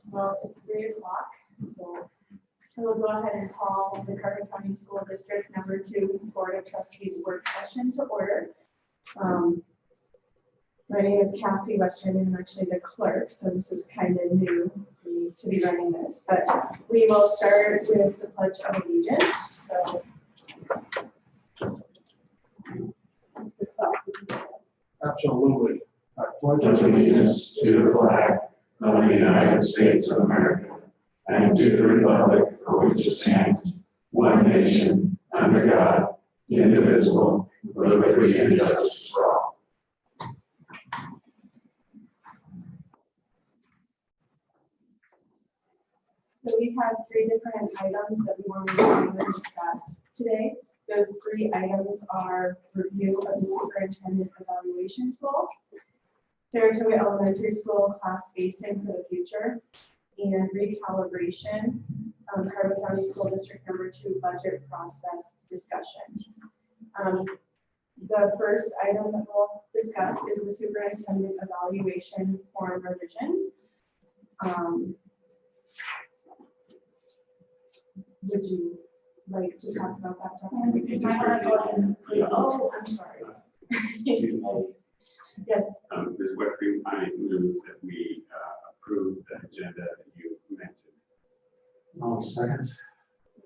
Well, it's 3 o'clock, so we'll go ahead and call the Carter County School District number 2 Board of Trustees work session to order. My name is Cassie Westerman, and I'm actually the clerk, so this is kind of new for me to be running this. But we will start with the Pledge of Allegiance. So, absolutely. I pledge allegiance to the flag of the United States of America and to the republic for which it stands, one nation, under God, indivisible, with liberty and justice for all. So we have 3 different items that we want to discuss today. Those 3 items are review of the superintendent evaluation tool, Saratoga Elementary School class spacing for the future, and recalibration, Carter County School District number 2 budget process discussion. The first item that we'll discuss is the superintendent evaluation form revisions. Would you like to talk about that topic? Oh, I'm sorry. Yes. Ms. Weckring, I move that we approve the agenda that you mentioned. I'll second.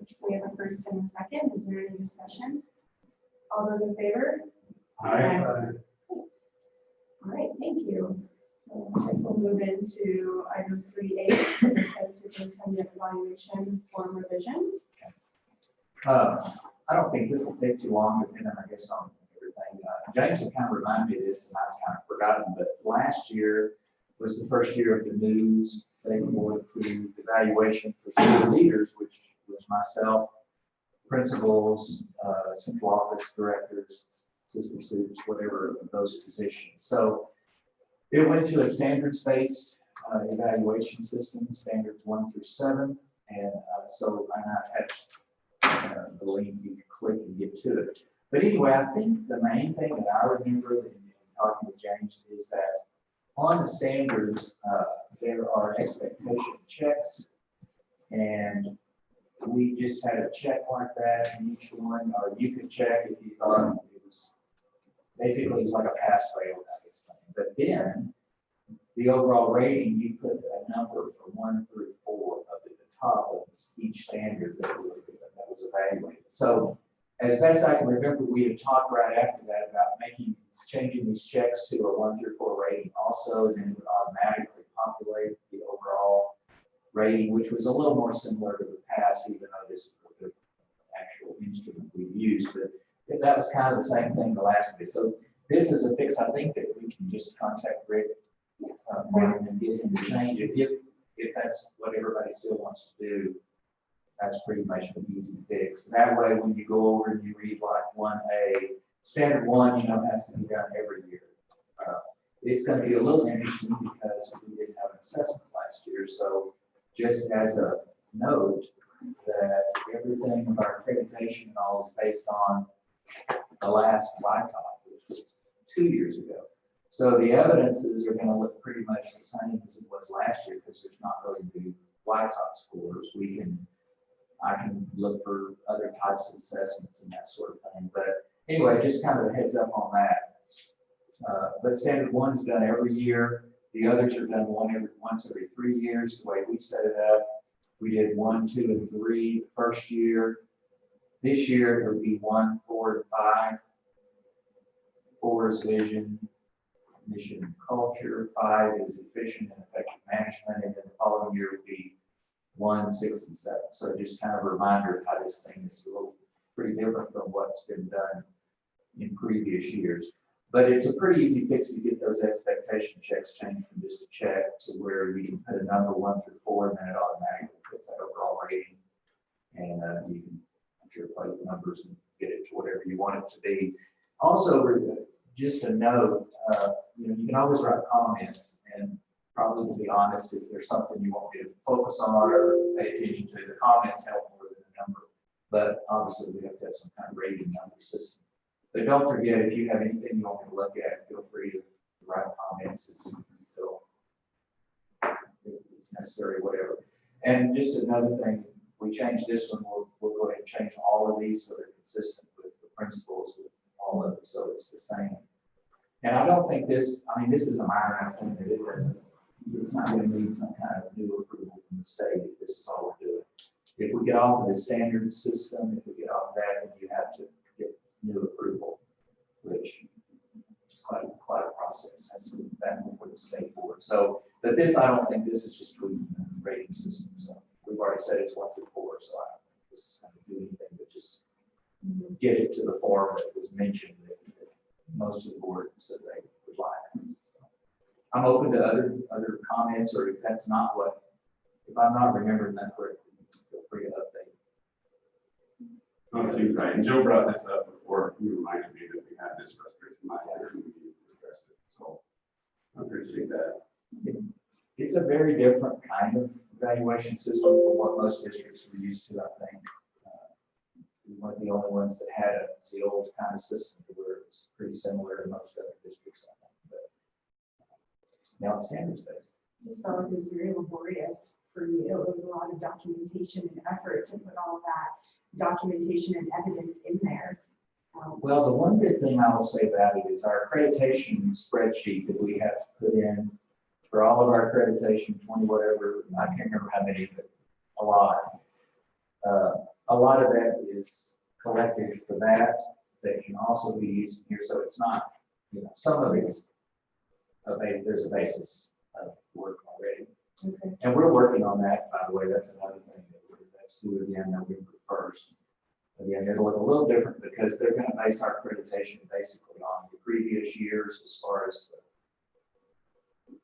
So we have a first and a second. Is there any discussion? All those in favor? Aye. All right, thank you. So I guess we'll move into item 3A, the said superintendent evaluation form revisions. I don't think this will take too long, depending, I guess, on everything. James had kind of reminded me of this, and I've kind of forgotten, but last year was the first year of the news board approved evaluation for school leaders, which was myself, principals, central office directors, assistant students, whatever those positions. So it went to a standards-based evaluation system, standards 1 through 7, and so I attached the link. You can click and get to it. But anyway, I think the main thing that I remember in talking with James is that on the standards, there are expectation checks, and we just had a check like that in each one, or you could check if you thought it was basically it was like a pass-fail kind of thing. But then the overall rating, you put a number from 1 through 4 up at the top of each standard that was evaluated. So as best I can remember, we had talked right after that about changing these checks to a 1 through 4 rating also, and then it would automatically populate the overall rating, which was a little more similar to the past, even though this is the actual instrument we used. But that was kind of the same thing the last day. So this is a fix, I think, that we can just contact Rick and get him to change it. If that's what everybody still wants to do, that's pretty much an easy fix. That way, when you go over and you read like 1A, standard 1, has to be done every year. It's going to be a little interesting because we didn't have an assessment last year. So just as a note that everything of our accreditation and all is based on the last laptop, which was 2 years ago. So the evidences are going to look pretty much the same as it was last year because there's not really new laptop scores. I can look for other types of assessments and that sort of thing. But anyway, just kind of a heads up on that. But standard 1 is done every year. The others are done once every 3 years. The way we set it up, we did 1, 2, and 3 the first year. This year it would be 1, 4, and 5. 4 is vision, mission, and culture. 5 is efficient and effective management, and then the following year would be 1, 6, and 7. So just kind of a reminder of how this thing is a little pretty different from what's been done in previous years. But it's a pretty easy fix to get those expectation checks changed from just a check to where you can put a number 1 through 4, and then it automatically puts that overall rating. And you can, I'm sure, play with the numbers and get it to whatever you want it to be. Also, just a note, you can always write comments, and probably to be honest, if there's something you want me to focus on or pay attention to, the comments help more than the number. But obviously, we have to have some kind of rating number system. But don't forget, if you have anything you want me to look at, feel free to write comments as you feel it's necessary. And just another thing, we changed this one, we'll go ahead and change all of these so they're consistent with the principles with all of it, so it's the same. And I don't think this, I mean, this is a minor thing that it doesn't, it's not going to need some kind of new approval from the state if this is all we're doing. If we get off of the standard system, if we get off that, then you have to get new approval, which is quite a process, has to be back before the state board. So, but this, I don't think this is just tweaking the rating system. So we've already said it's 1 through 4, so I don't think this is going to do anything but just get it to the form that was mentioned that most of the board said they would like. I'm open to other comments, or if that's not what, if I'm not remembering that correctly, feel free to update. Oh, seems right. And Joe brought this up before. He reminded me that we had this frustration last year and we need to address it. So I appreciate that. It's a very different kind of evaluation system from what most districts were used to, I think. We weren't the only ones that had the old kind of system where it was pretty similar to most other districts, I think. But now it's standards-based. Just felt like it was very laborious for you. It was a lot of documentation and effort to put all that documentation and evidence in there. Well, the one good thing I will say about it is our accreditation spreadsheet that we have to put in for all of our accreditation, 20 whatever, I can't remember how many, but a lot. A lot of that is collected for that can also be used here. So it's not, some of it's, there's a basis of work already. Okay. And we're working on that, by the way. That's another thing that's due again November 1st. Again, it'll look a little different because they're going to base our accreditation basically on the previous years as far as the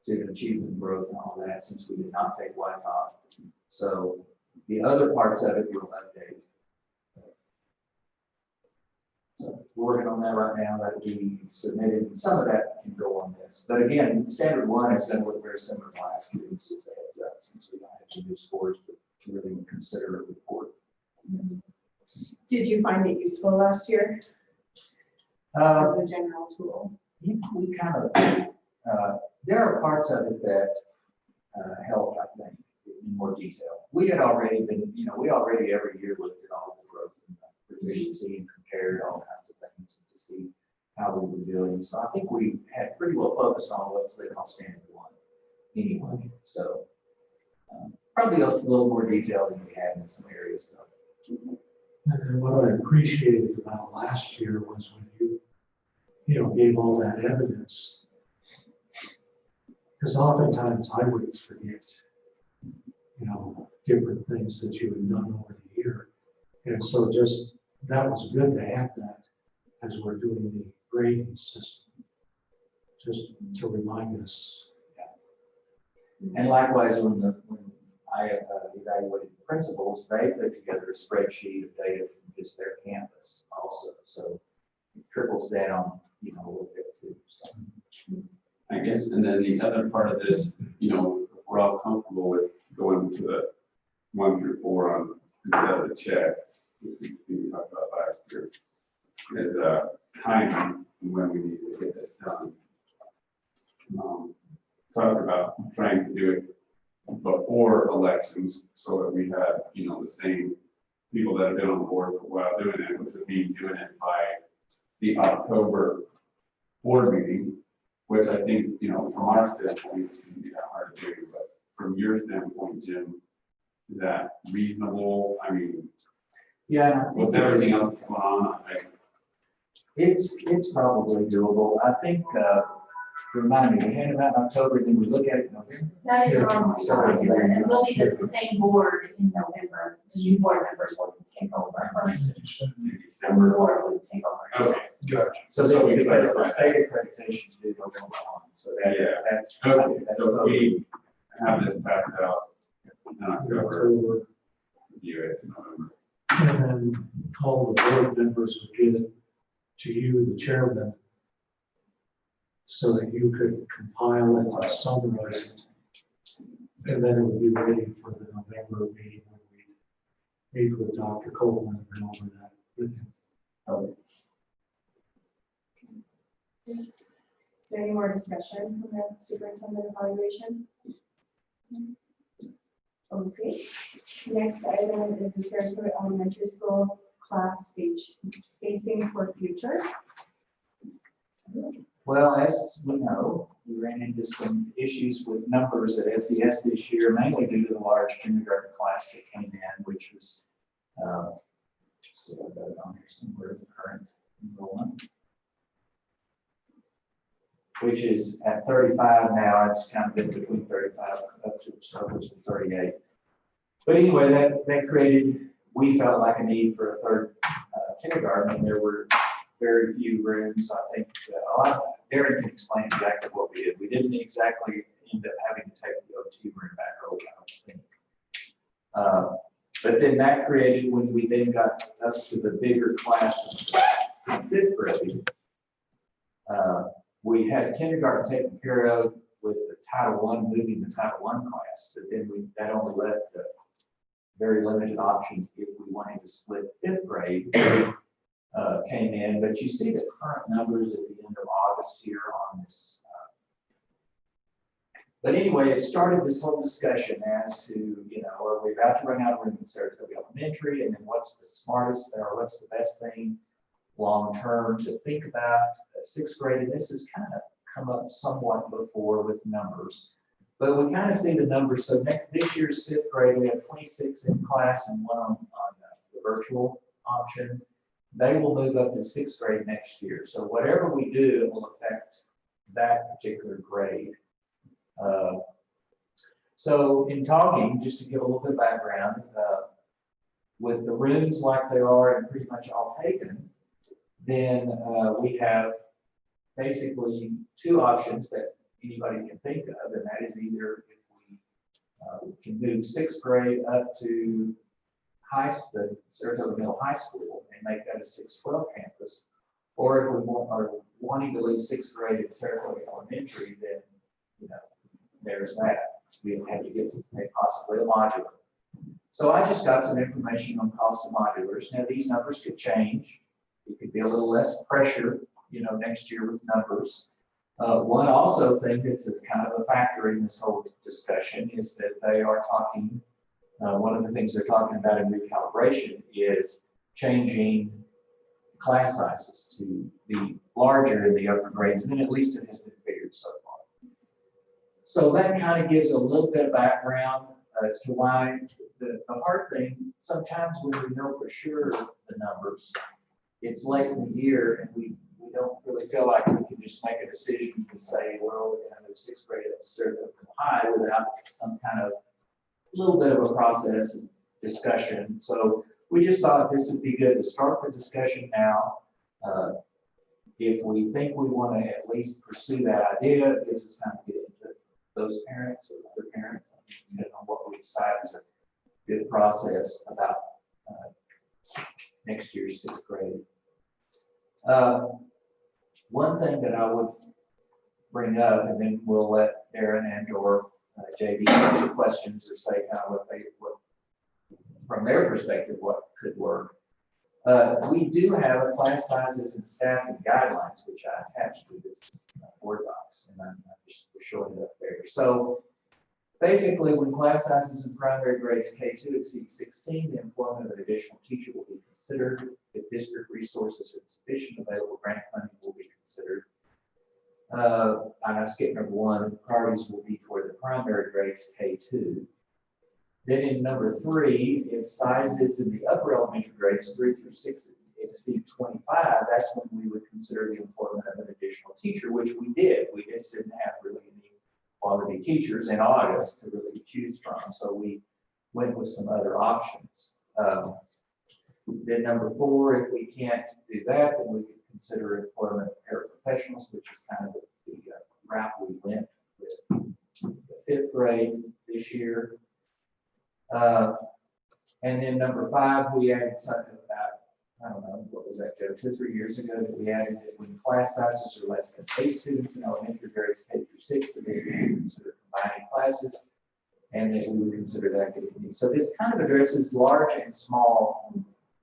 student achievement growth and all that, since we did not take Wi-Fi. So the other parts of it will update. So we're working on that right now. That'll be submitted. Some of that can go on this. But again, standard 1 is going to look very similar to last year. Just as a heads up, since we don't have any new scores to really consider a report. Mm-hmm. Did you find it useful last year as a general tool? We kind of, there are parts of it that help, I think, in more detail. We had already been, we already every year looked at all the growth and the proficiency and compared all kinds of things to see how we were doing. So I think we had pretty well focused on what's they call standard 1 anyway. So probably a little more detail than we had in some areas though. And what I appreciated about last year was when you gave all that evidence, because oftentimes I would forget, different things that you had done over the year. And so just, that was good to have that as we're doing the grading system, just to remind us. And likewise, when I evaluated the principals, they put together a spreadsheet of data from just their campus also. So it trickles down, a little bit too. So. I guess, and then the other part of this, we're all comfortable with going to the 1 through 4 on instead of the check, which we talked about last year, is timing when we need to get this done. Talked about trying to do it before elections so that we have, the same people that have been on board for a while doing it, which would be doing it by the October board meeting, which I think, from our standpoint, it's going to be that hard to do, but from your standpoint, Jim, is that reasonable? I mean, yeah, and I think with everything else going on, it's probably doable. I think, remind me, we hand them out in October, then we look at it in November. That is Yeah. normal, and we'll be the same board in November, the new board members will take over first, and the December. board will take over. Okay. Gotcha. So So we then, because the clarify state accreditations do November 1, so Yeah. that's. Okay, that's so if we have this passed out in October, October, review it in November. and then all the board members would get it to you, the chairman, so that you could compile it and summarize it. And then it would be ready for the November meeting when we meet with Dr. Coleman and go over that with him. Okay. Is there any more discussion on the superintendent evaluation? Okay. Next item is the Sarasota Elementary School class spacing for future. Well, as we know, we ran into some issues with numbers at SES this year, mainly due to the large kindergarten class that came in, which was, so I've got it on here somewhere, the current enrollment, which is at 35 now. It's kind of been between 35 up to starts with 38. But anyway, that created, we felt like a need for a third kindergarten, and there were very few rooms. I think Darren can explain exactly what we did. We didn't exactly end up having to take the OT room back over, I don't think. But then that created, when we then got up to the bigger classes in fifth grade, we had kindergarten taken care of with the Title I, moving the Title I class, but then that only left very limited options if we wanted to split fifth grade. Came in, but you see the current numbers at the end of August here on this. But anyway, it started this whole discussion as to, are we about to run out of room in Sarasota Elementary, and then what's the smartest or what's the best thing long term to think about sixth grade? And this has kind of come up somewhat before with numbers, but we kind of see the numbers. So this year's fifth grade, we have 26 in class and one on the virtual option. They will move up to sixth grade next year. So whatever we do, it will affect that particular grade. So in talking, just to give a little bit of background, with the rooms like they are and pretty much all taken, then we have basically two options that anybody can think of, and that is either if we can move sixth grade up to the Sarasota Middle High School and make that a 612 campus, or if we are wanting to leave sixth grade at Sarasota Elementary, then there's that. We have to get possibly a modular. So I just got some information on cost of modulars. Now these numbers could change. It could be a little less pressure, next year with numbers. One also thing that's a kind of a factor in this whole discussion is that they are talking. One of the things they're talking about in recalibration is changing class sizes to be larger in the upper grades, and at least it has been figured so far. So that kind of gives a little bit of background as to why the hard thing, sometimes when we know for sure the numbers, it's late in the year and we don't really feel like we can just make a decision to say, well, we're going to move sixth grade up to Sarasota High without some kind of little bit of a process and discussion. So we just thought this would be good to start the discussion now. If we think we want to at least pursue that idea, it gives us time to get into those parents or other parents, depending on what we decide is a good process about next year's sixth grade. One thing that I would bring up, and then we'll let Darren and or JB answer questions or say kind of what from their perspective, what could work. We do have class sizes and staffing guidelines, which I attached to this board docs, and I'm just showing it up there. So basically, when class sizes in primary grades K2 exceed 16, the employment of an additional teacher will be considered. If district resources are insufficient, available grant funding will be considered. I skipped number one, priorities will be toward the primary grades K2. Then in number 3, if sizes in the upper elementary grades 3 through 6 exceed 25, that's when we would consider the employment of an additional teacher, which we did. We just didn't have really any quality teachers in August to really choose from, so we went with some other options. Then number 4, if we can't do that, then we could consider employment of paraprofessionals, which is kind of the route we went with the 5th grade this year. And then number 5, we added something about, I don't know, what was that, Joe, 2 or 3 years ago, that we added that when class sizes are less than 8 students in elementary grades K through 6, the district would consider combining classes, and that we would consider that activity. So this kind of addresses large and small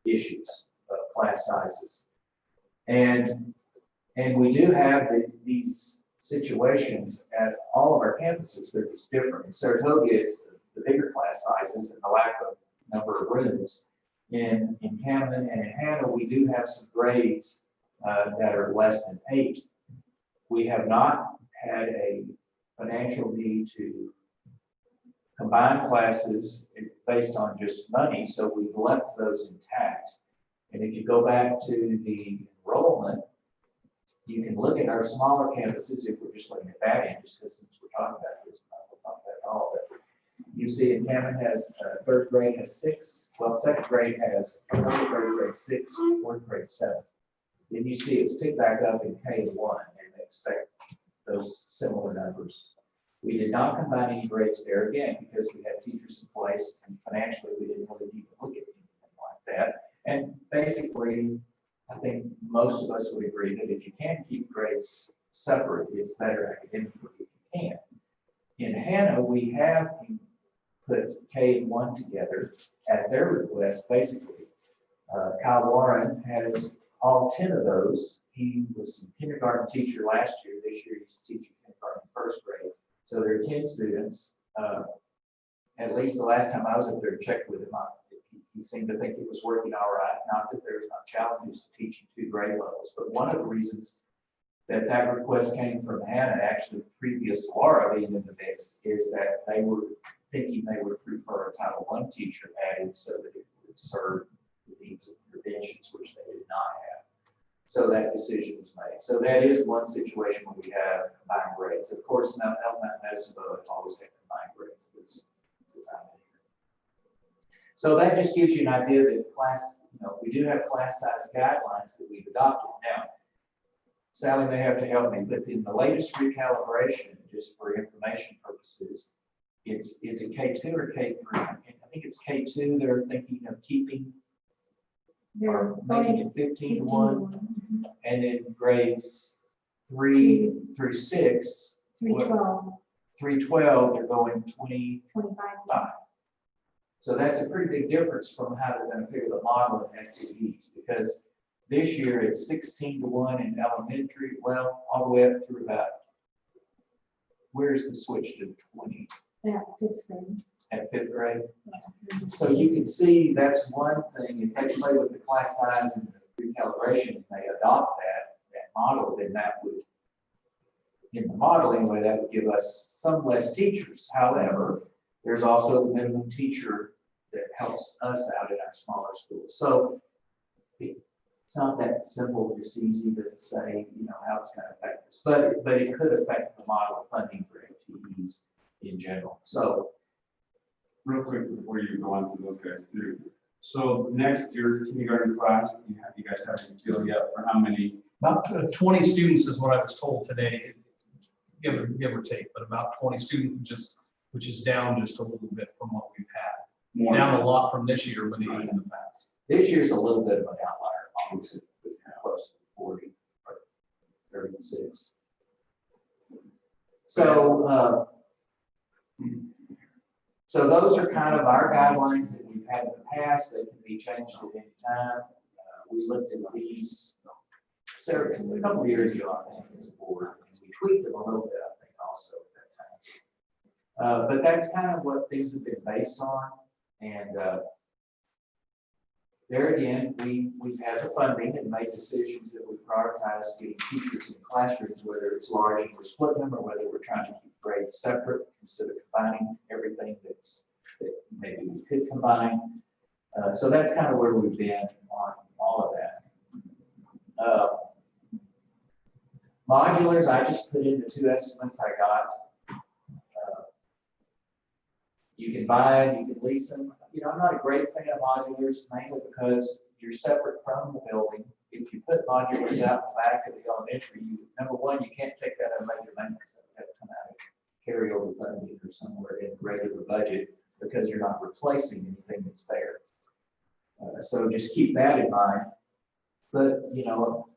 issues of class sizes. And we do have these situations at all of our campuses. They're just different. Saratoga is the bigger class sizes and the lack of number of rooms. In Camden and in Hannah, we do have some grades that are less than 8. We have not had a financial need to combine classes based on just money, so we've left those intact. And if you go back to the enrollment, you can look at our smaller campuses, if we're just looking at that end, just because since we're talking about this, we'll talk about all of it. You see in Camden has, 3rd grade has 6, well, 2nd grade has 3rd grade 6, 4th grade 7. Then you see it's picked back up in K-1, and they expect those similar numbers. We did not combine any grades there again, because we had teachers in place, and financially, we didn't really need to look at anything like that. And basically, I think most of us would agree that if you can keep grades separate, it's better academically if you can. In Hannah, we have put K and 1 together at their request, basically. Kyle Warren has all 10 of those. He was a kindergarten teacher last year. This year, he's teaching kindergarten 1st grade. So there are 10 students. At least the last time I was up there and checked with him, he seemed to think it was working all right. Not that there's not challenges to teaching 2 grade levels, but one of the reasons that request came from Hannah, actually previous to Laura being in the mix, is that they were thinking they would prefer a Title I teacher added so that it would serve the needs of interventions, which they did not have. So that decision was made. So that is one situation where we have combined grades. Of course, Mount Medicine always had combined grades. So that just gives you an idea that we do have class size guidelines that we've adopted. Now, Sally may have to help me, but in the latest recalibration, just for information purposes, is it K2 or K3? I think it's K2 they're thinking of keeping, or making it 15 to 1, and then grades 3 through 6, 312, they're going 25. So that's a pretty big difference from how they're going to figure the model and FTEs, because this year it's 16 to 1 in elementary, well, all the way up through about, where's the switch to 20? Yeah, 5th grade. At 5th grade. So you can see that's one thing. If they play with the class size and the recalibration, and they adopt that model, then that would, in the model anyway, that would give us some less teachers. However, there's also the minimum teacher that helps us out in our smaller schools. So it's not that simple, just easy to say, how it's going to affect us. But it could affect the model of funding for FTEs in general. So Real quick before you go on to those guys too. So next year's kindergarten class, you guys have a deal yet for how many? About 20 students is what I was told today, give or take, but about 20 students, which is down just a little bit from what we've had. Down a lot from this year, but even in the past. this year's a little bit of an outlier. Obviously, it's close to 40 or 36. So, so those are kind of our guidelines that we've had in the past. They can be changed at any time. We looked at these a couple of years ago, I think, as a board, and we tweaked them a little bit, I think, also at that time. But that's kind of what things have been based on. And there again, we've had the funding and made decisions that we prioritize getting teachers in classrooms, whether it's large and we're splitting them, or whether we're trying to keep grades separate instead of combining everything that maybe we could combine. So that's kind of where we've been on all of that. Modulars, I just put in the two estimates I got. You can buy them, you can lease them. You know, I'm not a great fan of modulars, mainly because you're separate from the building. If you put modulars out in the back of the elementary, number one, you can't take that out of major maintenance. That would have to come out of carryover funding or somewhere in the regular budget, because you're not replacing anything that's there. So just keep that in mind. But, you know,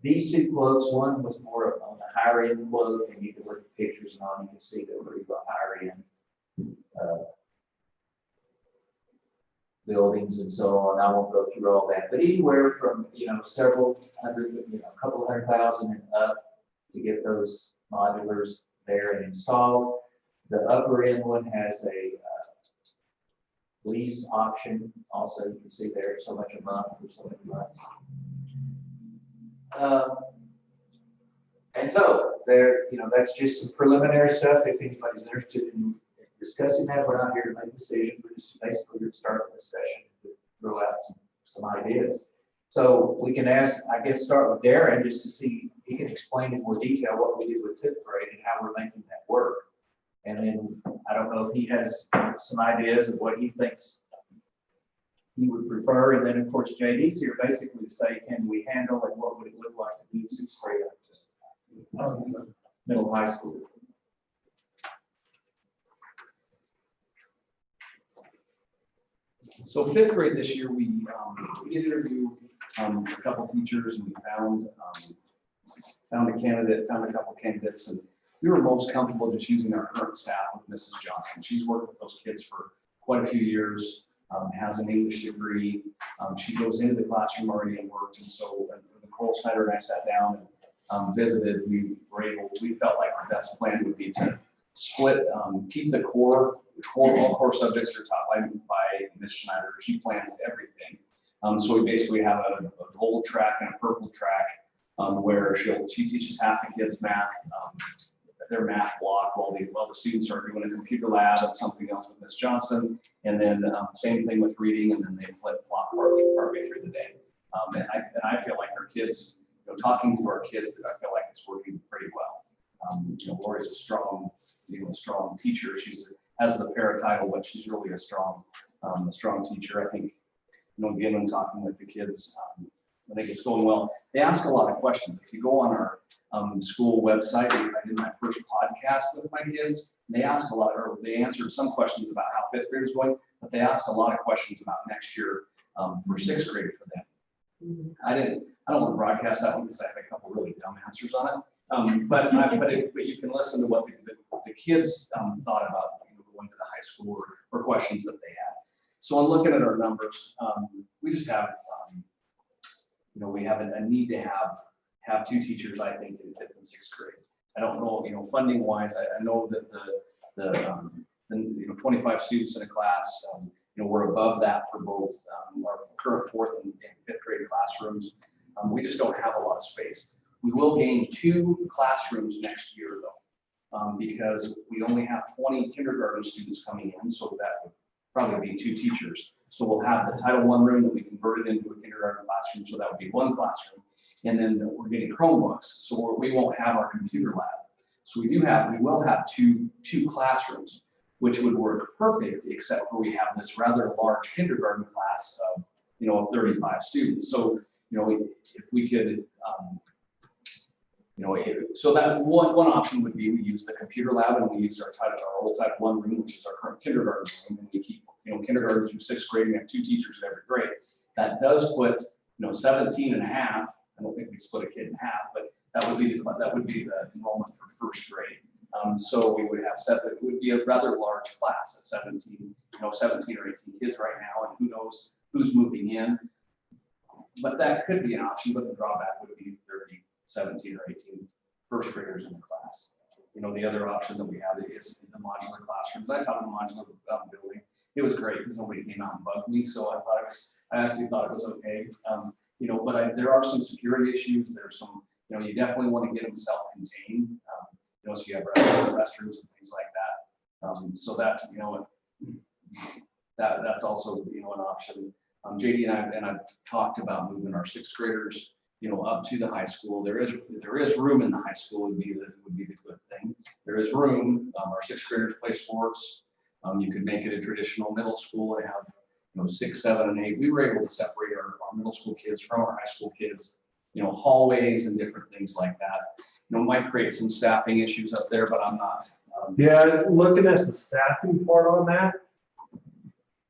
these two quotes, one was more on the higher end quote, and you can look at pictures and all, you can see that we're higher end buildings and so on. I won't go through all that, but anywhere from, you know, several hundred, you know, a couple of $100,000 and up to get those modulars there and installed. The upper end one has a lease option. Also, you can see there, so much a month or so many months. And so there, that's just some preliminary stuff. If anybody's interested in discussing that, we're not here to make decisions. We're just basically here to start the discussion, to throw out some ideas. So we can start with Darren just to see, he can explain in more detail what we did with 5th grade and how we're making that work. And then I don't know if he has some ideas of what he thinks he would prefer. And then of course, JD's here basically to say, can we handle and what would it look like to do 6th grade up to middle high school? So 5th grade this year, we did interview a couple teachers, and we found a couple candidates, and we were most comfortable just using our current staff with Mrs. Johnson. She's worked with those kids for quite a few years, has an English degree. She goes into the classroom already and worked, and so Nicole Schneider and I sat down and visited. We felt like our best plan would be to split, keep all core subjects are taught by Ms. Schneider. She plans everything. So we basically have a gold track and a purple track where she teaches half the kids math, their math block, while the students are doing a computer lab and something else with Ms. Johnson. And then same thing with reading, and then they flip-flop partway through the day. And I feel like our kids, talking to our kids, I feel like it's working pretty well. Lori's a strong teacher. She has the para title, but she's really a strong teacher. I think, again, when talking with the kids, I think it's going well. They ask a lot of questions. If you go on our school website, I did my first podcast with my kids. They answered some questions about how 5th grade is going, but they asked a lot of questions about next year for 6th grade for them. I don't want to broadcast that one because I have a couple really dumb answers on it. But you can listen to what the kids thought about going to the high school or questions that they had. So on looking at our numbers, we just have, we have a need to have 2 teachers, I think, in 5th and 6th grade. I don't know, funding wise, I know that the 25 students in a class, we're above that for both our current 4th and 5th grade classrooms. We just don't have a lot of space. We will gain 2 classrooms next year though, because we only have 20 kindergarten students coming in, so that would probably be 2 teachers. So we'll have the Title I room that we converted into a kindergarten classroom, so that would be 1 classroom. And then we're getting Chromebooks, so we won't have our computer lab. So we will have two classrooms, which would work perfect, except for we have this rather large kindergarten class of 35 students. So if we could, so that one option would be we use the computer lab and we use our old Title I room, which is our current kindergarten room, and we keep kindergarten through 6th grade. We have 2 teachers in every grade. That does put 17 and a half. I don't think we split a kid in half, but that would be the enrollment for 1st grade. So we would have it would be a rather large class at 17 or 18 kids right now, and who knows who's moving in. But that could be an option, but the drawback would be 17 or 18 1st graders in the class. The other option that we have is the modular classrooms. I taught in the modular building. It was great because nobody came out and bugged me, so I actually thought it was okay. But there are some security issues. There's some, you definitely want to get them self-contained. So you have restrooms and things like that. So that's, that's also, an option. JD and I've talked about moving our 6th graders, up to the high school. There is room in the high school would be the good thing. There is room. Our 6th graders play sports. You could make it a traditional middle school and have 6, 7, and 8. We were able to separate our middle school kids from our high school kids, hallways and different things like that. Might create some staffing issues up there, but I'm not. Yeah, looking at the staffing part on that,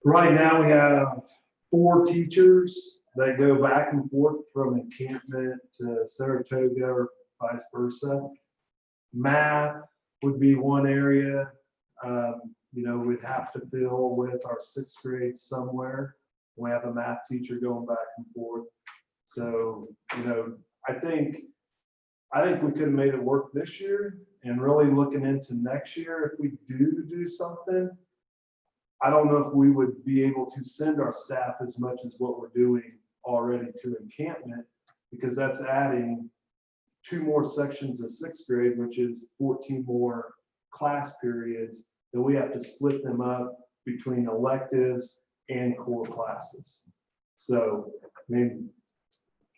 right now we have 4 teachers that go back and forth from Encampment to Saratoga or vice versa. Math would be one area. We'd have to fill with our 6th grade somewhere. We have a math teacher going back and forth. So, I think I think we could have made it work this year, and really looking into next year, if we do something, I don't know if we would be able to send our staff as much as what we're doing already to encampment, because that's adding 2 more sections of 6th grade, which is 14 more class periods, that we have to split them up between electives and core classes. So, I mean,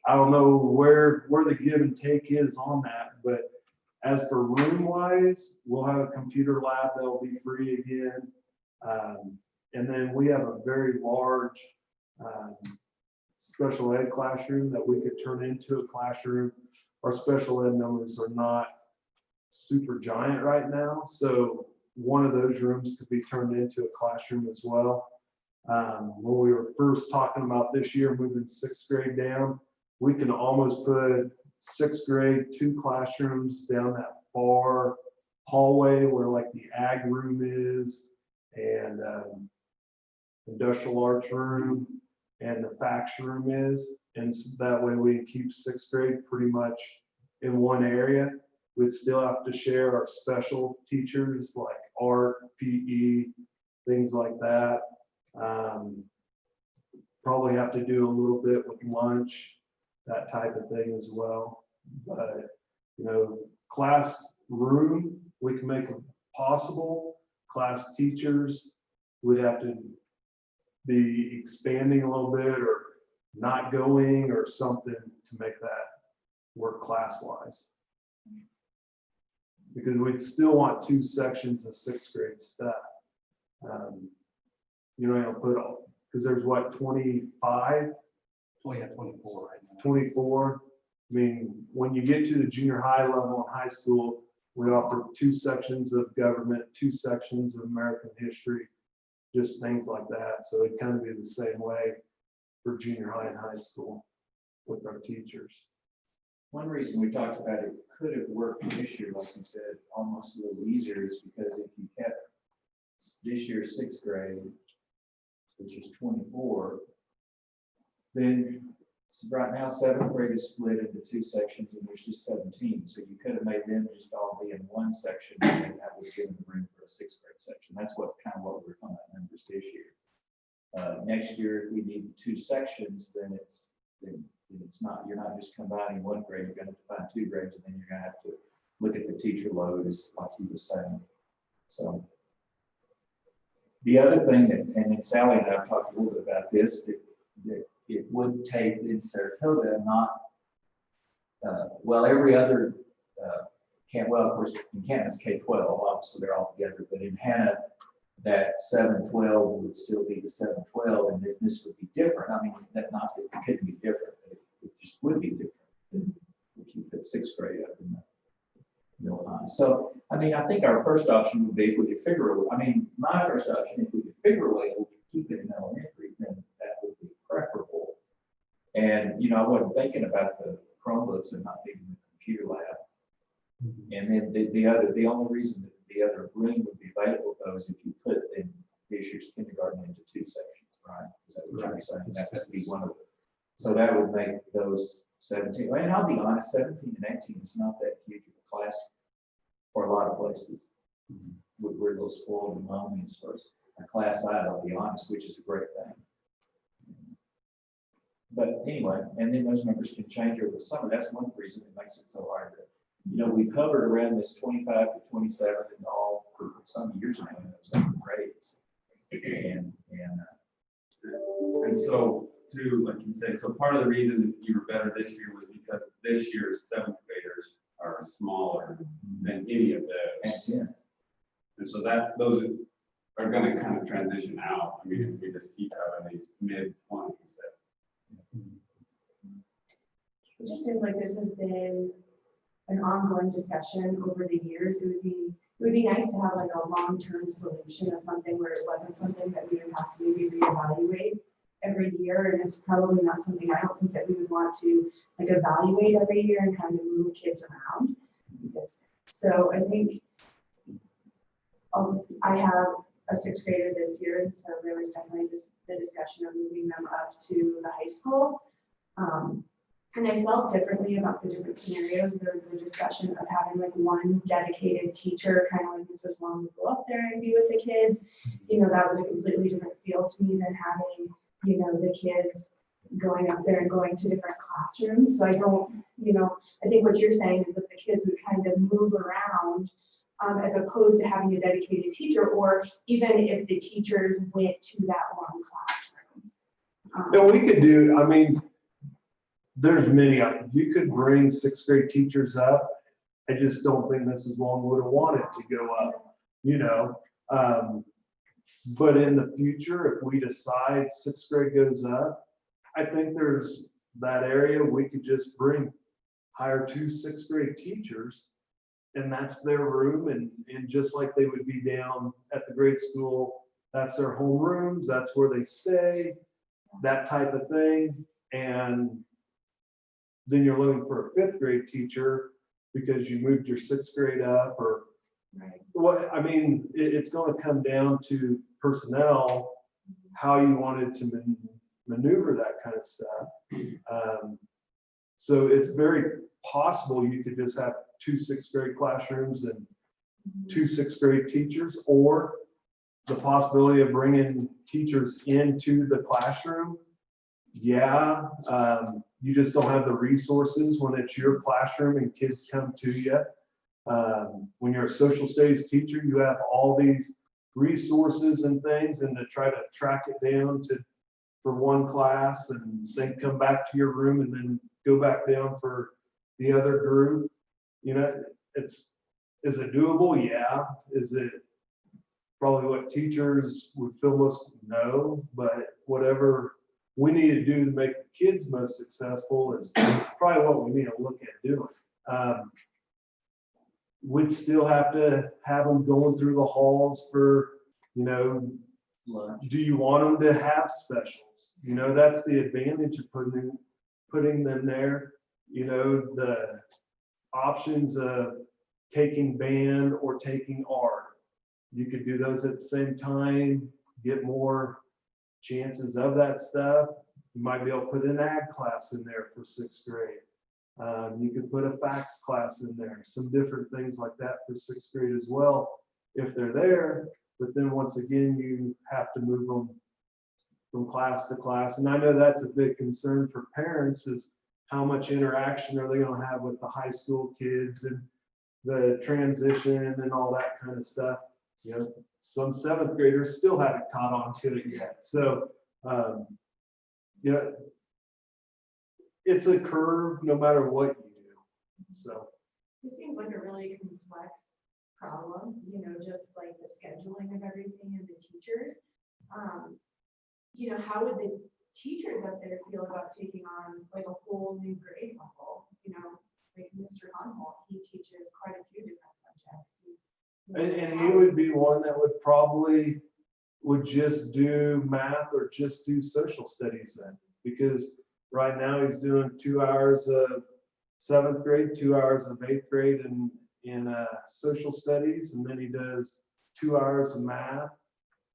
I don't know where the give and take is on that, but as for room wise, we'll have a computer lab that'll be free again. And then we have a very large special ed classroom that we could turn into a classroom. Our special ed numbers are not super giant right now, so one of those rooms could be turned into a classroom as well. When we were first talking about this year moving 6th grade down, we can almost put 6th grade 2 classrooms down that far hallway where like the ag room is, and industrial arts room and the fax room is. And so that way we keep 6th grade pretty much in one area. We'd still have to share our special teachers like art, PE, things like that. Probably have to do a little bit with lunch, that type of thing as well. But, you know, class room, we can make it possible. Class teachers would have to be expanding a little bit or not going or something to make that work class-wise. Because we'd still want 2 sections of 6th grade stuff. You know, I'll put all, because there's what, 25? Oh, yeah, 24 right now. 24. I mean, when you get to the junior high level in high school, we offer 2 sections of government, 2 sections of American history, just things like that. So it'd kind of be the same way for junior high and high school with our teachers. One reason we talked about it could have worked this year, like you said, almost a little easier, is because if you kept this year's 6th grade, which is 24, then right now 7th grade is split into 2 sections and there's just 17. So you could have made them just all be in 1 section, and that would have given the room for a 6th grade section. That's what we're talking about numbers this year. Next year, if we need 2 sections, then it's not, you're not just combining 1 grade, you're going to combine 2 grades, and then you're going to have to look at the teacher load, as like you were saying. So the other thing, and then Sally and I have talked a little bit about this, that it would take in Saratoga not, well, every other well, of course, in Canton it's K-12, obviously they're all together, but in Hannah, that 7-12 would still be the 7-12, and this would be different. I mean, that not that it couldn't be different, it just would be different than if you put 6th grade up in the middle high. So, I mean, I think our first option would be if we could figure a way, I mean, my first option, if we could figure a way to keep it in elementary, then that would be preferable. And, you know, I wasn't thinking about the Chromebooks and not being in the computer lab. And then the only reason that the other room would be available though is if you put in this year's kindergarten into 2 sections, right? Is that what you're saying? That would be one of them. So that would make those 17. And I'll be honest, 17 and 18 is not that huge of a class for a lot of places. We're a little spoiled and lonely as far as a class size, I'll be honest, which is a great thing. But anyway, and then those numbers can change over the summer. That's one reason it makes it so hard to, you know, we've hovered around this 25 to 27 and all for some years now in those upper grades. And so too, like you say, so part of the reason that you were better this year was because this year's 7th graders are smaller than any of those. and 10. And so that those are going to kind of transition out. I mean, if we just keep having these mid-20s. It just seems like this has been an ongoing discussion over the years. It would be nice to have like a long-term solution of something where it wasn't something that we would have to maybe reevaluate every year. And it's probably not something, I don't think that we would want to like evaluate every year and kind of move kids around. So I think I have a 6th grader this year, and so there was definitely just the discussion of moving them up to the high school. And I felt differently about the different scenarios. There was the discussion of having like one dedicated teacher, kind of like Mrs. Long would go up there and be with the kids. You know, that was a completely different feel to me than having, you know, the kids going up there and going to different classrooms. So I don't, you know, I think what you're saying is that the kids would kind of move around as opposed to having a dedicated teacher, or even if the teachers went to that one classroom. And we could do, I mean, there's many, you could bring sixth grade teachers up. I just don't think Mrs. Long would have wanted to go up, you know. But in the future, if we decide sixth grade goes up, I think there's that area we could just hire 2 sixth grade teachers, and that's their room, and just like they would be down at the grade school, that's their home rooms, that's where they stay, that type of thing. And then you're looking for a 5th grade teacher because you moved your 6th grade up, or Right. what, I mean, it's going to come down to personnel, how you wanted to maneuver that kind of stuff. So it's very possible you could just have 2 sixth grade classrooms and 2 sixth grade teachers, or the possibility of bringing teachers into the classroom. Yeah, you just don't have the resources when it's your classroom and kids come to you. When you're a social studies teacher, you have all these resources and things, and to try to track it down for one class and then come back to your room and then go back down for the other group. You know, is it doable? Yeah. Is it probably what teachers would feel most? No, but whatever we need to do to make the kids most successful is probably what we need to look at doing. We'd still have to have them going through the halls for, you know, do you want them to have specials? You know, that's the advantage of putting them there. You know, the options of taking band or taking art. You could do those at the same time, get more chances of that stuff. You might be able to put an ag class in there for 6th grade. You could put a fax class in there, some different things like that for 6th grade as well, if they're there. But then once again, you have to move them from class to class. And I know that's a big concern for parents, is how much interaction are they going to have with the high school kids and the transition and all that kind of stuff. You know, some 7th graders still haven't caught on to it yet. So, you know, it's a curve no matter what you do. So This seems like a really complex problem, you know, just like the scheduling of everything and the teachers. You know, how would the teachers up there feel about taking on like a whole new grade level? You know, like Mr. Hunholt, he teaches quite a few different subjects. and he would be one that would just do math or just do social studies then, because right now he's doing 2 hours of 7th grade, 2 hours of 8th grade in social studies, and then he does 2 hours of math,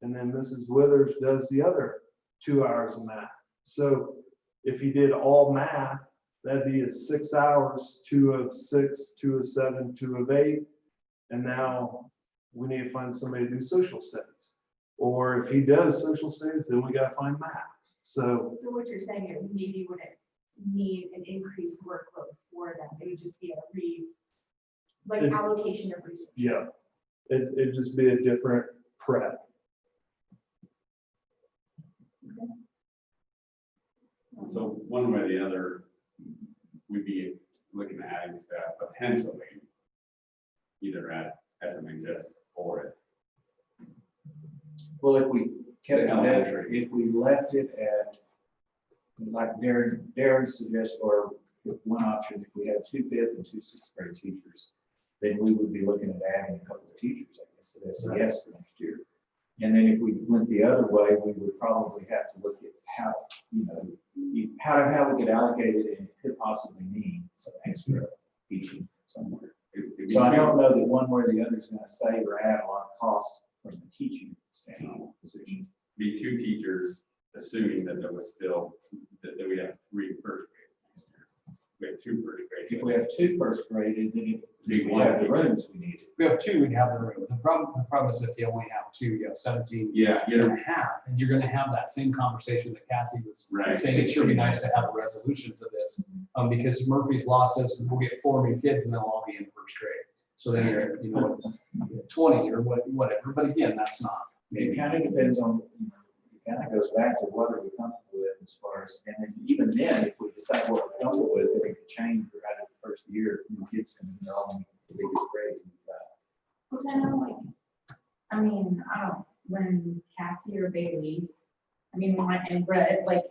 and then Mrs. Withers does the other 2 hours of math. So if he did all math, that'd be his 6 hours, 2 of 6, 2 of 7, 2 of 8. And now we need to find somebody to do social studies. Or if he does social studies, then we got to find math. So what you're saying, it maybe wouldn't need an increased workload for them. It would just be allocation of resources. yeah, it'd just be a different prep. So one way or the other, we'd be looking at adding staff potentially either at SMHS or at Well, if we kept it at, Elementary. if we left it at, like Darren suggested, or one option, if we had 2 5th and 2 6th grade teachers, then we would be looking at adding a couple of teachers, I guess, so that's a yes for next year. And then if we went the other way, we would probably have to look at how, you know, how we could allocate it, and it could possibly mean some extra teaching somewhere. So I don't know that one way or the other is going to save or add a lot of cost from the teaching standpoint position. Be 2 teachers, assuming that there was still, that we have 3 first grades next year. We have 2 first grade. If we have 2 first grade, and then We we have the rooms we need. We have 2, we have the room. The problem is if you only have 2, you have 17. Yeah, You're gonna have, and you're gonna have that same conversation that Cassie was Right. saying. It should be nice to have a resolution to this, because Murphy's Law says we'll get 4 new kids and they'll all be in first grade. So then you're, you know, 20 or whatever, but again, that's not. It kind of depends on, it kind of goes back to what are we comfortable with as far as, and then even then, if we decide what we're comfortable with, then it could change right at the first year, new kids come in, they're all in the biggest grade. Which I know, like, I mean, I don't, when Cassie or Bailey, I mean, and Brett, like,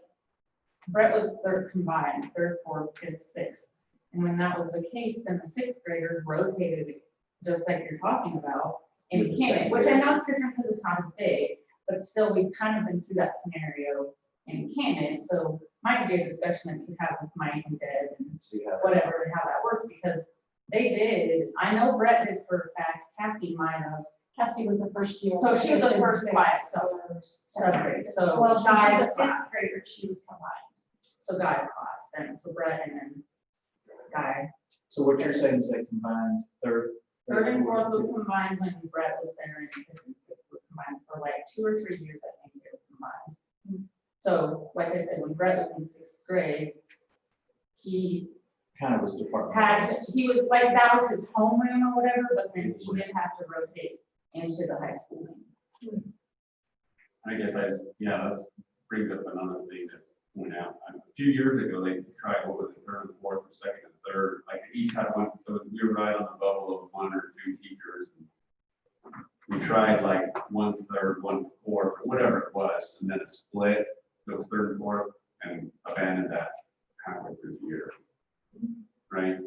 Brett was third combined, third, fourth, fifth, sixth. And when that was the case, then the 6th graders rotated, just like you're talking about, in With the Canton, second which I know graders. it's different because it's not as big, but still, we've kind of been through that scenario in Canton. So might be a discussion that we have with Mike and Deb and See how. whatever, how that works, because they did, I know Brett did for a fact, Cassie might have. Cassie was the first year. So she was the first class, so separate, so Guy's a class, fifth grader, she was combined. so Guy's class, then, so Brett and then Guy. So what you're saying is they combined third. Third and fourth was combined when Brett was there, and fifth and sixth was combined for like 2 or 3 years, I think they were combined. So, like I said, when Brett was in 6th grade, he Kind of was department. he was like, that was his homeroom or whatever, but then he did have to rotate into the high school wing. I guess that brings up another thing that went out. A few years ago, they tried over the 3rd and 4th, or 2nd and 3rd, like each had one, so we were right on the bubble of 1 or 2 teachers. We tried like 1 3rd, 1 4th, or whatever it was, and then it split, those 3rd and 4th, and abandoned that halfway through the year. Right?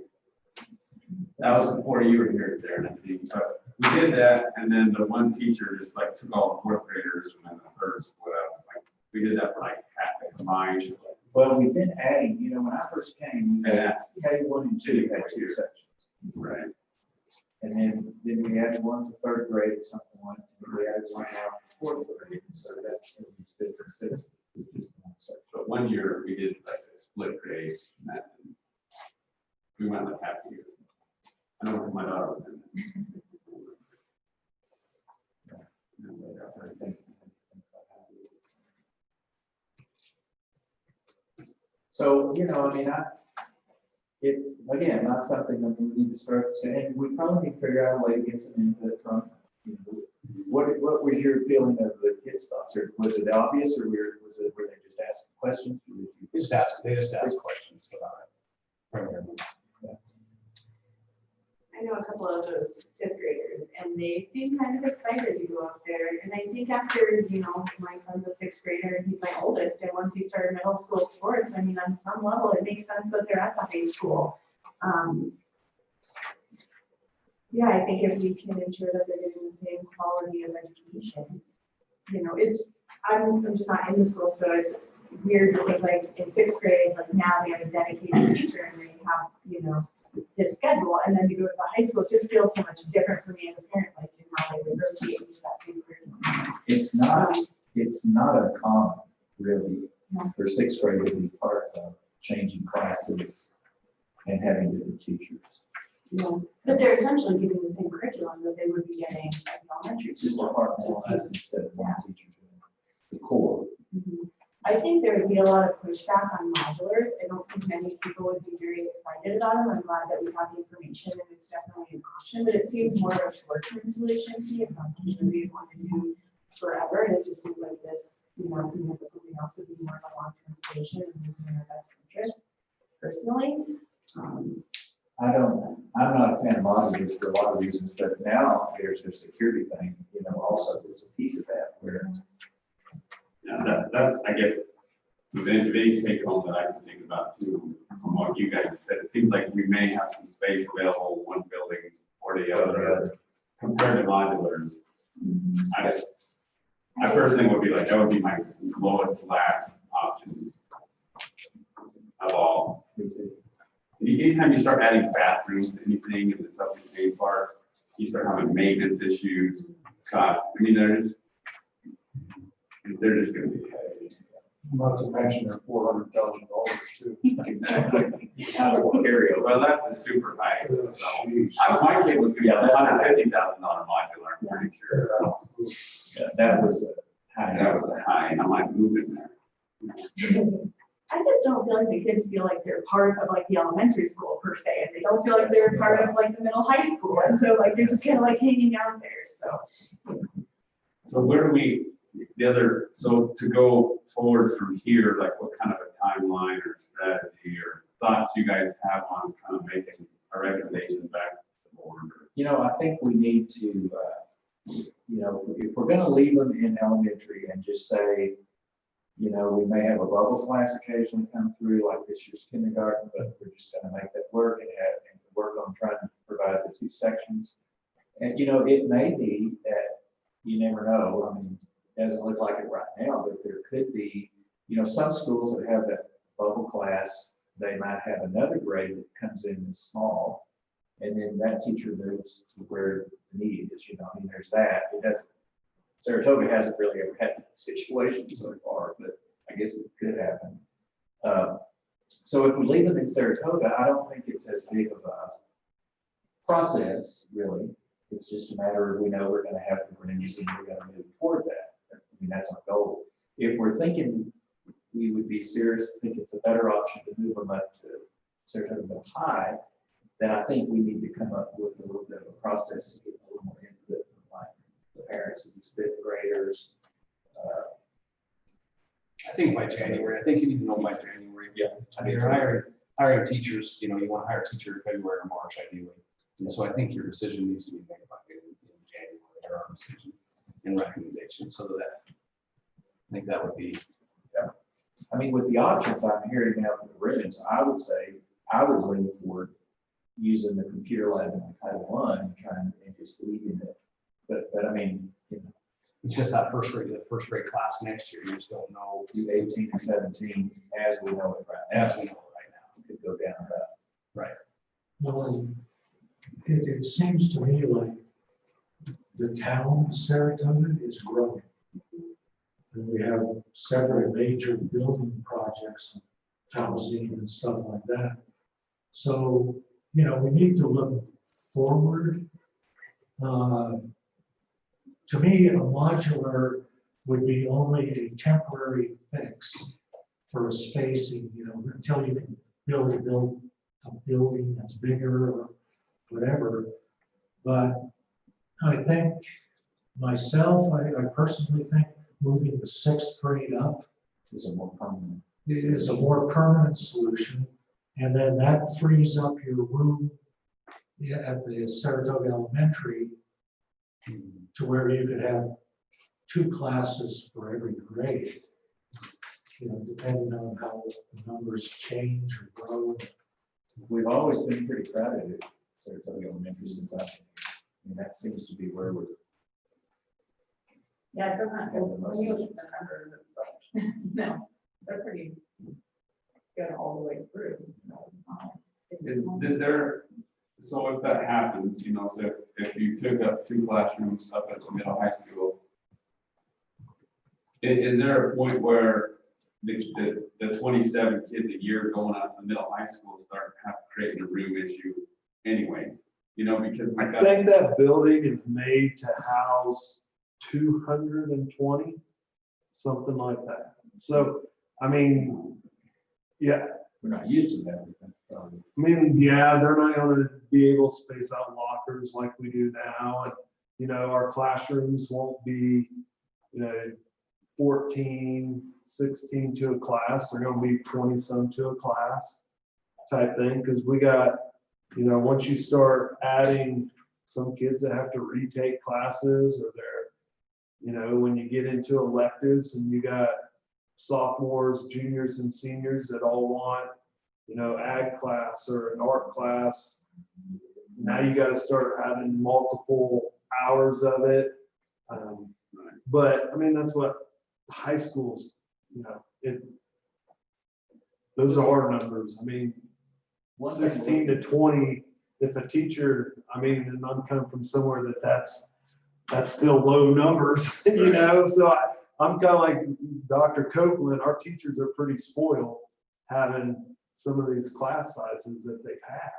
That was before you were here, Darren, I think. So we did that, and then the one teacher just like took all the 4th graders and then the 3rd split up. Like, we did that for like half the combined. Well, we've been adding, you know, when I first came, we had Yeah. K1 and 2 had 2 sections. Right. And then we added 1 to 3rd grade at some point, and we added 1 now to 4th grade, so that's 5th and 6th. It's just one section. But one year we did like a split grade, and that, we went like half a year. I know my daughter was in So, you know, I mean, it's, again, not something that we need to start saying, we probably need to figure out a way to get some input from, you know, what was your feeling of the kids' thoughts, or was it obvious, or were they just asking questions? They just ask questions about it. Primarily. I know a couple of those 5th graders, and they seem kind of excited to go up there. And I think after, you know, my son's a 6th grader, and he's my oldest, and once he started middle school sports, I mean, on some level, it makes sense that they're at the high school. Yeah, I think if we can ensure that they're getting the same quality of education, you know, I'm just not in the school, so it's weird to think like in 6th grade, like now they have a dedicated teacher and they have, you know, his schedule, and then you go to the high school, it just feels so much different for me as a parent, like in how they would rotate into that same curriculum. It's not uncommon, really, for 6th grade to be part of changing classes and having different teachers. Yeah, but they're essentially getting the same curriculum that they would be getting at the elementary It's just school. departmentalized instead of one teacher doing the core. Mhm. I think there would be a lot of pushback on modulars. I don't think many people would be very excited about them. I'm glad that we have the information and it's definitely an option, but it seems more of a short-term solution to me. It's not something we want to do forever. And it just seems like this, you know, coming up with something else would be more of a long-term solution and in our best interest personally. I'm not a fan of modulars for a lot of reasons, but now there's a security thing, you know, also there's a piece of that where. Yeah, that's, I guess, the big take home that I can think about too, from what you guys have said. It seems like we may have some space available in one building or the other compared to modulars. I personally would be like, that would be my lowest last option of all. Anytime you start adding bathrooms to anything in the self-contained part, you start having maintenance issues, costs. I mean, they're just gonna be heavy. Not to mention their $400,000 too. Exactly. Carryover. Well, that's the super high. So, Jeez. my kid was gonna Yeah, get that's $150,000 modular, I'm pretty sure. Yeah, that was high. That was a high, and I'm like, moving there. I just don't feel like the kids feel like they're part of like the elementary school per se, and they don't feel like they're part of like the middle high school, and so like they're just kind of like hanging out there, so. So where do we, so to go forward from here, like what kind of a timeline or strategy or thoughts you guys have on kind of making a recommendation back to the board? I think we need to, if we're gonna leave them in elementary and just say, we may have a bubble class occasionally come through like this year's kindergarten, but we're just gonna make that work and work on trying to provide the 2 sections. And, it may be that, you never know, I mean, it doesn't look like it right now, but there could be, some schools that have that bubble class, they might have another grade that comes in as small, and then that teacher moves to where the need is, I mean, there's that. It doesn't, Saratoga hasn't really ever had that situation so far, but I guess it could happen. So if we leave them in Saratoga, I don't think it's as big of a process, really. It's just a matter of we know we're going to have the rooms and we're going to move toward that. I mean, that's our goal. If we're thinking we would be serious, think it's a better option to move them up to Saratoga Middle High, then I think we need to come up with a little bit of a process to get a little more input from like the parents of these 5th graders. I think by January, I think you need to know by January. Yeah. I mean, you're hiring teachers, you want to hire a teacher in February or March ideally. And so I think your decision needs to be made by in January, or our decision and recommendation, so that I think that would be. Yeah. I mean, with the options I'm hearing now from the rooms, I would say I would lean toward using the computer lab in Title I and trying and just leaving it. But I mean, It's just that first grade class next year. You just don't know. do 18 and 17 as we know it right now. As we know it right now. It could go down that. Right. Well, it seems to me like the town of Saratoga is growing. And we have several major building projects, housing and stuff like that. So, we need to look forward. To me, a modular would be only a temporary fix for a spacing, until you can build a building that's bigger or whatever. But I think myself, I personally think moving the 6th grade up Is a more permanent. is a more permanent solution. And then that frees up your room at the Saratoga Elementary to where you could have 2 classes for every grade, depending on how the numbers change or grow. We've always been pretty crowded at Saratoga Elementary since I've been here. I mean, that seems to be where we're. Yeah, it doesn't, when you look at the numbers, it's like, no, they're pretty good all the way through, so. Is there, so if that happens, so if you took up 2 classrooms up at the middle high school, is there a point where the 27 kids a year going up to middle high school start creating a room issue anyways? Because I think that building is made to house 220, something like that. So, I mean, yeah. We're not used to that. Yeah, they're not going to be able to space out lockers like we do now. And, our classrooms won't be, 14, 16 to a class. They're going to be 20 some to a class type thing. Because we got, once you start adding some kids that have to retake classes or they're, when you get into electives and you got sophomores, juniors, and seniors that all want, ag class or an art class. Now you got to start having multiple hours of it. But I mean, that's what high schools, those are our numbers. I mean, 16 to 20, if a teacher, and I'm coming from somewhere that's still low numbers, so I'm kind of like Dr. Copeland, our teachers are pretty spoiled having some of these class sizes that they've had.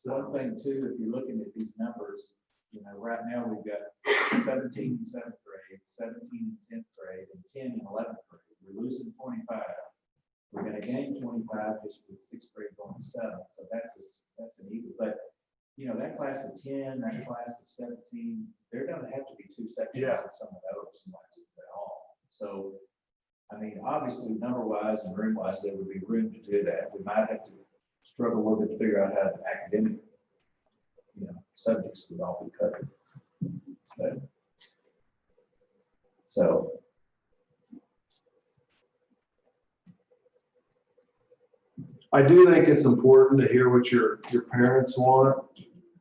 One So, thing too, if you're looking at these numbers, right now we've got 17 in 7th grade, 17 in 10th grade, and 10 in 11th grade. We're losing 25. We're gonna gain 25 just with 6th grade going to 7th. So that's an equal, but that class of 10, that class of 17, they're gonna have to be 2 sections Yeah. of some of those unless at all. So, I mean, obviously, number-wise and room-wise, there would be room to do that. We might have to struggle a little bit to figure out how the academic, subjects would all be covered. But, so. I do think it's important to hear what your parents want.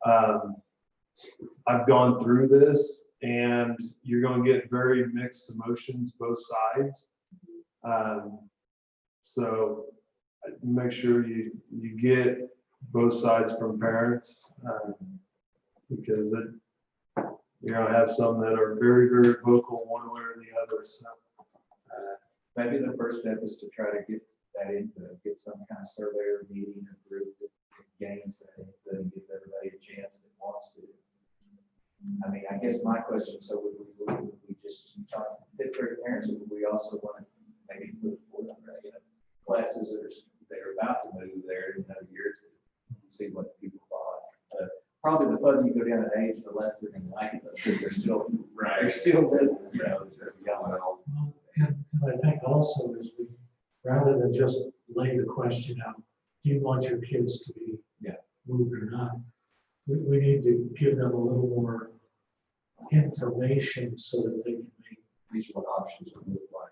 I've gone through this, and you're going to get very mixed emotions both sides. So make sure you get both sides from parents, because you're going to have some that are very, very vocal one way or the other. So Maybe the first step is to try to get that get some kind of survey or meeting or group that gains that input and give everybody a chance that wants to. I mean, I guess my question, so would we just talk to 5th grade parents, or would we also want to maybe put forth classes that are about to move there in another year or two and see what people thought? Probably the further you go down in age, the less they're going to like it, because they're still they're still little, they're young and old. And I think also is rather than just lay the question out, do you want your kids to be moved or not? We need to give them a little more information so that they can make These are what options would look like.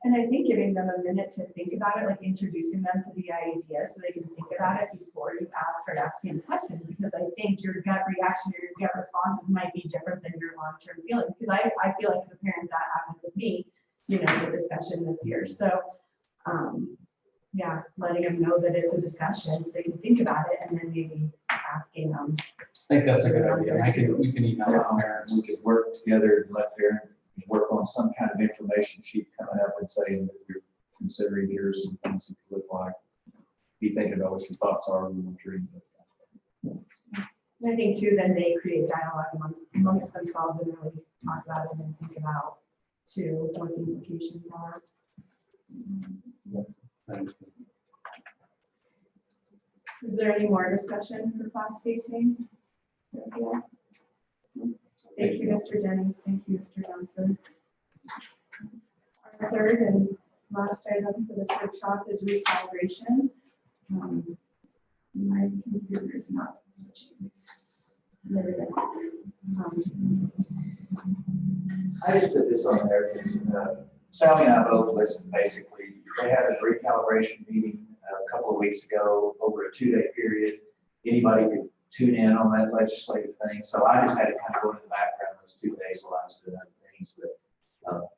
And I think giving them a minute to think about it, like introducing them to the idea so they can think about it before you start asking questions, because I think your gut reaction or your gut responses might be different than your long-term feeling. Because I feel like as a parent that happened with me, the discussion this year. So letting them know that it's a discussion, so they can think about it, and then maybe asking them. I think that's a good idea. We can email our parents. We could work together and let parents work on some kind of information sheet coming up and saying that you're considering here's some things that look like. Be thinking about what your thoughts are when you're dreaming. And I think too, then they create dialogue amongst themselves and really talk about it and think about too what the implications are. Is there any more discussion for class spacing? Yes. Thank you, Mr. Jennings. Thank you, Mr. Johnson. Our third and last item for this workshop is recalibration. My computer is not switching. There we go. I just put this on there because Sally and I both listened. Basically, they had a recalibration meeting a couple of weeks ago over a 2-day period. Anybody could tune in on that legislative thing. So I just had to kind of go in the background those 2 days while I was doing other things, but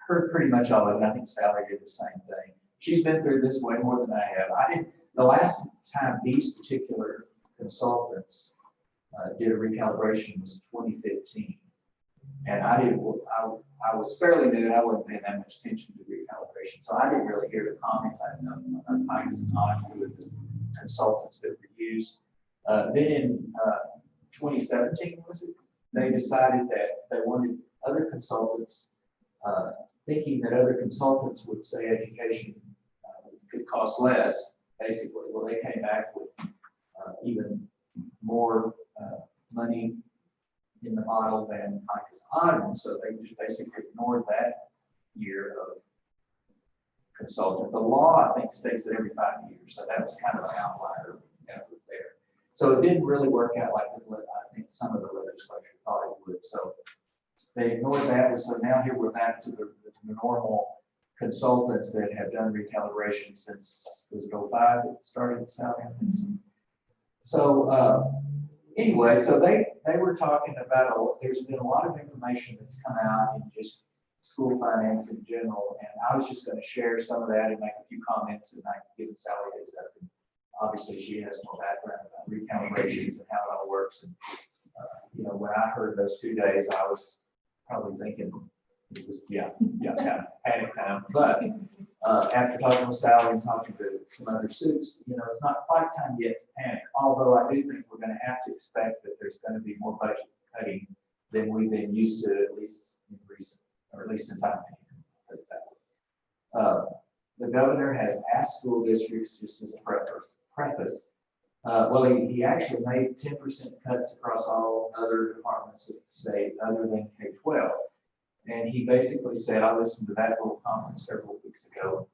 heard pretty much all of it. I think Sally did the same thing. She's been through this way more than I have. The last time these particular consultants did a recalibration was 2015. And I was fairly new, and I wasn't paying that much attention to recalibration. So I didn't really hear the comments. I didn't know I was not with the consultants that were used. Then in 2017, they decided that they wanted other consultants, thinking that other consultants would say education could cost less, basically. Well, they came back with even more money in the model than Odyssey. So they just basically ignored that year of consultant. The law, I think, states that every 5 years. So that was kind of an outlier effort there. So it didn't really work out like I think some of the legislature thought it would. So they ignored that. So now here we're back to the normal consultants that have done recalibration since, was it 05 that started selling? So anyway, so they were talking about, there's been a lot of information that's come out in just school finance in general, and I was just going to share some of that and make a few comments, and I can give Sally a heads up. And obviously, she has more background about recalibrations and how it all works. And when I heard those 2 days, I was probably thinking, it was, yeah, kind of panic time. But after talking with Sally and talking to some other suits, it's not quite time yet to panic. Although I do think we're going to have to expect that there's going to be more budget cutting than we've been used to, at least in recent, or at least since I've been here. The governor has asked school districts, just as a preface, well, he actually made 10% cuts across all other departments of the state other than K-12. And he basically said, I listened to that little conference several weeks ago.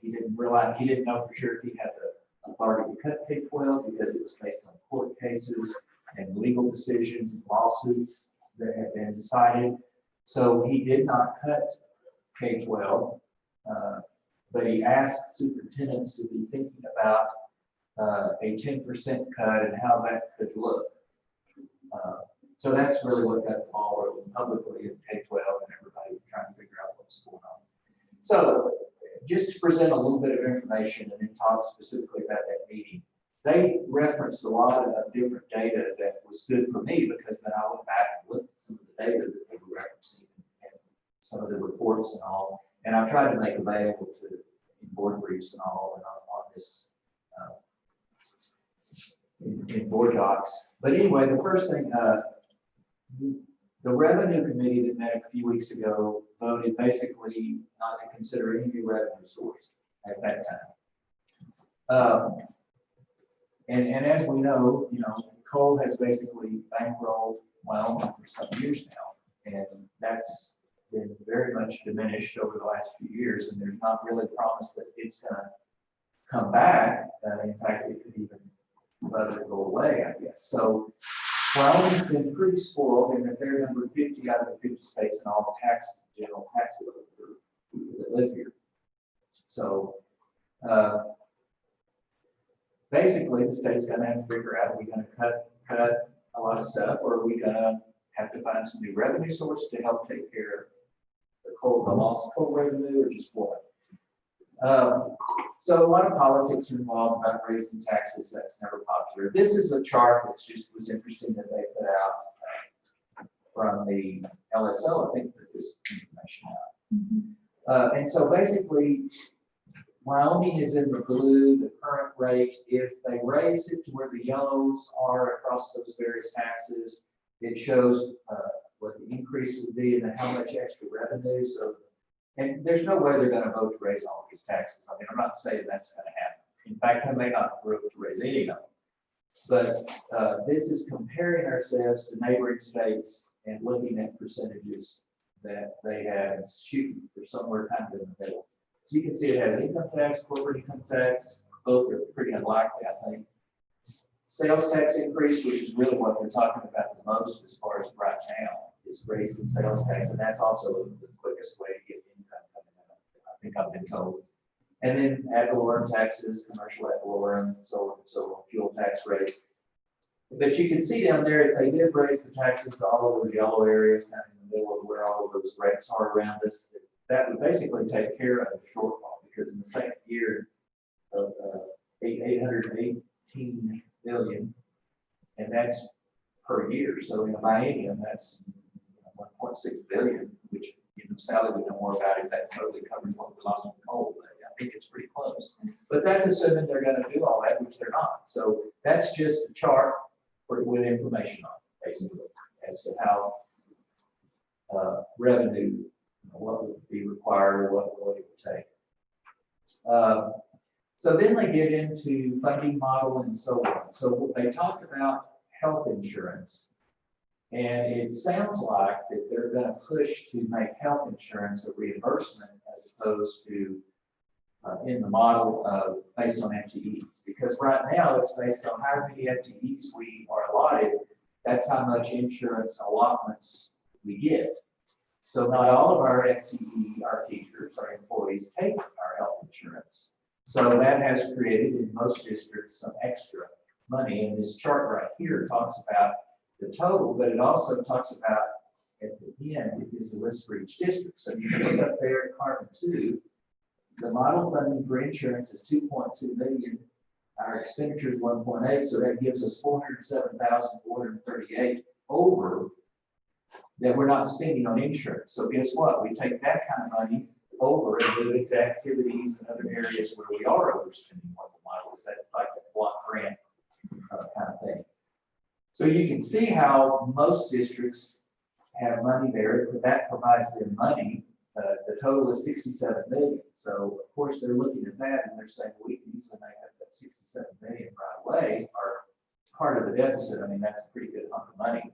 He didn't realize, he didn't know for sure if he had the authority to cut K-12 because it was based on court cases and legal decisions and lawsuits that had been decided. So he did not cut K-12, but he asked superintendents to be thinking about a 10% cut and how that could look. So that's really what got the ball rolling publicly in K-12 and everybody trying to figure out what's going on. So just to present a little bit of information and then talk specifically about that meeting, they referenced a lot of different data that was good for me because then I went back and looked at some of the data that they were referencing and some of the reports and all. And I tried to make available to in board briefs and all and on this in board docs. But anyway, the first thing, the revenue committee that met a few weeks ago voted basically not to consider any new revenue source at that time. And as we know, coal has basically bankrolled Wyoming for some years now, and that's been very much diminished over the last few years, and there's not really promise that it's going to come back. In fact, it could even rather go away, I guess. So Wyoming's been pretty spoiled in that they're number 50 out of the 50 states in all the general tax level for people that live here. So basically, the state's going to have to figure out, are we going to cut a lot of stuff, or are we going to have to find some new revenue source to help take care of the loss of coal revenue, or just what? So a lot of politics are involved about raising taxes. That's never popular. This is a chart that just was interesting that they put out from the LSO. I think that this information out. And so basically, Wyoming is in the blue, the current rate. If they raised it to where the yellows are across those various taxes, it shows what the increase would be and then how much extra revenue. So, and there's no way they're going to vote to raise all these taxes. I mean, I'm not saying that's going to happen. In fact, they may not vote to raise any of them. But this is comparing ourselves to neighboring states and looking at percentages that they have and shooting for somewhere kind of in the middle. So you can see it has income tax, corporate income tax. Both are pretty unlikely, I think. Sales tax increase, which is really what they're talking about the most as far as right now, is raising sales tax. And that's also the quickest way to get income coming out, I think I've been told. And then ad valorem taxes, commercial ad valorem, so fuel tax rate. But you can see down there, if they did raise the taxes to all of those yellow areas, kind of in the middle of where all of those rates are around us, that would basically take care of the shortfall, because in the second year of 818 billion, and that's per year. So in a biennium, that's 1.6 billion, which Sally would know more about if that totally covers what we lost in coal. But I think it's pretty close. But that's assuming they're going to do all that, which they're not. So that's just a chart with information on it, basically, as to how revenue, what would be required, or what it would take. So then they get into funding model and so on. So they talked about health insurance, and it sounds like that they're going to push to make health insurance a reimbursement as opposed to in the model of based on FTEs, because right now it's based on how many FTEs we are allotted. That's how much insurance allotments we get. So not all of our FTE, our teachers, our employees take our health insurance. So that has created in most districts some extra money. And this chart right here talks about the total, but it also talks about at the end, it is a list for each district. So you can look up there in Carbon 2, the model funding for insurance is 2.2 million. Our expenditure is 1.8, so that gives us 407,438 over that we're not spending on insurance. So guess what? We take that kind of money over and move it to activities and other areas where we are overspending what the model is. That's like a block grant kind of thing. So you can see how most districts have money there, but that provides them money. The total is 67 million. So of course they're looking at that and they're saying, well, we can easily make up that 67 million right away, or part of the deficit. I mean, that's a pretty good hunk of money.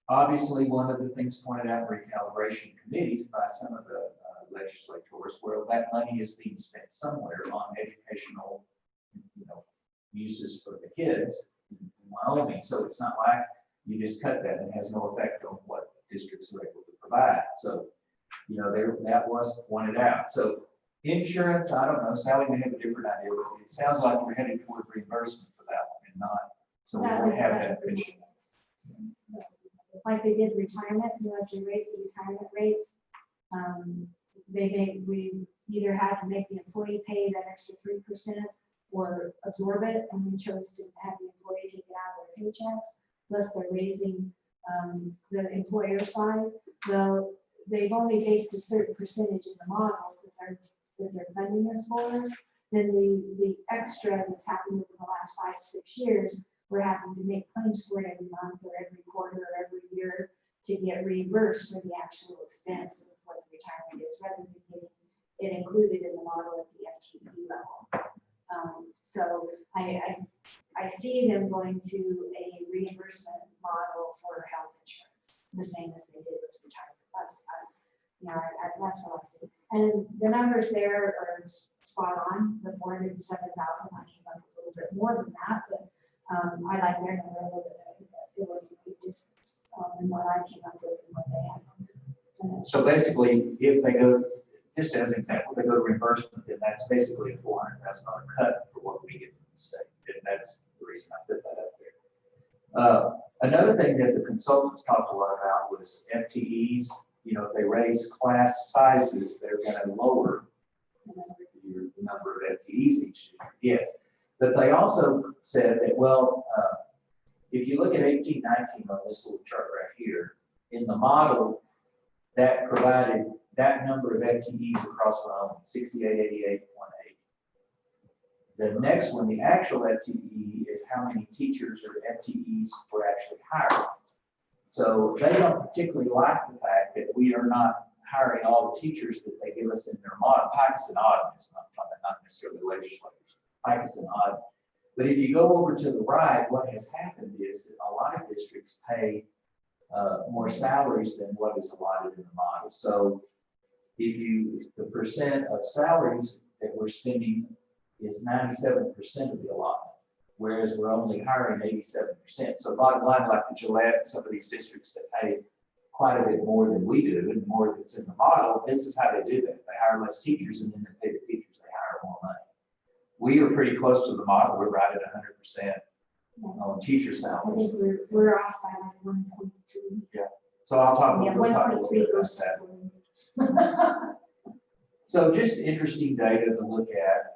Obviously, one of the things pointed out in recalibration committees by some of the legislators, where that money is being spent somewhere on educational, uses for the kids in Wyoming. So it's not like you just cut that and it has no effect on what districts are able to provide. So, that was pointed out. So insurance, I don't know, Sally may have a different idea, but it sounds like we're headed toward reimbursement for that one and not, so we won't have that issue. Like they did retirement, as they raised the retirement rates, we either had to make the employee pay that extra 3% or absorb it, and we chose to have the employee take it out of their paychecks. Plus they're raising the employer side. Well, they've only based a certain percentage in the model that they're funding this for. Then the extra that's happened over the last 5 to 6 years, we're having to make claims for it every month or every quarter or every year to get reimbursed for the actual expense of what the retirement is, rather than getting it included in the model at the FTE level. So I see them going to a reimbursement model for health insurance, the same as they did with retirement. That's what I see. And the numbers there are spot on. The 407,000, I came up with a little bit more than that, but I like their number a little bit. It was a big difference in what I came up with and what they had. So basically, if they go, just as an example, they go to reimbursement, then that's basically a $400,000 cut for what we get from the state. And that's the reason I put that up there. Another thing that the consultants talked a lot about was FTEs. If they raise class sizes, they're going to lower the number of FTEs each district gets. But they also said that, if you look at 1819 on this little chart right here, in the model, that provided that number of FTEs across Wyoming, 6888.18. The next one, the actual FTE, is how many teachers or FTEs were actually hired. So they don't particularly like the fact that we are not hiring all the teachers that they give us in their model. Picus and Odd is not necessarily legislators. Picus and Odd. But if you go over to the right, what has happened is that a lot of districts pay more salaries than what is allotted in the model. So the percent of salaries that we're spending is 97% of the allotment, whereas we're only hiring 87%. So bottom line, like the Gillette, some of these districts that pay quite a bit more than we do and more that's in the model, this is how they do that. They hire less teachers and then they pay the teachers, they hire more money. We are pretty close to the model. We're right at 100% on teacher salaries. I think we're off by like 1.2. Yeah. So we'll talk a little 1.3 bit about goes that. So just interesting data to look at.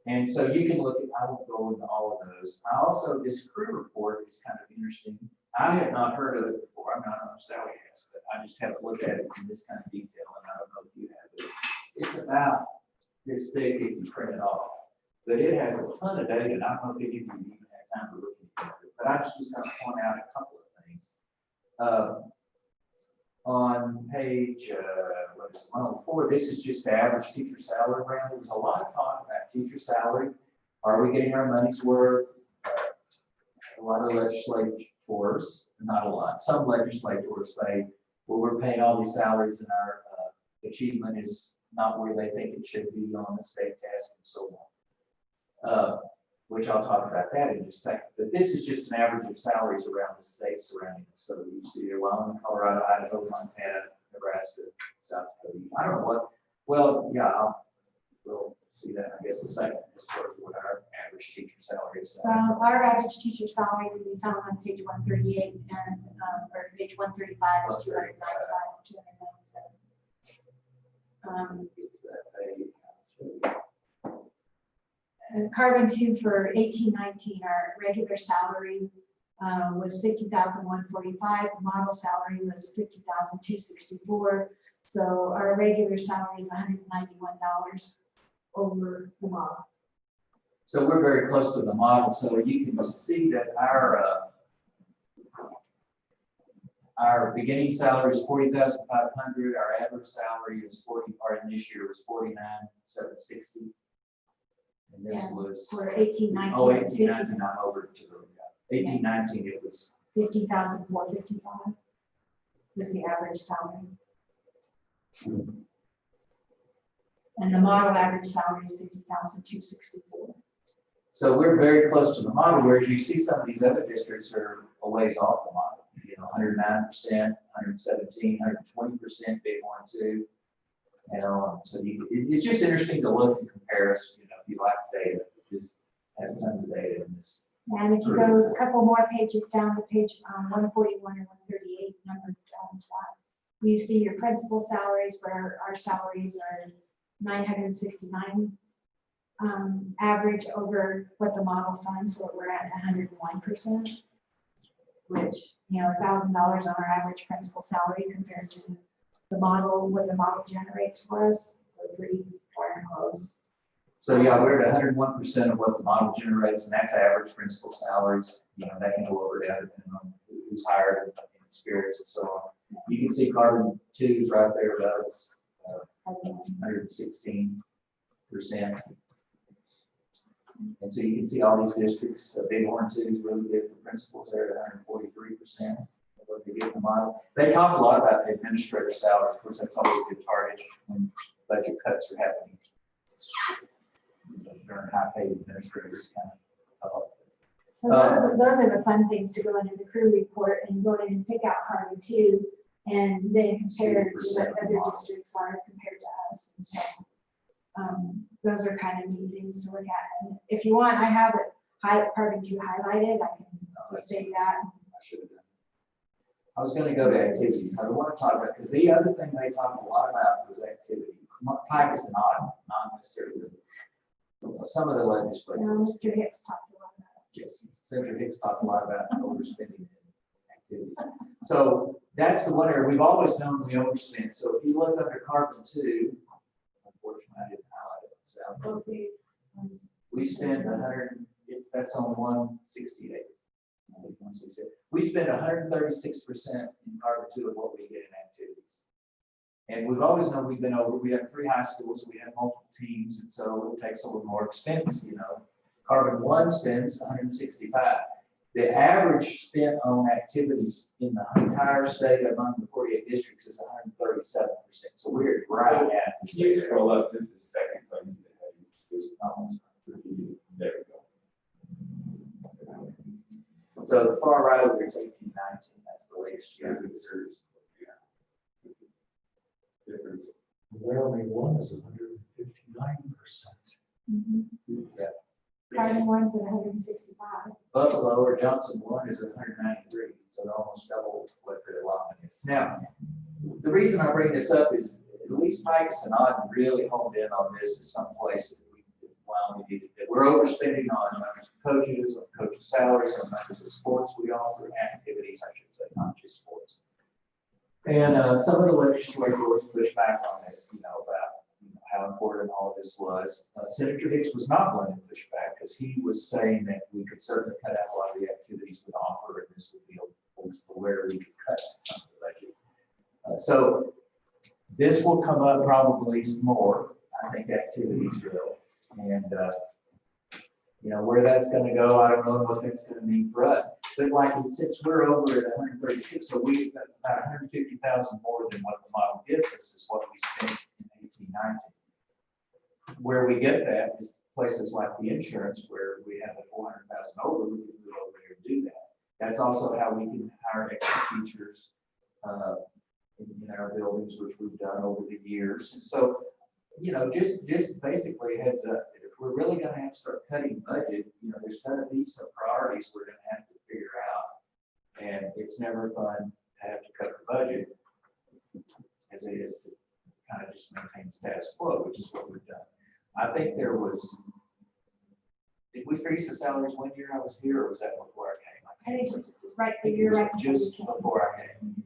And so you can look at, I won't go into all of those. This crew report is kind of interesting. I had not heard of it before. I don't know if Sally has, but I just haven't looked at it in this kind of detail, and I don't know if you have it. It's about this thick if you print it off. But it has a ton of data, and I don't know if any of you even had time to look at it. But I just was going to point out a couple of things. On page 104, this is just the average teacher salary round. There was a lot of talk about teacher salary. Are we getting our money's worth? A lot of legislators, not a lot, some legislators say, well, we're paying all these salaries and our achievement is not where they think it should be on the state test and so on. Which I'll talk about that in just a second. But this is just an average of salaries around the states surrounding us. So you see here, Wyoming, Colorado, Idaho, Montana, Nebraska, South Dakota. I don't know what, we'll see that, I guess, the second as far as what our average teacher salary is. Our average teacher salary can be found on page 138 and or page 135 is 295, 297. Carbon 2 for 18-19, our regular salary was $50,145. The model salary was $50,264. So our regular salary is $191 over the model. So we're very close to the model, so you can see that our beginning salary is $40,500. Our average salary is 40, or in this year was $49,760. And this Yeah, was For 18-19. oh 18-19. I'm over to the 18-19. It was $50,455 was the average salary. And the model average salary is $50,264. so we're very close to the model. Whereas you see some of these other districts are a ways off the model. You know, 109%, 117, 120% big one too. You know, so it's just interesting to look and compare us. You know, if you like data, it just has tons of data in this. And if you go a couple more pages down to page 141 and 138, number 5, you see your principal salaries, where our salaries are 969 average over what the model funds, so we're at 101%, which, you know, $1,000 on our average principal salary compared to the model, what the model generates for us, we're pretty darn close. So yeah, we're at 101% of what the model generates, and that's average principal salaries. You know, that can go over down depending on who's hired and experience and so on. You can see carbon 2 is right there above us, 116%. And so you can see all these districts, Bighorn 2 is really good for principals there at 143% of what they get in the model. They talk a lot about the administrator salaries. Of course, that's always a good target when budget cuts are happening. During high-paid administrators kind of talk. So those are the fun things to go into the crew report and go in and pick out carbon 2 and then compare to what other districts are compared to us. And so those are kind of neat things to look at. And if you want, I have it carbon 2 highlighted. I can just say that. I should have done. I was going to go to activities. I want to talk about, because the other thing they talked a lot about was activity. Pike is not necessarily. Some of the legislators. Mr. Hicks talked a lot about it. Yes, Senator Hicks talked a lot about overspending in activities. So that's the one area we've always known we overspend. So if you look under carbon 2, unfortunately I didn't highlight it. So we spend 100. That's on 168. We spend 136% in carbon 2 of what we get in activities. And we've always known we've been over. We have 3 high schools, we have multiple teams, and so it takes a little more expense. You know, carbon 1 spends 165. The average spent on activities in the entire state among the 48 districts is 137%. So we're right at. Can you scroll up just a second so I can see the heading? There's almost there we go. So the far right over is 18-19. That's the latest year. Difference. Laramie 1 is 159%. Yeah. Carbon 1's at 165. Buffalo or Johnson 1 is 193, so they're almost double what their allotment is. Now, the reason I bring this up is at least Pikes and Ogden really honed in on this as some place that we needed that we're overspending on members of coaches, on coaches' salaries, on members of sports we offer, activities, I should say, not just sports. And some of the legislators pushed back on this, about how important all of this was. Senator Hicks was not one to push back because he was saying that we could certainly cut out a lot of the activities we offer, and this would be a place where we could cut some of the budget. So this will come up probably more. I think activities will, and where that's going to go, I don't know what that's going to mean for us. But like since we're over at 136, so we about 150,000 more than what the model gives us is what we spent in 18-19. Where we get that is places like the insurance, where we have the 400,000 over, we can move over here and do that. That's also how we can hire extra teachers in our buildings, which we've done over the years. And so, just basically a heads up that if we're really going to have to start cutting budget, there's going to be some priorities we're going to have to figure out. And it's never fun to have to cut the budget as it is to kind of just maintain status quo, which is what we've done. I think there was we freeze the salaries one year I was here, or was that before I came? I think it's right, I think it you're was right. just before I came.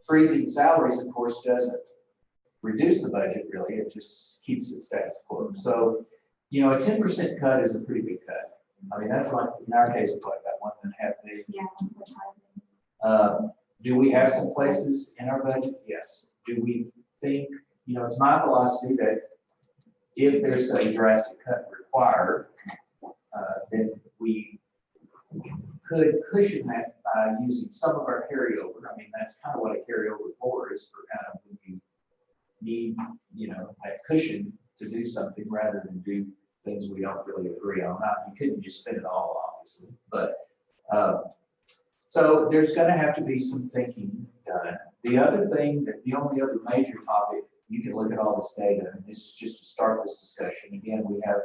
Freezing salaries, of course, doesn't reduce the budget really, it just keeps it status quo. So, you know, a 10% cut is a pretty big cut. I mean, that's like, in our case, it's like about $1.5 million. Yeah. Do we have some places in our budget? Yes. Do we think, you know, it's my philosophy that if there's a drastic cut required, then we could cushion that by using some of our carryover. I mean, that's kind of what a carryover for is, for kind of when you need, you know, that cushion to do something rather than do things we don't really agree on. Now, you couldn't just spend it all, obviously, but so there's going to have to be some thinking done. The other thing, the only other major topic, you can look at all this data, and this is just to start this discussion. Again, we have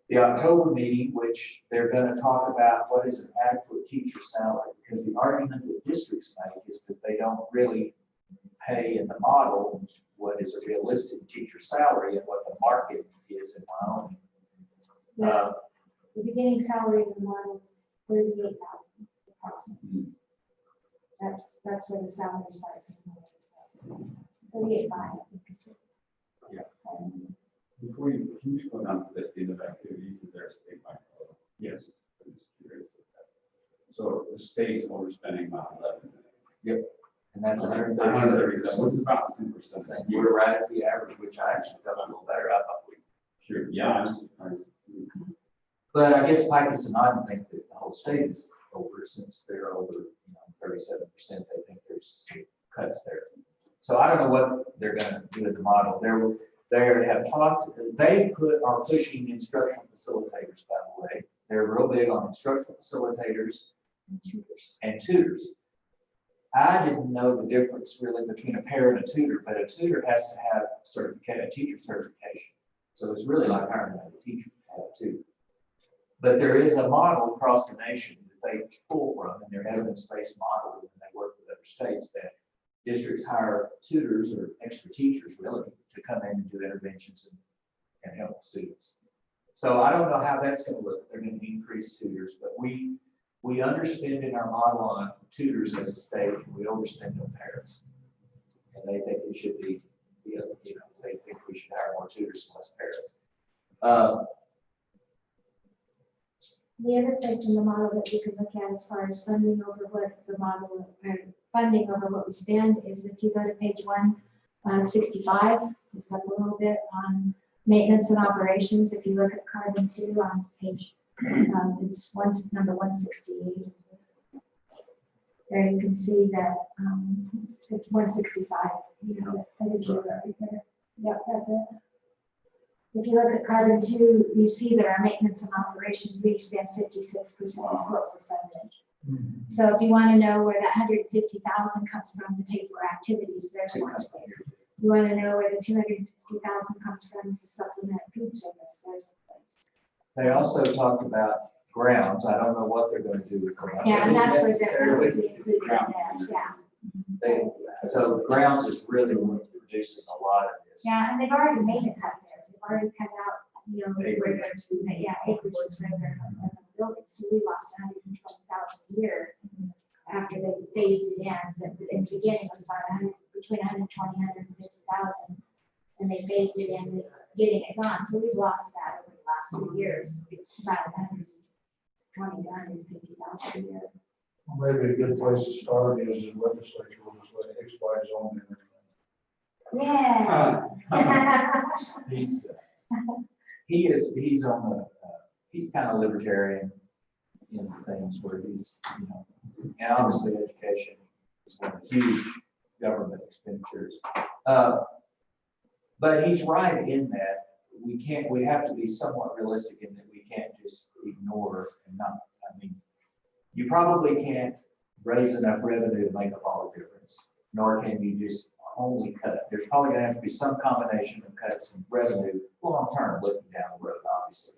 the October meeting, which they're going to talk about what is an adequate teacher salary, because the argument that districts make is that they don't really pay in the model what is a realistic teacher salary and what the market is in Wyoming. The beginning salary of the model is 38,000 approximately. That's where the salary starts. 38.5, I think. Yeah. Before you, can you just go down to the end of activities, is there a state by code? Yes. I'm just curious about that. So the state is overspending about 11 million. Yep. And that's 137, which is about 10%. You were right at the average, which I actually felt a little better. I thought we. Sure, yeah, I'm surprised. But I guess Picus and I think that the whole state is over, since they're over, you know, 37%. They think there's cuts there. So I don't know what they're going to do in the model. They have talked. They are pushing instructional facilitators. By the way, they're real big on instructional facilitators and tutors. I didn't know the difference really between a pair and a tutor, but a tutor has to have a teacher certification. So it's really like hiring a teacher to have a tutor. But there is a model across the nation that they pull from, and their evidence-based model, and they work with other states, that districts hire tutors or extra teachers really to come in and do interventions and help students. So I don't know how that's going to look. They're going to increase tutors, but we underspend in our model on tutors as a state, and we overspend on parents. And they think it should be, you know, they think we should hire more tutors and less parents. The other place in the model that you could look at as far as funding over what the model, or funding over what we spend, is if you go to page 165, just up a little bit on maintenance and operations. If you look at carbon 2 on page, it's number 168. There you can see that it's 165. You know, that is right there. Yep, that's it. If you look at carbon 2, you see that our maintenance and operations, we spend 56% of what we're funded. Mm-hmm. So if you want to know where that 150,000 comes from to pay for activities, there's one place. You want to know where the 250,000 comes from to supplement food service, there's a place. They also talked about grounds. I don't know what they're going to do with grounds. Yeah, and that's where Necessarily- the included in this, yeah. So grounds is really what produces a lot of this. Yeah, and they've already made a cut there. They've already cut out, you know, where they're, acreages where they're building. So we lost 120,000 a year after they phased it in. In the beginning, it was about between 120 and 150,000, and they phased it in, getting it gone. So we've lost that over the last 2 years, about 120 to 150,000 a year. Maybe a good place to start is the legislature will just let X, Y, zone in. Yeah. He's on the, he's kind of libertarian in things where he's, you know, and obviously education is one of the huge government expenditures. But he's right in that we have to be somewhat realistic in that we can't just ignore and not, I mean, you probably can't raise enough revenue to make up all the difference, nor can you just only cut. There's probably going to have to be some combination of cuts in revenue long term, looking down the road, obviously.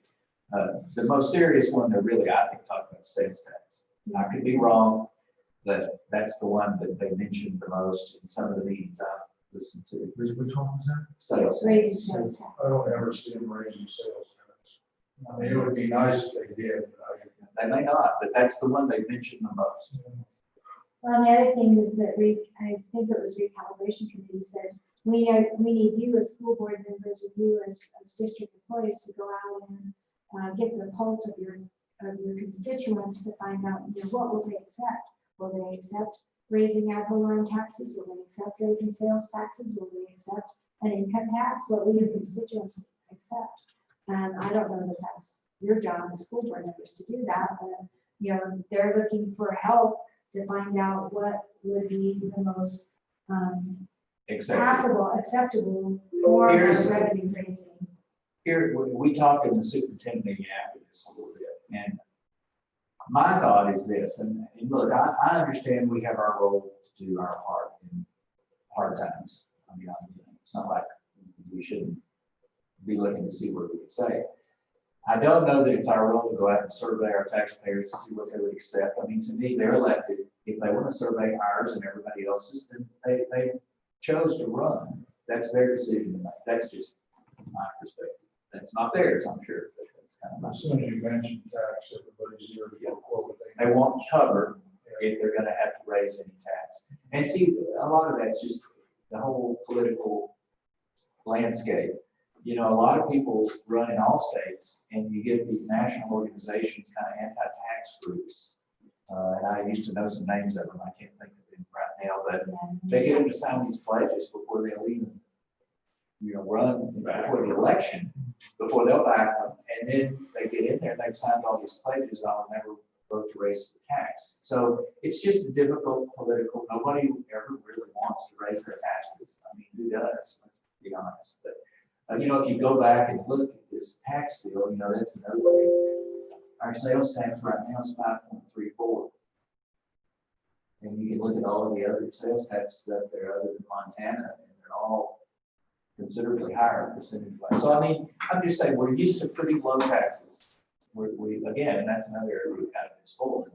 The most serious one they're really, I think, talking about sales tax. I could be wrong, but that's the one that they mentioned the most in some of the meetings I've listened to. Which one was that? Sales tax. Raising sales tax. I don't ever see them raising sales tax. I mean, it would be nice if they did. They may not, but that's the one they mentioned the most. Well, the other thing is that I think it was recalibration committee said, we need you as school board members and you as district employees to go out and get the pulse of your constituents to find out, what will they accept? Will they accept raising ad valorem taxes? Will they accept raising sales taxes? Will they accept an income tax? What will your constituents accept? And I don't know that that's your job as school board members to do that, but, they're looking for help to find out what would be the most passable, acceptable form Here's- of revenue raising. Here, we talked in the superintendent meeting after this a little bit, and my thought is this, and look, I understand we have our role to do our part in hard times. I mean, it's not like we shouldn't be looking to see what we would say. I don't know that it's our role to go out and survey our taxpayers to see what they would accept. I mean, to me, they're elected. If they want to survey ours and everybody else's, then they chose to run. That's their decision to make. That's just my perspective. That's not theirs, I'm sure, but that's kind of my. As soon as you mention tax, everybody's here to get quote. They won't cover if they're gonna have to raise any tax. And see, a lot of that's just the whole political landscape. A lot of people run in all states, and you get these national organizations, kind of anti-tax groups. And I used to know some names of them, I can't think of them right now, but they get them to sign these pledges before they'll even, run before the election, before they'll back them. And then they get in there and they've signed all these pledges, I'll never vote to raise the tax. So it's just a difficult political, nobody ever really wants to raise their taxes. I mean, who does? Let's be honest. But, if you go back and look at this tax deal, that's another thing. Our sales tax right now is 5.34. And you can look at all of the other sales taxes up there other than Montana, and they're all considerably higher percentage-wise. So, I mean, I'm just saying, we're used to pretty low taxes. Again, that's another area we've kind of been spoiled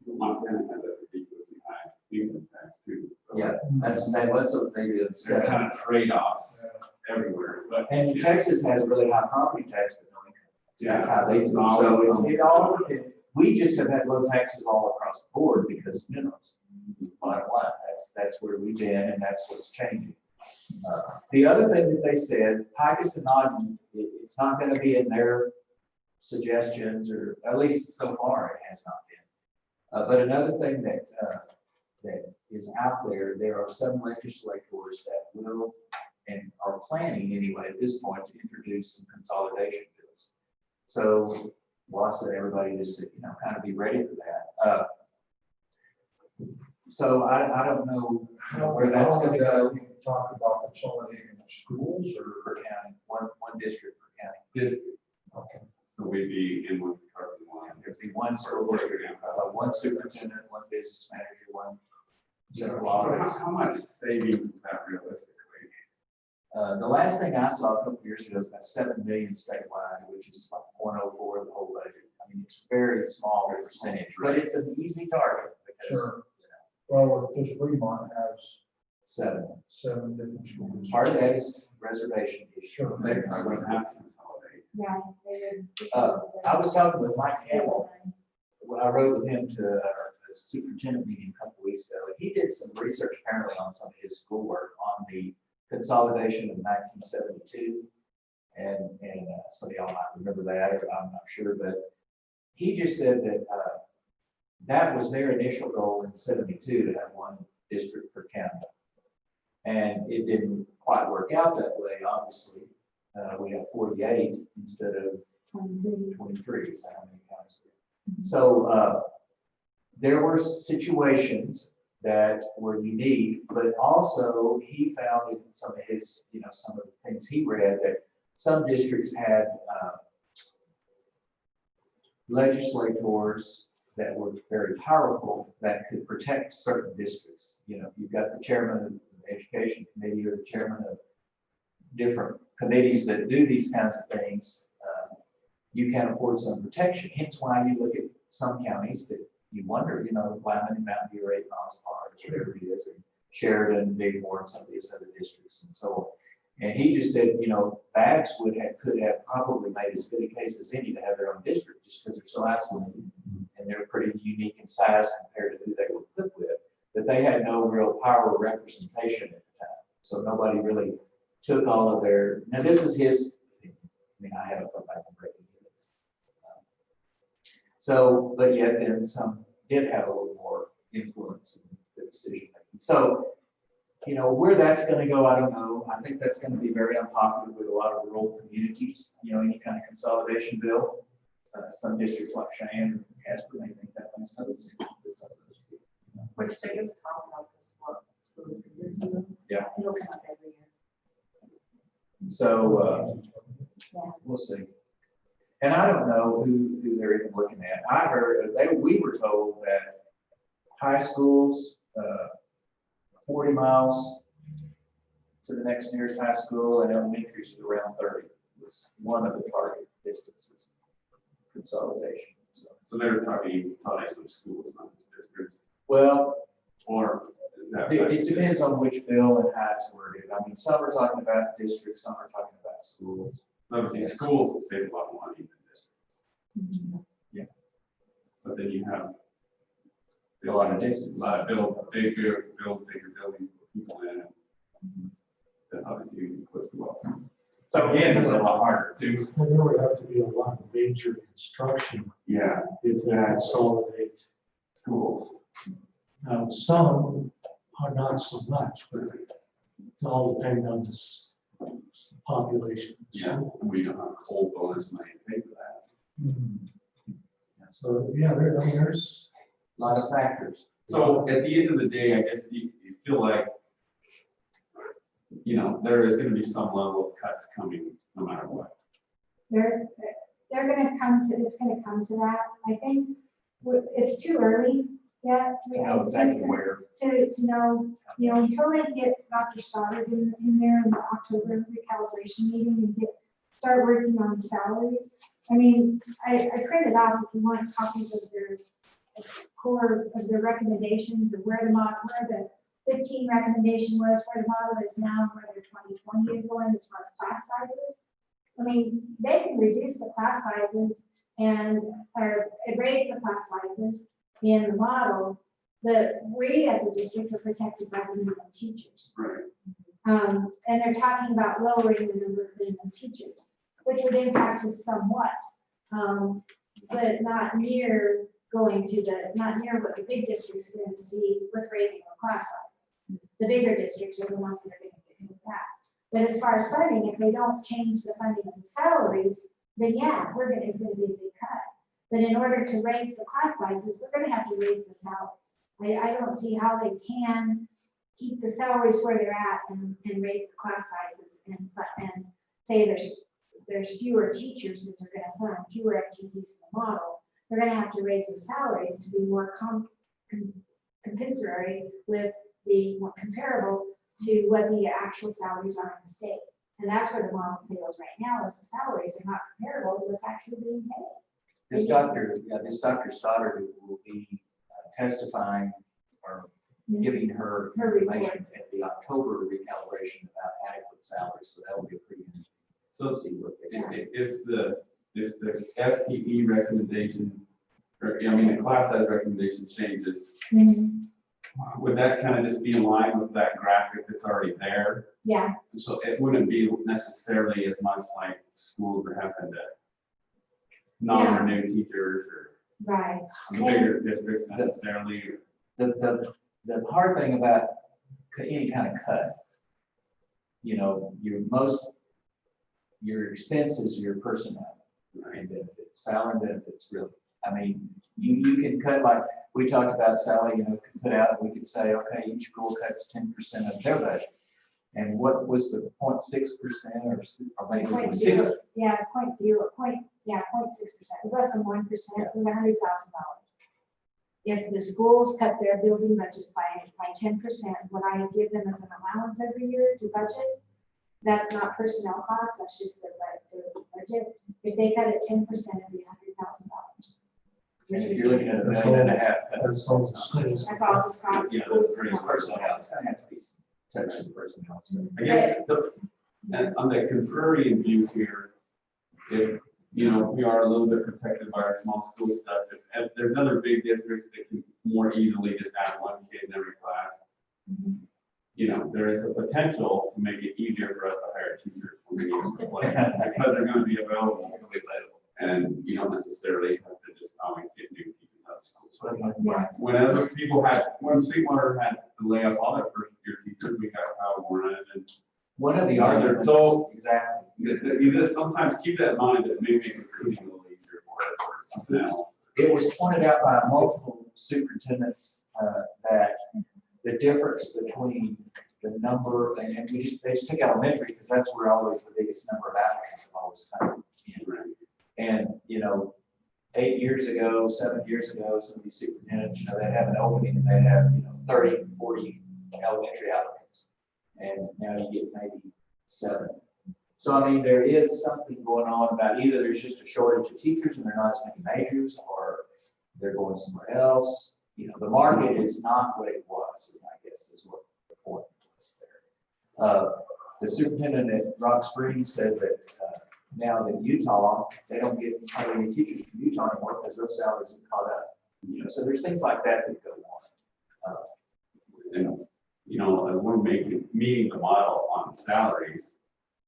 in. Montana has a ridiculously high income tax too. So Yeah, that's what they do. there are kind of trade-offs everywhere, but. And Texas has a really high property tax, but no income tax. Yeah, That's how they do it. it's So always- it all, we just have had low taxes all across the board because of minerals. Bottom line, that's where we've been, and that's what's changing. The other thing that they said, Picus and Ogden, it's not going to be in their suggestions, or at least so far it has not been. But another thing that is out there, there are some legislators that will and are planning anyway at this point to introduce some consolidation bills. So, well, I said everybody just kind of be ready for that. So I don't know where that's going to go. We talk about consolidating schools or Per county, one district per county. District. okay. So we'd be in with carbon line. There's the one school district, one superintendent, one business manager, one general office. How much savings is that realistically? The last thing I saw a couple of years ago was about 7 million statewide, which is like 0.04 of the whole budget. I mean, it's very small percentage, but it's an easy target because Sure. Well, because Fremont has 7. 7 different schools. Part of that is reservation issue. Sure. They probably wouldn't have to consolidate. Yeah. they would- I was talking with Mike Hamill. When I rode with him to our superintendent meeting a couple weeks ago, he did some research apparently on some of his schoolwork on the consolidation of 1972. And some of y'all might remember that, or I'm not sure, but he just said that that was their initial goal in 72 to have one district per county. And it didn't quite work out that way, obviously. We have 48 instead of 23, is how many counties we have. So there were situations that were unique, but also he found in some of his, some of the things he read that some districts had legislators that were very powerful that could protect certain districts. You've got the chairman of the education committee or the chairman of different committees that do these kinds of things. You can afford some protection. Hence why you look at some counties that you wonder, Lyman and Mountain View are 8 miles apart, or whatever it is, and Sheridan, Bighorn, some of these other districts, and so on. And he just said, you know, Bags could have probably made as good a case as any to have their own district, just because they're so isolated. And they're pretty unique in size compared to who they were put with. But they had no real power or representation at the time. So nobody really took all of their, now this is his, I mean, I haven't gone back and read it. So, but yet then some did have a little more influence in the decision making. So, you know, where that's going to go, I don't know. I think that's going to be very unpopular with a lot of rural communities, you know, any kind of consolidation bill. Some districts like Cheyenne or Casper may think that one's another thing. Which they just talked about this, what, 2 or 3 years ago? Yeah. It'll come up every year. So, Yeah. we'll see. And I don't know who they're even looking at. I heard, we were told that high schools, 40 miles to the next nearest high school, and elementaries is around 30 was one of the target distances consolidation. So they're talking consolidation of schools, not just districts, Well, or is that? it depends on which bill and how it's worded. I mean, some are talking about districts, some are talking about schools. Obviously, schools save a lot of money than districts. Yeah. But then you have. A lot of distance. A lot of bigger buildings for people in it. That's obviously equipped well. So again, it's a lot harder too. Well, there would have to be a lot of major construction Yeah, if they consolidate. schools. Now, some are not so much, but it all depends on this population. Yeah, we don't have coal bonus money to pay for that. Mhm. So, yeah, I mean, there's. A lot of factors. So at the end of the day, I guess you feel like, you know, there is gonna be some level of cuts coming no matter what. They're gonna come to, it's gonna come to that. I think it's too early yet. To know exactly where. To know, you know, until they get Dr. Stoddard in there in the October recalibration meeting and start working on salaries. I mean, I printed out, if you want copies of their core of their recommendations of where the 15 recommendation was, where the model is now, where their 2020 is going as far as class sizes. I mean, they can reduce the class sizes or raise the class sizes in the model, but we as a district are protected by the minimum teachers. Right. And they're talking about lowering the number of minimum teachers, which would impact us somewhat, but not near not near what the big districts are going to see with raising the class size. The bigger districts are the ones that are going to get hit with that. But as far as funding, if they don't change the funding and salaries, then yeah, it's going to be a big cut. But in order to raise the class sizes, they're going to have to raise the salaries. I don't see how they can keep the salaries where they're at and raise the class sizes and say there's fewer teachers that they're going to fund, fewer FTEs in the model. They're going to have to raise the salaries to be more compensatory with more comparable to what the actual salaries are in the state. And that's where the model fails right now, is the salaries are not comparable to what's actually being paid. This Dr. Stoddard will be testifying or giving her information at the October recalibration about adequate salaries. So that will be pretty interesting. So let's see what they say. If the FTE recommendation, or, I mean, the class size recommendation changes, would that kind of just be in line with that graphic that's already there? Yeah. So it wouldn't be necessarily as much like schools are having to non-renew teachers or Right. the bigger districts necessarily. The hard thing about any kind of cut, you know, your expense is your personnel and benefits, salary and benefits, really. I mean, you can cut, like we talked about salary, you know, put out, we could say, okay, each school cuts 10% of their budget. And what was the 0.6% or maybe Point 6? zero. Yeah, it's 0.6%. It's less than 1%. It was $100,000. If the schools cut their building budgets by 10%, what I give them as an allowance every year to budget, that's not personnel costs, that's just the budget. If they cut it 10%, it'd be $100,000. And if you're looking at $1.5 million, That's all the schools. That's all the schools. Yeah, that's pretty it's personnel, it's gonna have to be some touch of personnel. I guess And on the contrarian view here, if, you know, we are a little bit protected by our small school stuff, if there's other big districts that can more easily just add one kid in every class, you know, there is a potential to make it easier for us to hire teachers when we need to play, because they're gonna be available. And you don't necessarily have to just always get new people out of school. So Yeah. when Sweetwater had to lay off all their first year teachers, we got Kyle Warren and One of the Yeah, arguments, so- exactly. you just sometimes keep that in mind that maybe recruiting a little easier for us or something else. It was pointed out by multiple superintendents that the difference between the number, and they just took elementary because that's where always the biggest number of applicants have always come in. And, you know, 8 years ago, 7 years ago, some of these superintendents, you know, they have an opening and they have, you know, 30, 40 elementary applicants. And now you get maybe 7. So, I mean, there is something going on about either there's just a shortage of teachers and there are not as many majors, or they're going somewhere else. You know, the market is not what it was, I guess is what the point was there. The superintendent at Rock Springs said that now in Utah, they don't get any teachers from Utah anymore because those salaries have caught up. You know, so there's things like that that go on. And, you know, as we're meeting the model on salaries,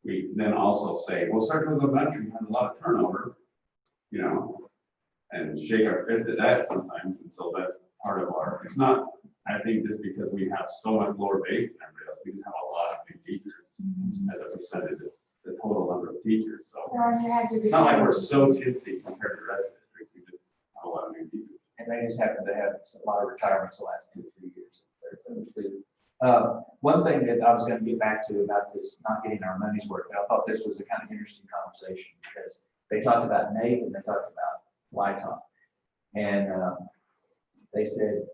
we then also say, well, Circle Elementary has a lot of turnover, you know, and shake our fist at that sometimes. And so that's part of our, it's not, I think just because we have so much lower base than everybody else, we just have a lot of new teachers as a percentage of the total number of teachers. So it's not like we're so tipsy compared to the rest of the district. We just have a lot of new teachers. And they just happen to have a lot of retirements the last 2 or 3 years. One thing that I was going to get back to about this not getting our money's worth, I thought this was a kind of interesting conversation because they talked about NAEP and they talked about YTOP. And they said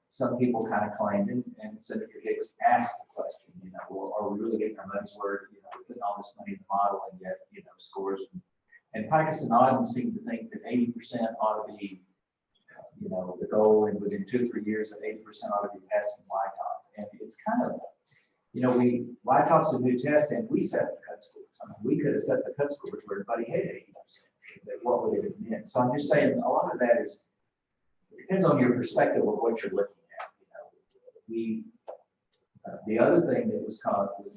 some people kind of claimed, and Senator Hicks asked the question, you know, well, are we really getting our money's worth? You know, we're putting all this money in the model and yet, you know, scores. And Picus and Auden seem to think that 80% ought to be, you know, the goal, and within 2 or 3 years that 80% ought to be passing YTOP. And it's kind of, you know, YTOP's a new test and we set the cut scores. I mean, we could have set the cut scores where everybody had 80%. What would it have meant? So I'm just saying a lot of that is, it depends on your perspective of what you're looking at. You know, the other thing that was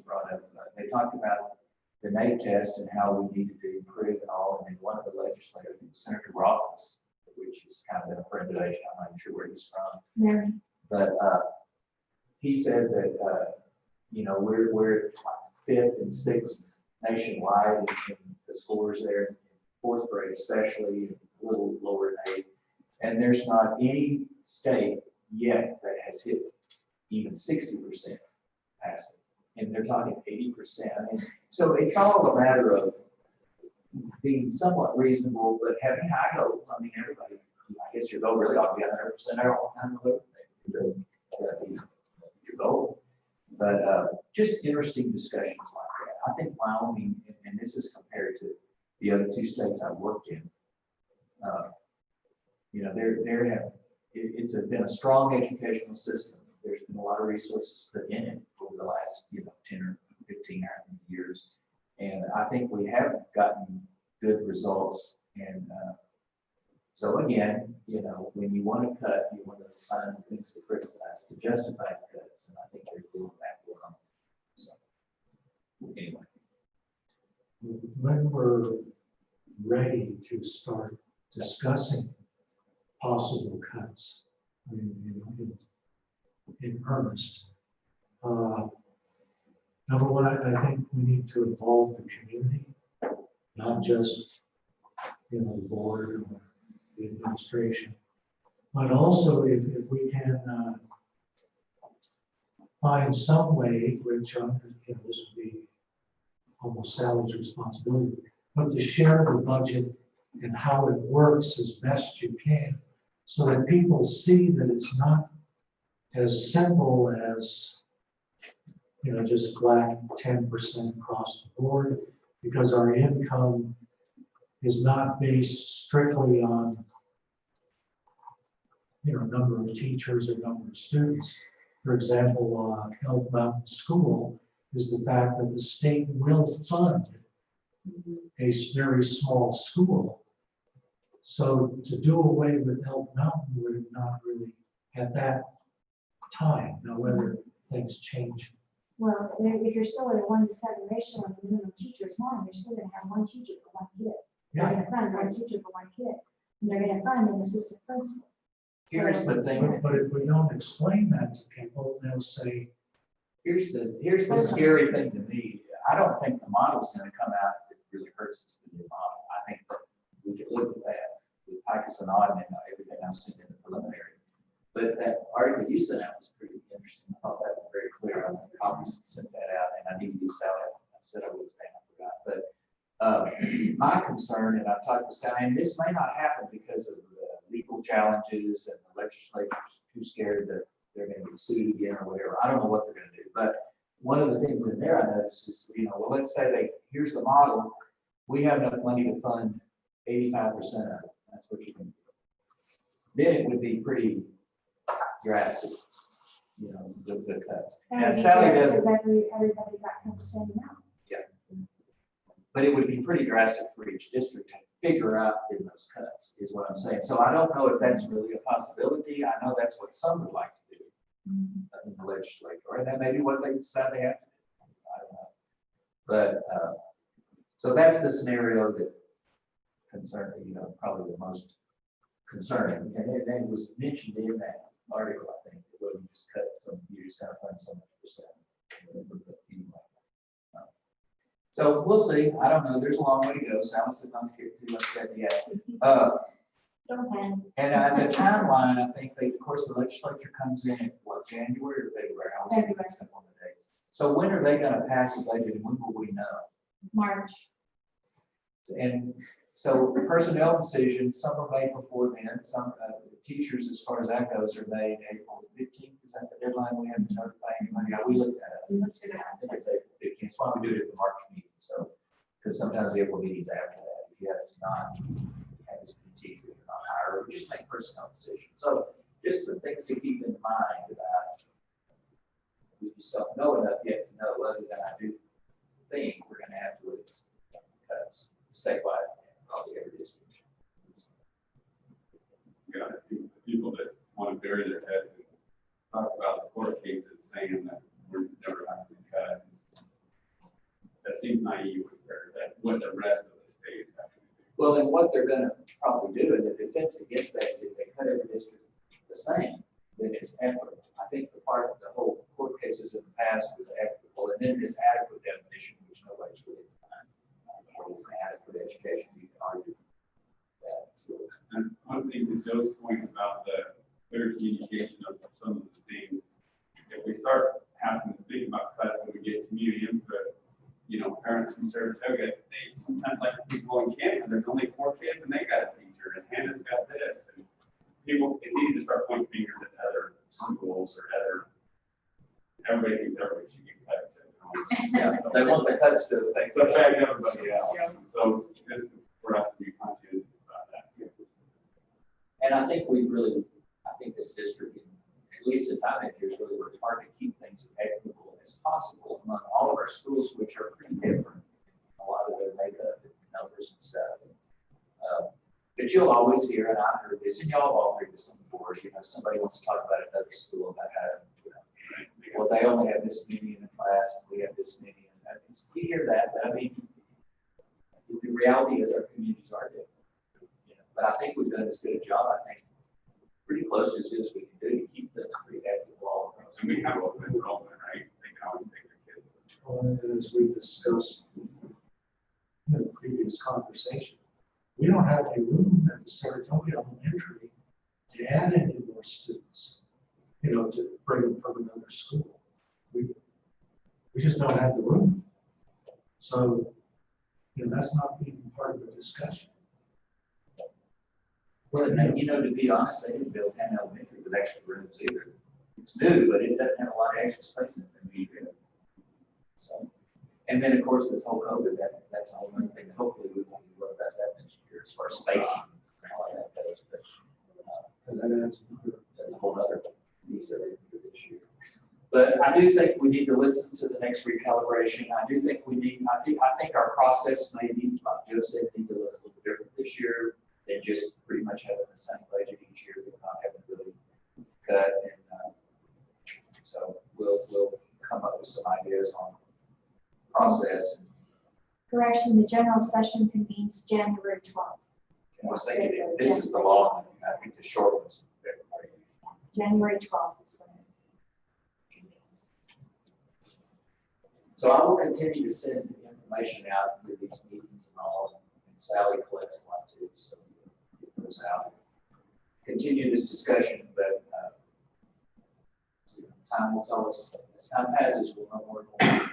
brought up, they talked about the NAEP test and how we need to improve and all. And then one of the legislators, Senator Rothfuss, which is kind of been a friend of Asia, I'm not even sure where he's from. Mary. But he said that, you know, we're 5th and 6th nationwide in the scores there, in 4th grade especially, a little lower than 8. And there's not any state yet that has hit even 60% passing. And they're talking 80%. I mean, so it's all a matter of being somewhat reasonable, but having high goals. I mean, everybody, I guess your goal really ought to be 100% there all the time of everything. That's your goal. But just interesting discussions like that. I think Wyoming, and this is compared to the other 2 states I've worked in, you know, it's been a strong educational system. There's been a lot of resources put in it over the last, you know, 10 or 15 years. And I think we have gotten good results. And so again, you know, when you want to cut, you want to find things to criticize to justify the cuts. And I think they're doing that well. So anyway. When we're ready to start discussing possible cuts, I mean, you know, in earnest. Number one, I think we need to involve the community, not just, you know, the board or the administration, but also if we can find some way, which you know, this would be almost Sally's responsibility, but to share the budget and how it works as best you can, so that people see that it's not as simple as, you know, just flat 10% across the board, because our income is not based strictly on, you know, number of teachers or number of students. For example, Elk Mountain School is the fact that the state will fund a very small school. So to do away with Elk Mountain would have not really at that time, now whether things change. Well, if you're still at a 1-to-7 ratio and the minimum teacher is 1, you're still gonna have 1 teacher for 1 kid. They're Yeah, gonna fund 1 teacher for 1 kid, and they're gonna fund an assistant principal. Here's the thing, but if we don't explain that to people, they'll say, here's the scary thing to me. I don't think the model's gonna come out that really hurts us, the new model. I think that we could live with that, with Picus and Odd and everything I've seen in the preliminary. But that article you sent out was pretty interesting. I thought that was very clear. I copies sent that out, and I need to use that. I said I would, I forgot. But my concern, and I've talked to Sally, and this may not happen because of the legal challenges and the legislature's too scared that they're going to get sued again or whatever. I don't know what they're going to do. But one of the things in there I noticed is, well, let's say here's the model. We have enough money to fund 85% of it. That's what you can do. Then it would be pretty drastic, the cuts. Now, Sally doesn't. Everybody got 10% now. Yeah. But it would be pretty drastic for each district to figure out in those cuts, is what I'm saying. So I don't know if that's really a possibility. I know that's what some would like to do in the legislature, and that may be what they decide they have to do. I don't know. But so that's the scenario that concerned, probably the most concerning. And it was mentioned in that article, I think, where you just cut some, you just gotta fund so much percent. Anyway. So we'll see. I don't know. There's a long way to go. So I was not too upset yet. Don't panic. And the timeline, I think of course, the legislature comes in at what, January or February? I was thinking that's one of the dates. So when are they going to pass the budget, and when will we know? March. And so personnel decisions, some are made before then. Some teachers, as far as that goes, are made April 15th. Is that the deadline we have to notify anybody? Yeah, we looked at it. I think it's April 15th. That's why we do it at the March meeting. So, because sometimes the April meetings after that, if you have to not have as many teachers or not hire, we just make personnel decisions. So, just some things to keep in mind about. We just don't know enough yet to know whether I do think we're going to have to look at cuts statewide, probably every district. Yeah, I think the people that want to bury their heads and talk about the court cases saying that we're never going to be cut. That seems naive compared to what the rest of the states have to do. Well, then what they're going to probably do, and the defense against that is if they cut every district the same, then it's equitable. I think the part of the whole court cases in the past was equitable, and then this adequate definition, which nobody's really defined. What is adequate education? You can argue that. And one thing to Joe's point about the clear communication of some of the things, if we start having to think about cuts and we get community input, parents from Saratoga, they sometimes like people in Canada, there's only 4 kids and they got a teacher, and Hannah's got this. And people, it's easy to start pointing fingers at other schools or everybody thinks everybody should get cuts. Yeah, they want the cuts to affect everybody else. Yeah. So just for us to be conscious about that. And I think this district, at least since I've been here, is really worked hard to keep things as equitable as possible among all of our schools, which are pretty different. A lot of their makeup and numbers and stuff. But you'll always hear, and I've heard this, and y'all have all heard this on the board, somebody wants to talk about another school about how, well, they only have this many in the class, and we have this many. And you hear that, but I mean, the reality is our communities are different. But I think we've done as good a job, I think, pretty close to as good as we can do to keep them pretty equitable all across. And we have open enrollment, right? They can always take their kids. well, as we discussed in the previous conversation, we don't have a room at the Saratoga Elementary to add any more students, to bring them from another school. We just don't have the room. So, that's not even part of the discussion. Well, and to be honest, they didn't build an elementary with extra rooms either. It's new, but it doesn't have a lot of extra space in it. So, and then of course this whole COVID, that's a whole other thing. Hopefully we won't be worried about that next year as far as spacing and all that goes. But that's a whole other piece of it for this year. But I do think we need to listen to the next recalibration. I do think we need, I think our process may need, like Joe said, need to look a little different this year than just pretty much having the same budget each year, but not having really cut. And so we'll come up with some ideas on process. Correction, the general session convenes January 12th. And I was thinking, this is the long, one. I think the short one's February. January 12th is when it convenes. So I will continue to send information out to these meetings and all, and Sally collects a lot too, so it goes out. Continue this discussion, but time will tell us, as time passes, we'll know more and more.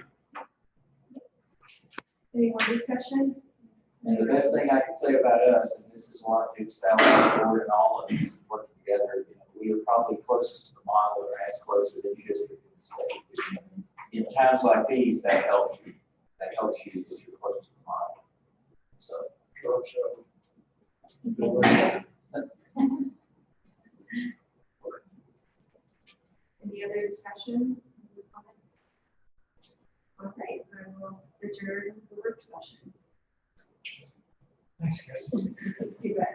Any more discussion? And the best thing I can say about us, and this is why I do Sally board and all of us working together, you know, we are probably closest to the model or as close as any district in the state. In times like these, that helps you. That helps you that you're close to the model. So. Truck show. Any other discussion? Any comments? All right, I will adjourn the work session. Thanks, guys. You bet.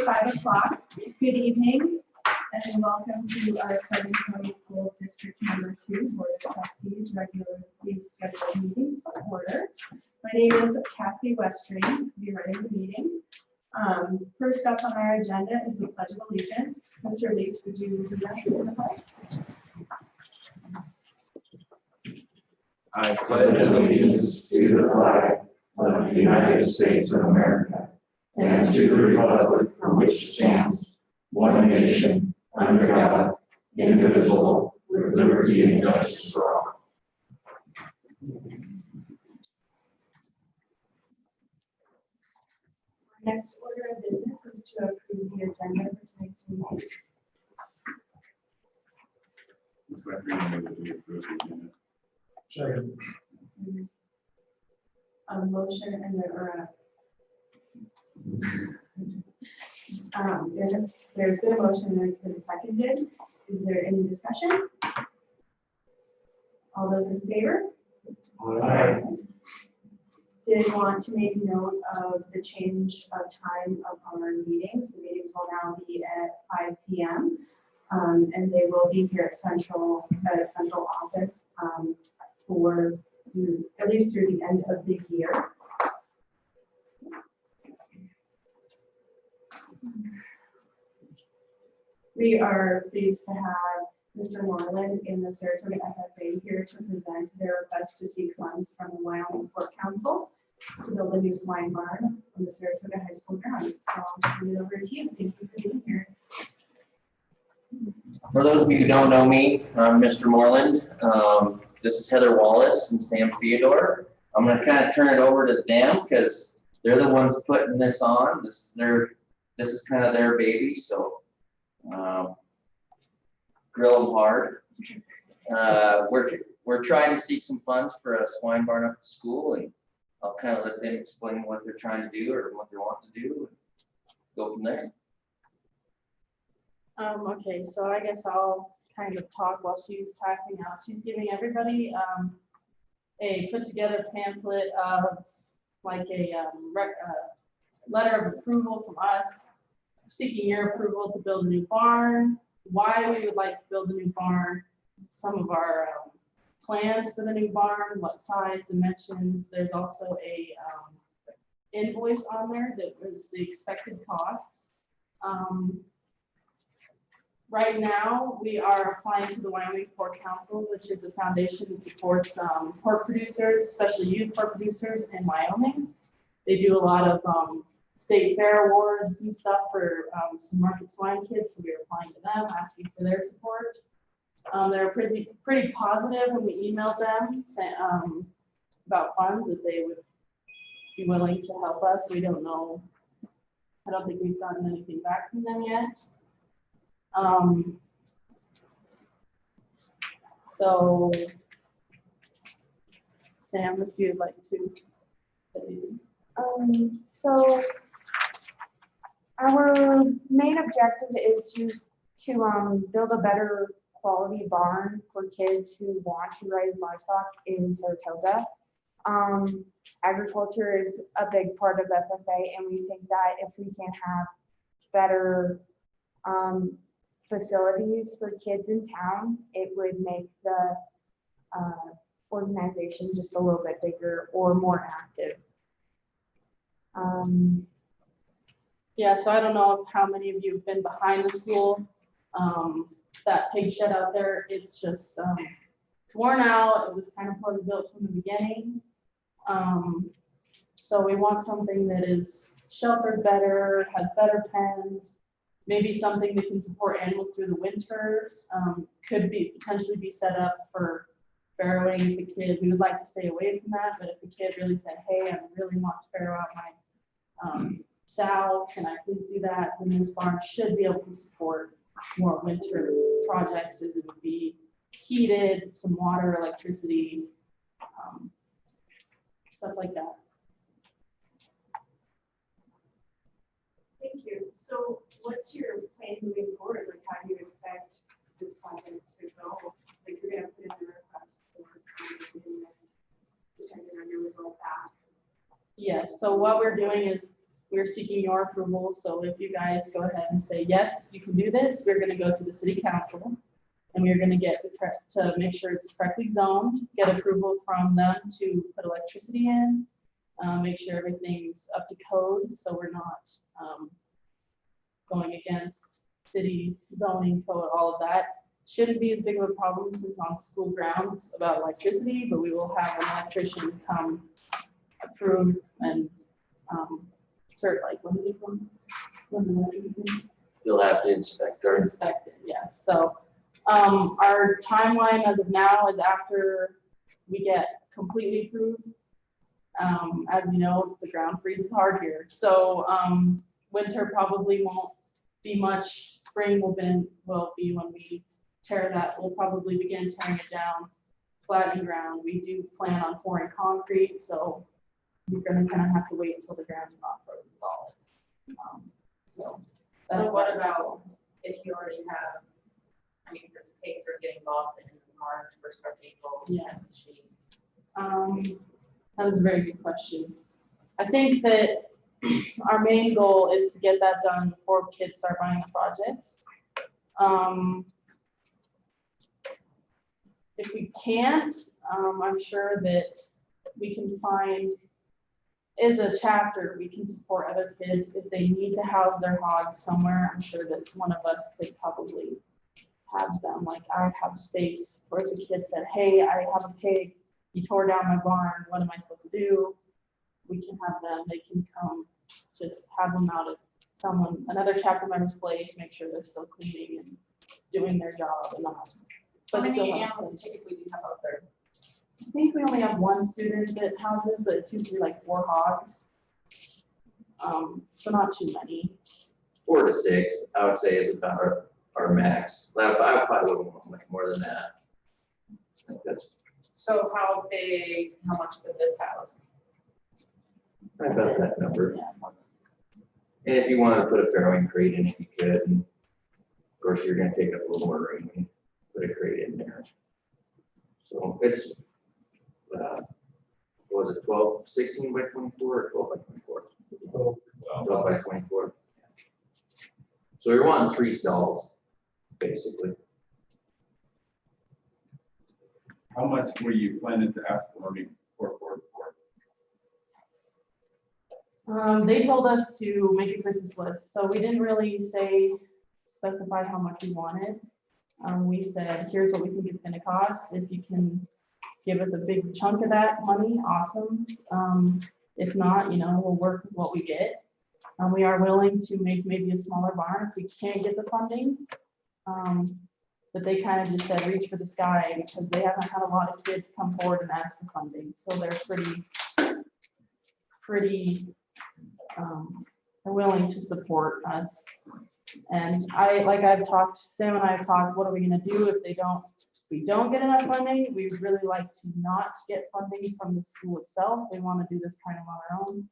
5 o'clock. Good evening and welcome to our Carbon County School District Number 2 Board of Trustees regularly scheduled meeting to order. My name is Kathy Westring. I'll be running the meeting. First up on our agenda is the Pledge of Allegiance. Mr. Leach, would you do that for the pledge? I pledge allegiance to the flag of the United States of America and to the republic for which it stands, one nation, under God, indivisible, with liberty and justice for all. Our next order of business is to approve the agenda for tonight's meeting. It's recommended that we approve the agenda. Second. There's a motion and there's been a motion and it's been seconded. Is there any discussion? All those in favor? Aye. Did want to make note of the change of time of our meetings. The meetings will now be at 5 p.m. And they will be here at central office for at least through the end of the year. We are pleased to have Mr. Moreland in the Saratoga FFA here to present their request to seek funds from the Wyoming Port Council to build a new swine barn on the Saratoga High School grounds. So I'll turn it over to you. Thank you for being here. For those of you who don't know me, I'm Mr. Moreland. This is Heather Wallace and Sam Theodore. I'm going to kind of turn it over to them because they're the ones putting this on. This is kind of their baby, so grill them hard. We're trying to seek some funds for a swine barn up at school, and I'll kind of let them explain what they're trying to do or what they want to do, and go from there. Okay, so I guess I'll kind of talk while she's passing out. She's giving everybody a put together pamphlet of like a letter of approval from us, seeking your approval to build a new barn, why we would like to build a new barn, some of our plans for the new barn, what size, dimensions. There's also a invoice on there that was the expected costs. Right now, we are applying to the Wyoming Pork Council, which is a foundation that supports pork producers, especially youth pork producers in Wyoming. They do a lot of state fair awards and stuff for some market swine kids, so we're applying to them, asking for their support. They're pretty positive when we emailed them about funds, that they would be willing to help us. We don't know. I don't think we've gotten anything back from them yet. So, Sam, if you'd like to. So our main objective is just to build a better quality barn for kids who want to raise livestock in Saratoga. Agriculture is a big part of FFA, and we think that if we can have better facilities for kids in town, it would make the organization just a little bit bigger or more active. Yeah, so I don't know how many of you have been behind the school. That pig shed out there, it's just it's worn out. It was kind of poorly built from the beginning. So we want something that is sheltered better, has better pens, maybe something that can support animals through the winter. Could be potentially be set up for farrowing if the kid. We would like to stay away from that, but if the kid really said, "Hey, I really want to farrow out my sow, can I please do that?" Then this barn should be able to support more winter projects, as it would be heated, some water, electricity, stuff like that. Thank you. So what's your plan moving forward? Like, how do you expect this project to go? Like, you're gonna put in the request for, depending on your result back. Yes, so what we're doing is we're seeking your approval, so if you guys go ahead and say, yes, you can do this, we're gonna go to the city council. And we're gonna get the correct, to make sure it's correctly zoned, get approval from them to put electricity in. Make sure everything's up to code, so we're not, going against city zoning code, all of that. Shouldn't be as big of a problem since on school grounds about electricity, but we will have an electrician come approve and, cert, like, when do they come? When do they come? You'll have to inspect Or her. inspect it, yes. So, our timeline as of now is after we get completely approved. As you know, the ground freezes hard here. So, winter probably won't be much. Spring will be when we tear that. We'll probably begin tearing it down, flattening ground. We do plan on pouring concrete, so you're gonna kind of have to wait until the ground's not frozen solid. So that's So what about if you already have, I mean, because pigs are getting bought in March, first of April. Yes. That was a very good question. I think that our main goal is to get that done before kids start buying the projects. If we can't, I'm sure that we can find, as a chapter, we can support other kids if they need to house their hogs somewhere. I'm sure that one of us could probably have them, like I have space where the kid said, hey, I have a pig, he tore down my barn, what am I supposed to do? We can have them, they can come, just have them out at another chapter member's place, make sure they're still cleaning and doing their job and not. How But still many have animals place. typically do you have out there? I think we only have one student that houses, but it's usually like 4 hogs. So not too many. 4 to 6, I would say is about our max. I probably wouldn't want much more than that. I think that's So how much could this house? about that number. Yeah. And if you wanted to put a farrowing crate in it, you could. And of course, you're gonna take up a little more room when you put a crate in there. So it's, what was it, 16 by 24 or 12 by 24? 12 by 24. So you're wanting 3 stalls, basically. How much were you planning to ask for me for? They told us to make a Christmas list, so we didn't really specify how much we wanted. We said, here's what we think it's gonna cost. If you can give us a big chunk of that money, awesome. If not, we'll work with what we get. We are willing to make maybe a smaller barn if we can't get the funding. But they kind of just said, reach for the sky, because they haven't had a lot of kids come forward and ask for funding. So they're pretty are willing to support us. And Sam and I have talked, what are we gonna do if we don't get enough funding? We would really like to not get funding from the school itself. We want to do this kind of on our own.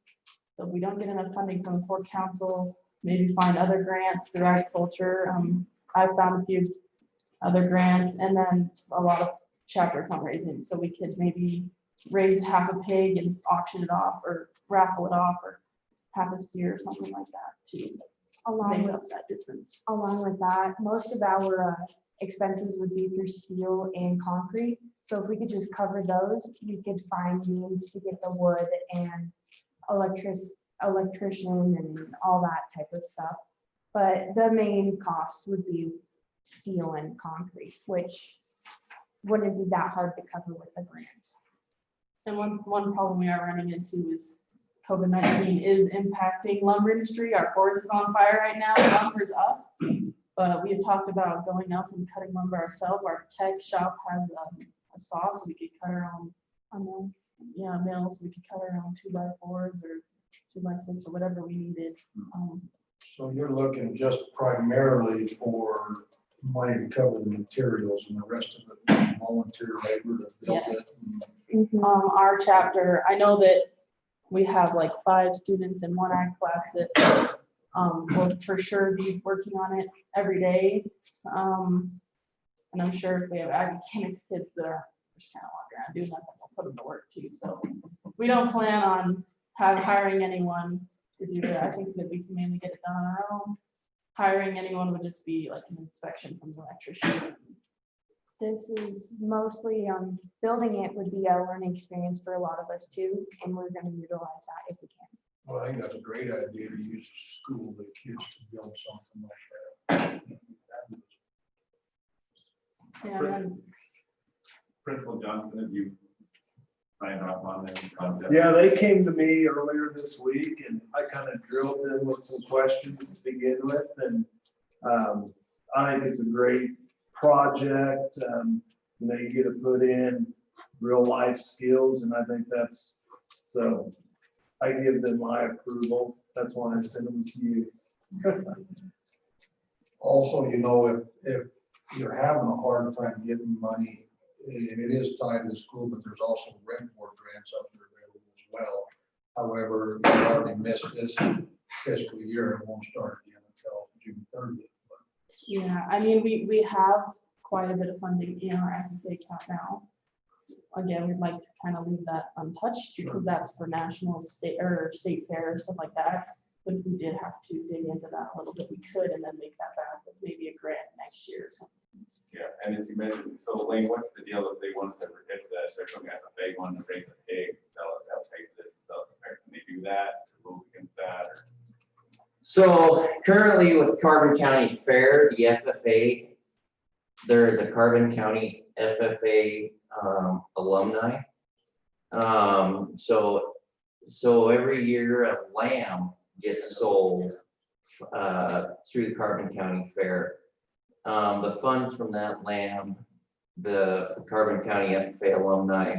So if we don't get enough funding from the Fort Council, maybe find other grants through agriculture. I've found a few other grants, and then a lot of chapter fundraising. So we could maybe raise half a pig and auction it off or raffle it off, or half a steer or something like that to make up that difference. Along with that, most of our expenses would be through steel and concrete. So if we could just cover those, we could find means to get the wood and electrician and all that type of stuff. But the main cost would be steel and concrete, which wouldn't be that hard to cover with the grant. And one problem we are running into is COVID-19 is impacting lumber industry. Our forest is on fire right now. Lumber's up, but we have talked about going out and cutting lumber ourselves. Our tech shop has a saw, so we could cut our own, mill, so we could cut our own 2x4s or 2x6 or whatever we needed. So you're looking just primarily for money to cover the materials and the rest of it, volunteer labor to build it. Yes. Our chapter, I know that we have like 5 students in one ag class that will for sure be working on it every day. And I'm sure if we have ag mechanics kids that are just kind of walking around doing nothing, we'll put them to work too. So we don't plan on hiring anyone to do it. I think that we can mainly get it done on our own. Hiring anyone would just be like an inspection from the electrician. This is mostly, building it would be a learning experience for a lot of us too, and we're gonna utilize that if we can. Well, I think that's a great idea to use a school, the kids to build something like that. Yeah, and then Principal Johnson, have you signed off on this concept? Yeah, they came to me earlier this week and I kind of drilled them with some questions to begin with. And I think it's a great project. You know, you get to put in real life skills, and I think that's, so I give them my approval. That's why I sent them to you. Also, you know, if you're having a hard time getting money, and it is tied to the school, but there's also rent board grants out there available as well. However, we already missed this fiscal year and won't start again until June 30th. yeah, I mean, we have quite a bit of funding in our FFA account now. Again, we'd like to kind of leave that untouched because that's for national, state, or state fair, stuff like that. But if we did have to dig into that a little bit, we could, and then make that back with maybe a grant next year or something. Yeah, and as you mentioned, so Lane, what's the deal if they want to get this, they're looking at the big one, to raise a pig, sell it, they'll pay for this, and sell it, can they do that, to move against that, or? So currently with Carbon County Fair, the FFA, there is a Carbon County FFA alumni. So every year a lamb gets sold through the Carbon County Fair. The funds from that lamb, the Carbon County FFA alumni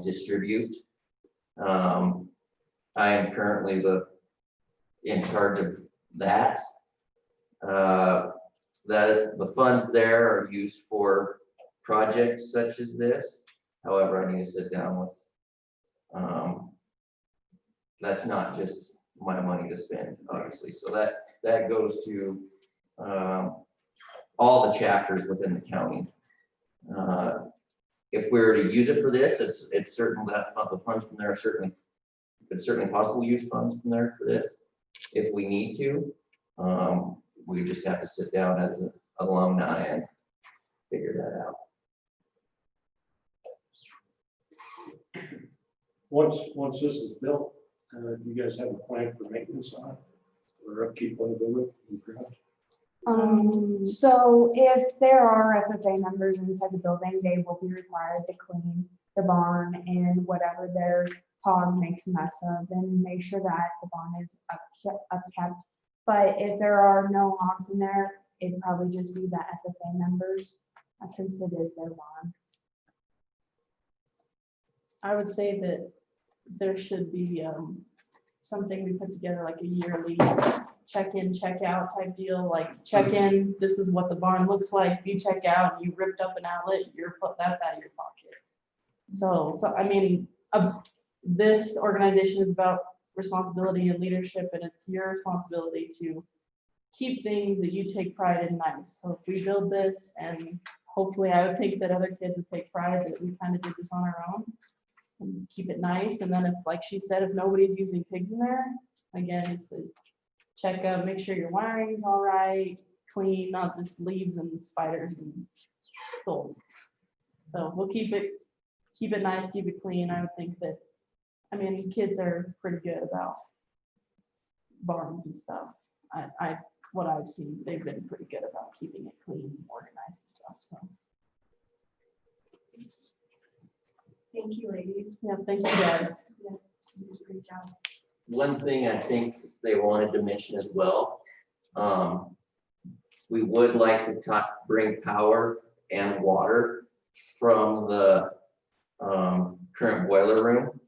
distribute. I am currently in charge of that. The funds there are used for projects such as this. However, I need to sit down with, that's not just my money to spend, obviously. So that goes to all the chapters within the county. If we were to use it for this, it's certain that the funds from there are certainly, it's certainly possible to use funds from there for this. If we need to, we just have to sit down as an alumni and figure that out. Once this is built, you guys have a plan for maintenance on it or upkeep on the building? So if there are FFA members inside the building, they will be required to clean the barn and whatever their hog makes a mess of, and make sure that the barn is upkept. But if there are no hogs in there, it'd probably just be the FFA members, since it is their barn. I would say that there should be something we put together, like a yearly check-in, check-out type deal, like check-in, this is what the barn looks like. If you check out, you ripped up an outlet, that's out of your pocket. So I mean, this organization is about responsibility and leadership, and it's your responsibility to keep things that you take pride in nice. So if we build this, and hopefully I would think that other kids would take pride that we kind of did this on our own and keep it nice. And then if, like she said, if nobody's using pigs in there, again, it's a check up, make sure your wiring is all right, clean, not just leaves and spiders and skulls. So we'll keep it nice, keep it clean. I would think that, I mean, kids are pretty good about barns and stuff. What I've seen, they've been pretty good about keeping it clean, organized and stuff, so. Thank you, ladies. Yeah, thank you guys. Yeah, you did a great job. One thing I think they wanted to mention as well, we would like to bring power and water from the current boiler room.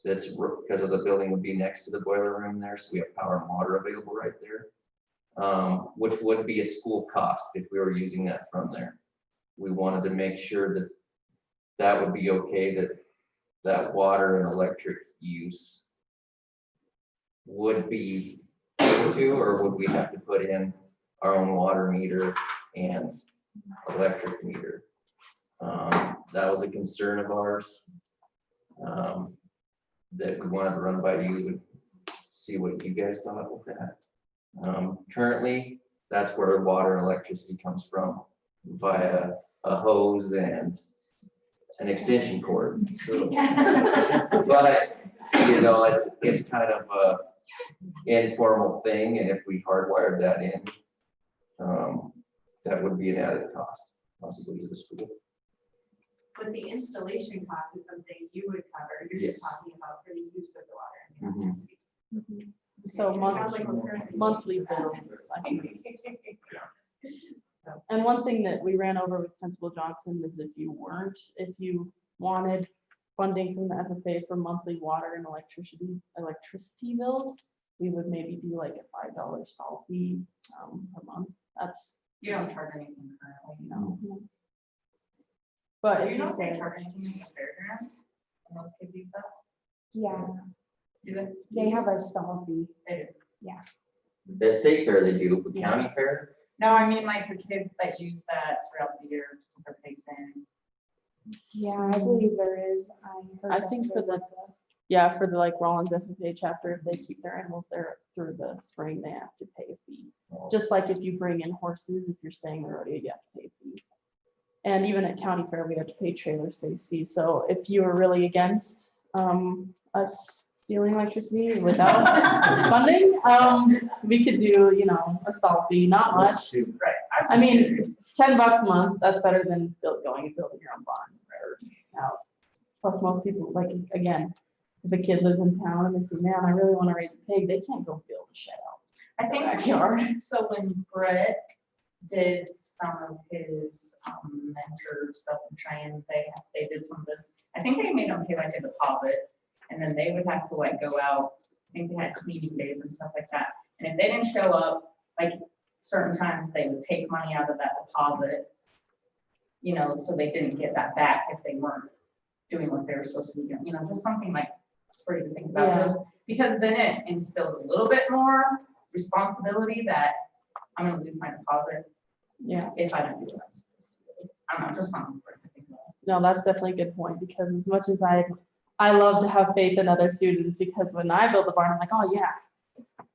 That's because of the building would be next to the boiler room there, so we have power and water available right there, which would be a school cost if we were using that from there. We wanted to make sure that that would be okay, that water and electric use would be able to, or would we have to put in our own water meter and electric meter? That was a concern of ours that we wanted to run by you and see what you guys thought with that. Currently, that's where water and electricity comes from via a hose and an extension cord. So, but, you know, it's kind of a informal thing, and if we hardwired that in, that would be an added cost, possibly to the school. But the installation cost is something you would cover, you're just Yes. talking about for the use of the water and Mhm. electricity. So It sounds monthly, like we're currently- monthly bills. I think. And one thing that we ran over with Principal Johnson is if you wanted funding from the FFA for monthly water and electricity bills, we would maybe do like a $5 stall fee per month. That's, You don't charge anything currently. no. But if You you don't say, charge anything in the fairgrounds, and those kids use that, Yeah, do they? they have a stall fee. They do. The state fair they do, but county fair, No, I mean like the kids that use that throughout the year to put their pigs in. Yeah, I believe there is. heard I that think there for the, was a- yeah, for the like Rollins FFA chapter, if they keep their animals there through the spring, they have to pay a fee. Just like if you bring in horses, if you're staying in the rodeo, you have to pay a fee. And even at county fair, we have to pay trailer space fees. So if you were really against us stealing electricity without funding, we could do, you know, a stall fee, not much. Right. I mean, $10 a month, that's better than going and building your own barn or out. Plus most people, like, again, if a kid lives in town and they say, man, I really want to raise a pig, they can't go build a shed out. I think, Backyard. so when Brett did some of his mentor stuff in Cheyenne, they did some of this. I think they made them pay like a deposit, and then they would have to like go out. I think they had cleaning days and stuff like that. And if they didn't show up, like certain times they would take money out of that deposit, you know, so they didn't get that back if they weren't doing what they were supposed to be doing. You know, just something like for you to think about, Yeah. just because then it instills a little bit more responsibility that I'm gonna lose my deposit Yeah, if I don't do what I'm supposed to do. I don't know, just something for it to think about. no, that's definitely a good point, because as much as I love to have faith in other students, because when I build the barn, I'm like, oh yeah.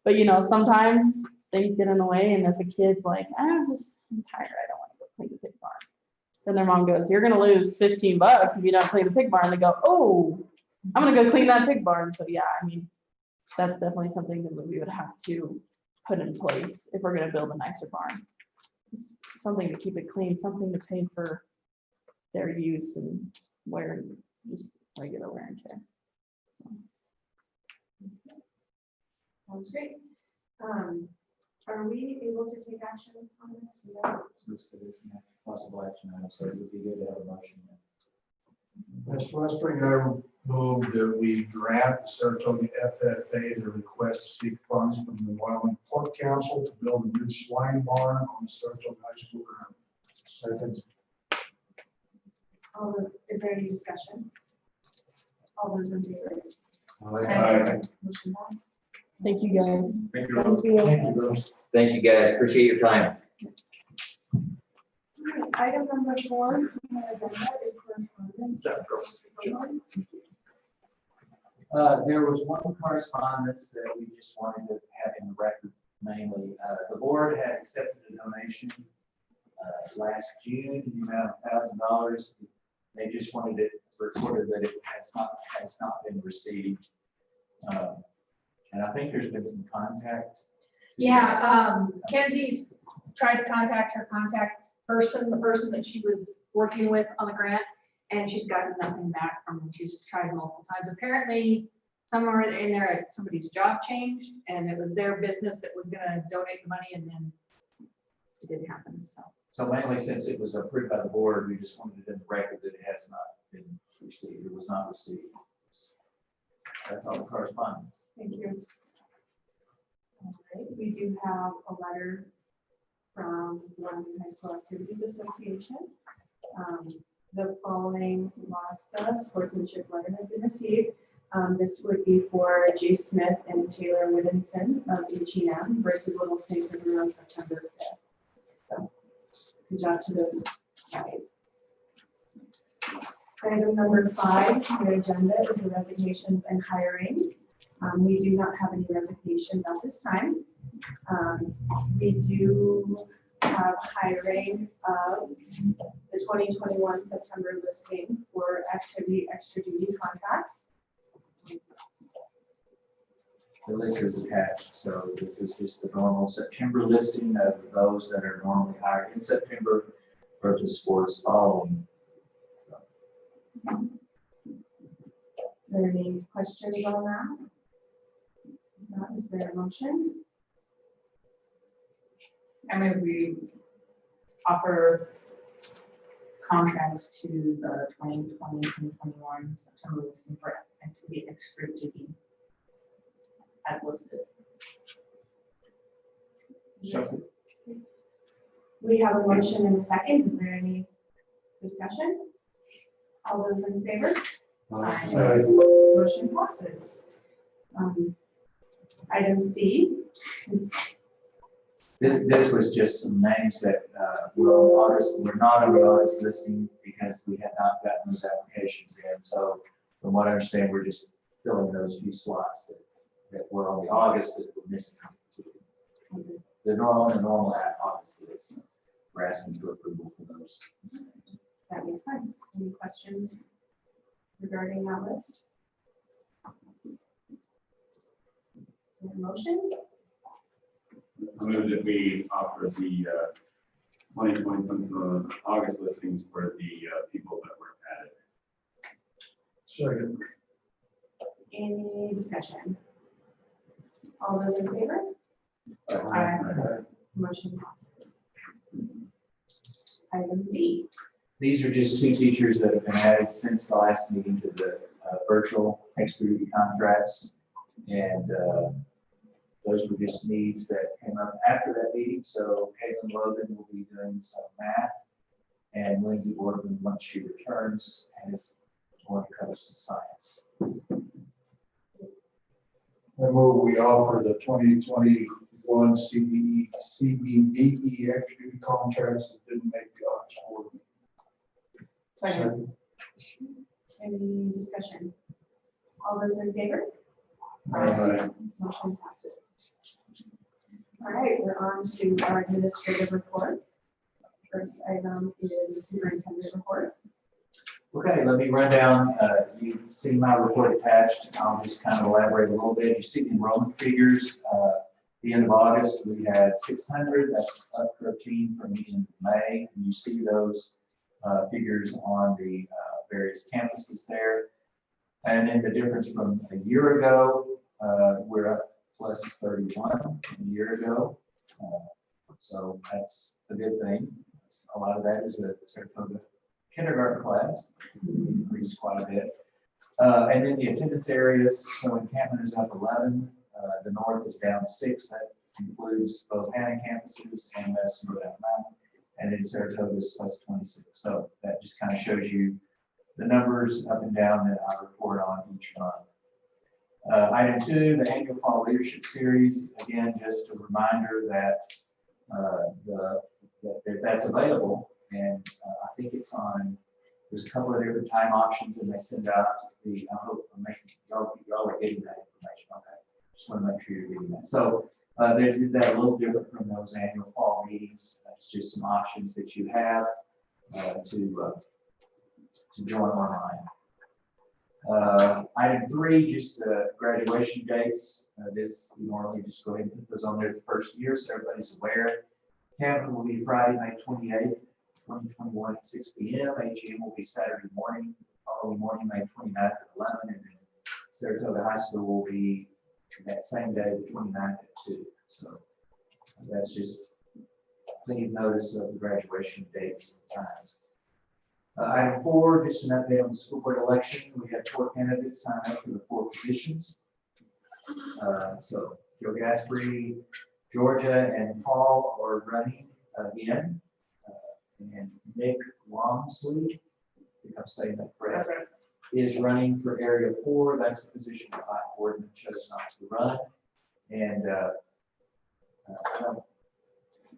But you know, sometimes things get in the way, and as a kid's like, I'm tired, I don't want to go clean the pig barn. Then their mom goes, you're gonna lose $15 if you don't clean the pig barn. They go, oh, I'm gonna go clean that pig barn. So yeah, I mean, that's definitely something that we would have to put in place if we're gonna build a nicer barn. Something to keep it clean, something to pay for their use and wear, just regular wear and tear. Sounds great. Are we able to take action on this? Yeah. This is a possible action item, so it would be good to have a motion. Mr. Westring, I move that we grant the Saratoga FFA the request to seek funds from the Wyoming Pork Council to build a new swine barn on the Saratoga High School ground. Second. Is there any discussion? All those in favor? Aye. Motion passed. Thank you, guys. Thank you. Thank you. Thank you, Rose. thank you guys, appreciate your time. Item number 4 on the agenda is correspondence. There was one correspondence that we just wanted to have in the record, mainly, the board had accepted a donation last June, in the amount of $1,000. They just wanted it recorded that it has not been received. And I think there's been some contact. Yeah, Kenzie's tried to contact her contact person, the person that she was working with on the grant, and she's gotten nothing back from them. She's tried multiple times. Apparently, somewhere in there, somebody's job changed, and it was their business that was gonna donate the money, and then it didn't happen, so. So mainly since it was approved by the board, we just wanted it in the record that it has not been received, it was not received. That's all the correspondence. Thank you. All right, we do have a letter from the Wyoming High School Activities Association. The following WASTA sportsmanship letter has been received. This would be for Jay Smith and Taylor Whittinson of H&M versus Little Snake River on September 5th. So, good job to those guys. Item number 5 on the agenda is the resignations and hirings. We do not have any resignations at this time. We do have hiring of the 2021 September listing for activity extra duty contracts. The list is attached, so this is just the normal September listing of those that are normally hired in September for the sports following. Is there any questions on that? If not, is there a motion? I mean, we offer contracts to the 2020-2021 September listing for activity extra duty as listed. We have a motion and a second. Is there any discussion? All those in favor? Aye. Motion passes. Item C is This was just some names that were on August, were not on the August listing because we had not gotten those applications in. So from what I understand, we're just filling those few slots that were on the August, but we're missing. They're normal at August list. We're asking for approval for those. that makes sense. Any questions regarding that list? Motion? I move that we offer the 2020 August listings for the people that were added. Second. Any discussion? All those in favor? Aye. Motion passes. Item D. These are just two teachers that have been added since the last meeting to the virtual extra duty contracts. And those were just needs that came up after that meeting. So Caitlin Logan will be doing some math, and Lindsay Boardman, once she returns, is going to cover some science. I move we offer the 2021 CBDE extra duty contracts that didn't make the August board. Second. Any discussion? All those in favor? Aye. Motion passes. All right, we're on to our administrative reports. First item is the superintendent report. Okay, let me run down. You've seen my report attached. I'll just kind of elaborate a little bit. You see the enrollment figures. The end of August, we had 600. That's up 13 from the end of May. And you see those figures on the various campuses there. And then the difference from a year ago, we're up plus 31 from a year ago. So that's a good thing. A lot of that is the Saratoga kindergarten class, increased quite a bit. And then the attendance areas, so encampment is up 11, the north is down 6, that includes both Hanna campuses and West and Rhode Island, and then Saratoga is plus 26. So that just kind of shows you the numbers up and down that I report on each month. Item 2, the annual fall leadership series, again, just a reminder that that's available. And I think it's on, there's a couple of different time options, and they send out the, I hope I'm making, y'all are getting that information. Okay. Just want to make sure you're getting that. So they did that a little different from those annual fall meetings. That's just some options that you have to join online. Item 3, just the graduation dates. This, we normally just go ahead and put those on there the first year so everybody's aware. Camping will be Friday, May 28th. 2021 at 6 p.m. AGM will be Saturday morning, following morning, May 29th at 11, and then Saratoga High School will be that same day, the 29th at 2. So that's just plenty of notice of the graduation dates and times. Item 4, just an update on the school board election. We had 4 candidates sign up for the 4 positions. So Joe Gaspery, Georgia, and Paul are running again. And Nick Longsley, I think I'm saying that correct, is running for Area 4. That's the position that I board chose not to run. And I don't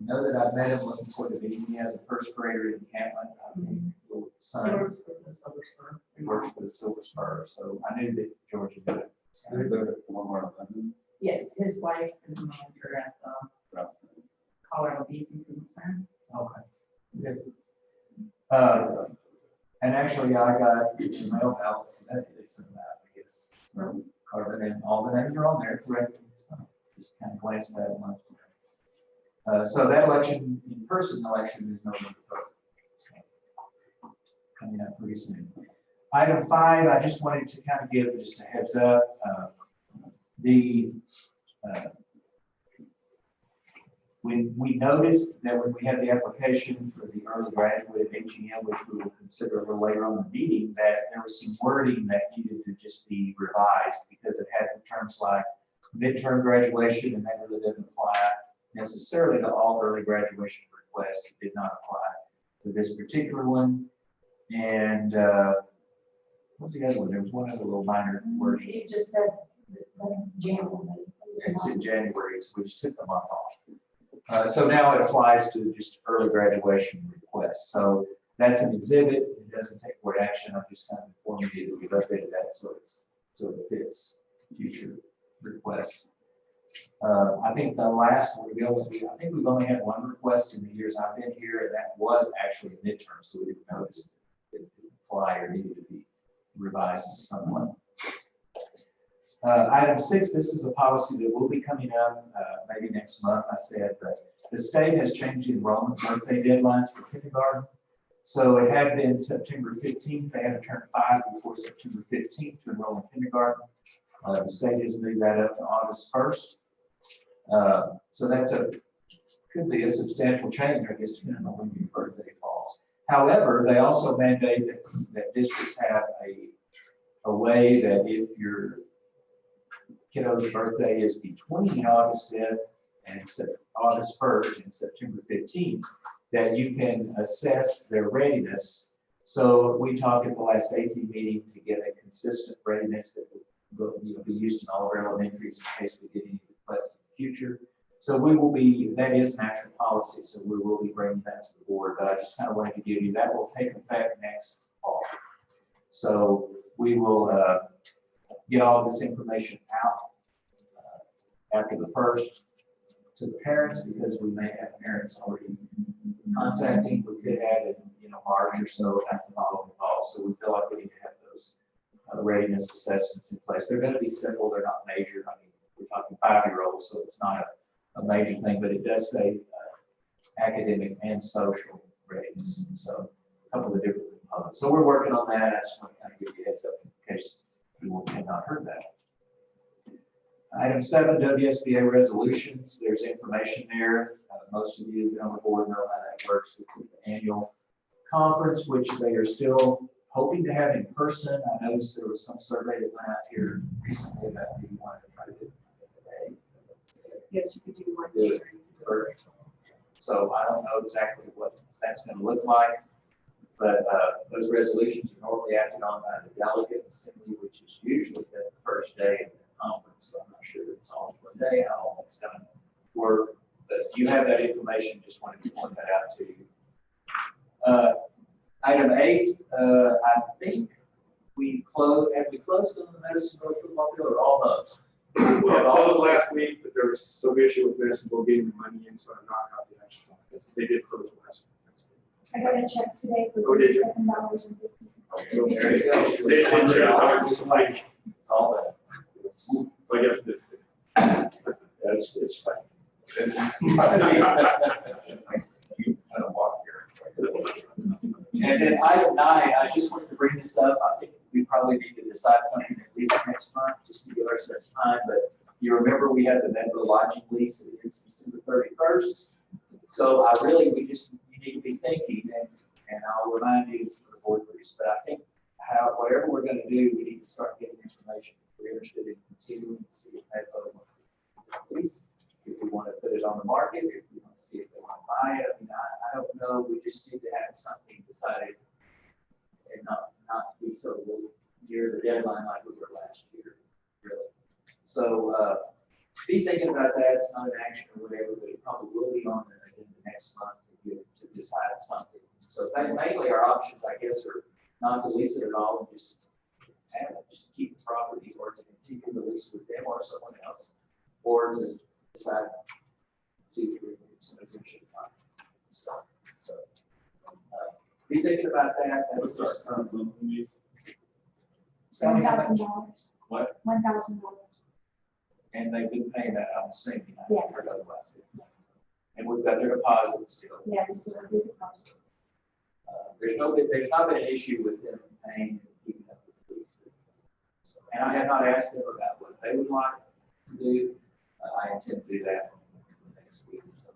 know that I've met him looking for the meeting. He has a first grader in Campbell. I think little son. He works for the Silver Spur. So I knew that Georgia did it. One more of them. Yes, his wife is a manager at the Colorado Beef Improvement Center. Okay. Good. And actually, I got the mail out today, they sent that, I guess, from Carver, and all the names are on there correctly. So just kind of glanced at it once. So that election, in-person election is November 3rd. So coming up pretty soon. Item 5, I just wanted to kind of give just a heads up. We noticed that when we had the application for the early graduate of HEM, which we will consider a little later on in the meeting, that there was some wording that needed to just be revised because it had terms like midterm graduation, and that really didn't apply necessarily to all early graduation requests. It did not apply to this particular one. And what's the other one? There was one other little minor wording. It just said January. It's in January, so we just took the month off. So now it applies to just early graduation requests. So that's an exhibit. It doesn't take board action. I'm just kind of informing you that we've updated that so it fits future requests. I think the last one, I think we've only had one request in the years I've been here, and that was actually a midterm, so we didn't notice it didn't apply or needed to be revised somewhat. Item 6, this is a policy that will be coming up maybe next month, I said, but the state has changed the enrollment birthday deadlines for kindergarten. So it had been September 15th. They had to turn 5 before September 15th to enroll in kindergarten. The state has moved that up to August 1st. So that's could be a substantial change, I guess, depending on when your birthday falls. However, they also mandate that districts have a way that if your kiddo's birthday is between August 5th and August 1st and September 15th, that you can assess their readiness. So we talked at the last AT meeting to get a consistent readiness that will be used in all of our elementaries in case we get any requests in the future. So we will be, that is national policy, so we will be bringing that to the board, but I just kind of wanted to give you, that will take effect next fall. So we will get all this information out after the 1st to the parents, because we may have parents already contacting. We could have it, March or so after the following fall. So we feel like we need to have those readiness assessments in place. They're going to be simple. They're not major. I mean, we're talking 5-year-olds, so it's not a major thing, but it does say academic and social readiness. So a couple of different components. So we're working on that. I just want to kind of give you a heads up in case you have not heard that. Item 7, WSBA resolutions. There's information there. Most of you on the board know how that works. It's an annual conference, which they are still hoping to have in person. I noticed there was some survey that went out here recently about if you wanted to try to do it today. Yes, you could do one. Do it first. So I don't know exactly what that's going to look like, but those resolutions are normally acted on by the delegate assembly, which is usually the first day of the conference. So I'm not sure it's all one day, how all that's going to work, but you have that information. Just wanted to point that out to you. Item 8, I think have we closed on the Madisonville football field or almost? We had closed last week, but there was some issue with Madisonville getting the money in, so I'm not got the action on it. They did close last week. I got a check today for Oh, did you? $37.50. So there you go. They did check. I was just like, It's all that. so I guess it's fine. I don't walk here. And then item 9, I just wanted to bring this up. I think we probably need to decide something at least next month, just to give ourselves time. But you remember we had the Medville lodging lease that ends December 31st. So you need to be thinking, and I'll remind you this for the board briefs, but I think whatever we're going to do, we need to start getting information. If we're interested in continuing to see if Medville wants to lease, if we want to put it on the market, if we want to see if they want to buy it. I mean, I don't know. We just need to have something decided and not be so near the deadline like we were last year, really. So be thinking about that. It's not an action or whatever, but it probably will be on the next month to decide something. So mainly our options, I guess, are not to lease it at all and just keep the properties or to continue the lease with them or someone else, or to decide, see if we can some exemption. So, be thinking about that. What's our current monthly lease? $1,000. What? $1,000. And they've been paying that, I'm assuming. I Yes. haven't heard otherwise. And we've got their deposit still. Yeah, this is a good deposit. There's not been an issue with them paying and keeping up with the lease. So, and I have not asked them about what they would like to do. I intend to do that next week. So.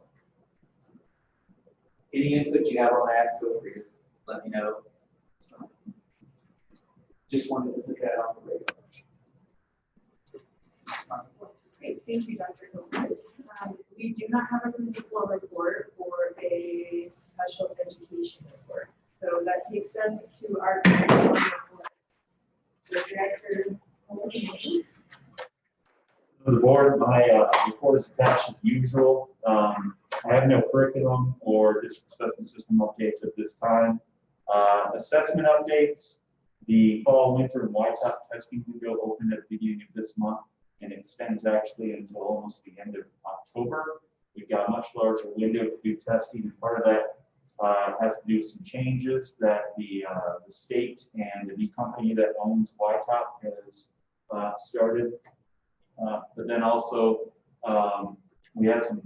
Any input you have on that, feel free to let me know. So, just wanted to put that on the radar. Great, thank you, Dr. Copeland. We do not have a principal report or a special education report. So that takes us to our curriculum report. So Director. For the board, my report is attached as usual. I have no curriculum or district assessment system updates at this time. Assessment updates, the fall, winter, and YTOP testing will go open at the beginning of this month and extends actually until almost the end of October. We've got a much larger window to do testing, and part of that has to do with some changes that the state and the new company that owns YTOP has started. But then also, we had some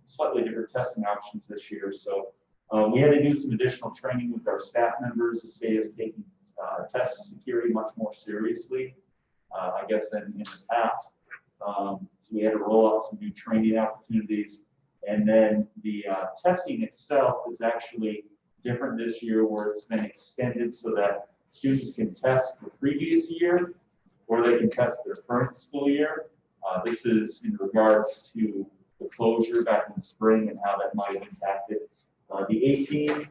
slightly different testing options this year. So we had to do some additional training with our staff members. The state is taking test security much more seriously, I guess, than in the past. So we had to roll out some new training opportunities. And then the testing itself is actually different this year, where it's been extended so that students can test the previous year or they can test their current school year. This is in regards to the closure back in the spring and how that might have impacted. The A team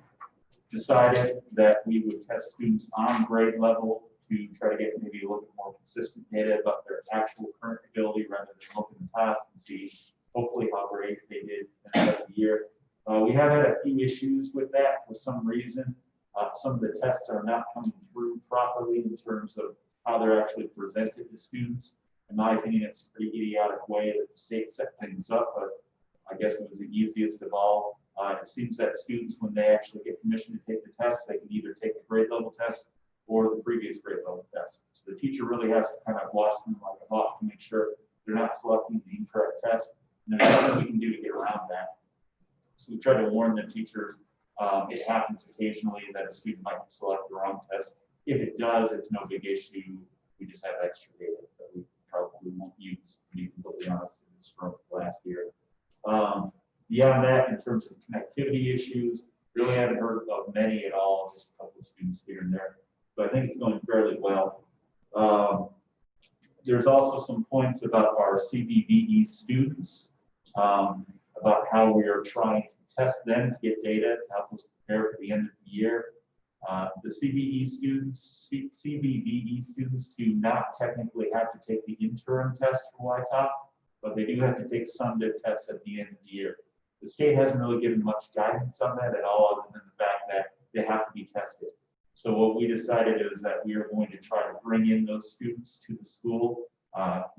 decided that we would test students on grade level to try to get maybe a little bit more consistent data about their actual current ability rather than look in the past and see hopefully how great they did in the year. We have had a few issues with that for some reason. Some of the tests are not coming through properly in terms of how they're actually presented to students. In my opinion, it's a pretty idiotic way that the state set things up, but I guess it was the easiest of all. It seems that students, when they actually get permission to take the test, they can either take the grade level test or the previous grade level test. So the teacher really has to kind of watch them like a hawk to make sure they're not selecting the incorrect test. And there's nothing we can do to get around that. So we try to warn the teachers. It happens occasionally that a student might select the wrong test. If it does, it's no big issue. We just have extra data that we probably won't use, to be completely honest, in this from last year. Beyond that, in terms of connectivity issues, really haven't heard of many at all, just a couple of students here and there. But I think it's going fairly well. There's also some points about our CBVE students, about how we are trying to test them to get data to help us prepare for the end of the year. The CBVE students do not technically have to take the interim test for YTOP, but they do have to take summative tests at the end of the year. The state hasn't really given much guidance on that at all, other than the fact that they have to be tested. So what we decided is that we are going to try to bring in those students to the school,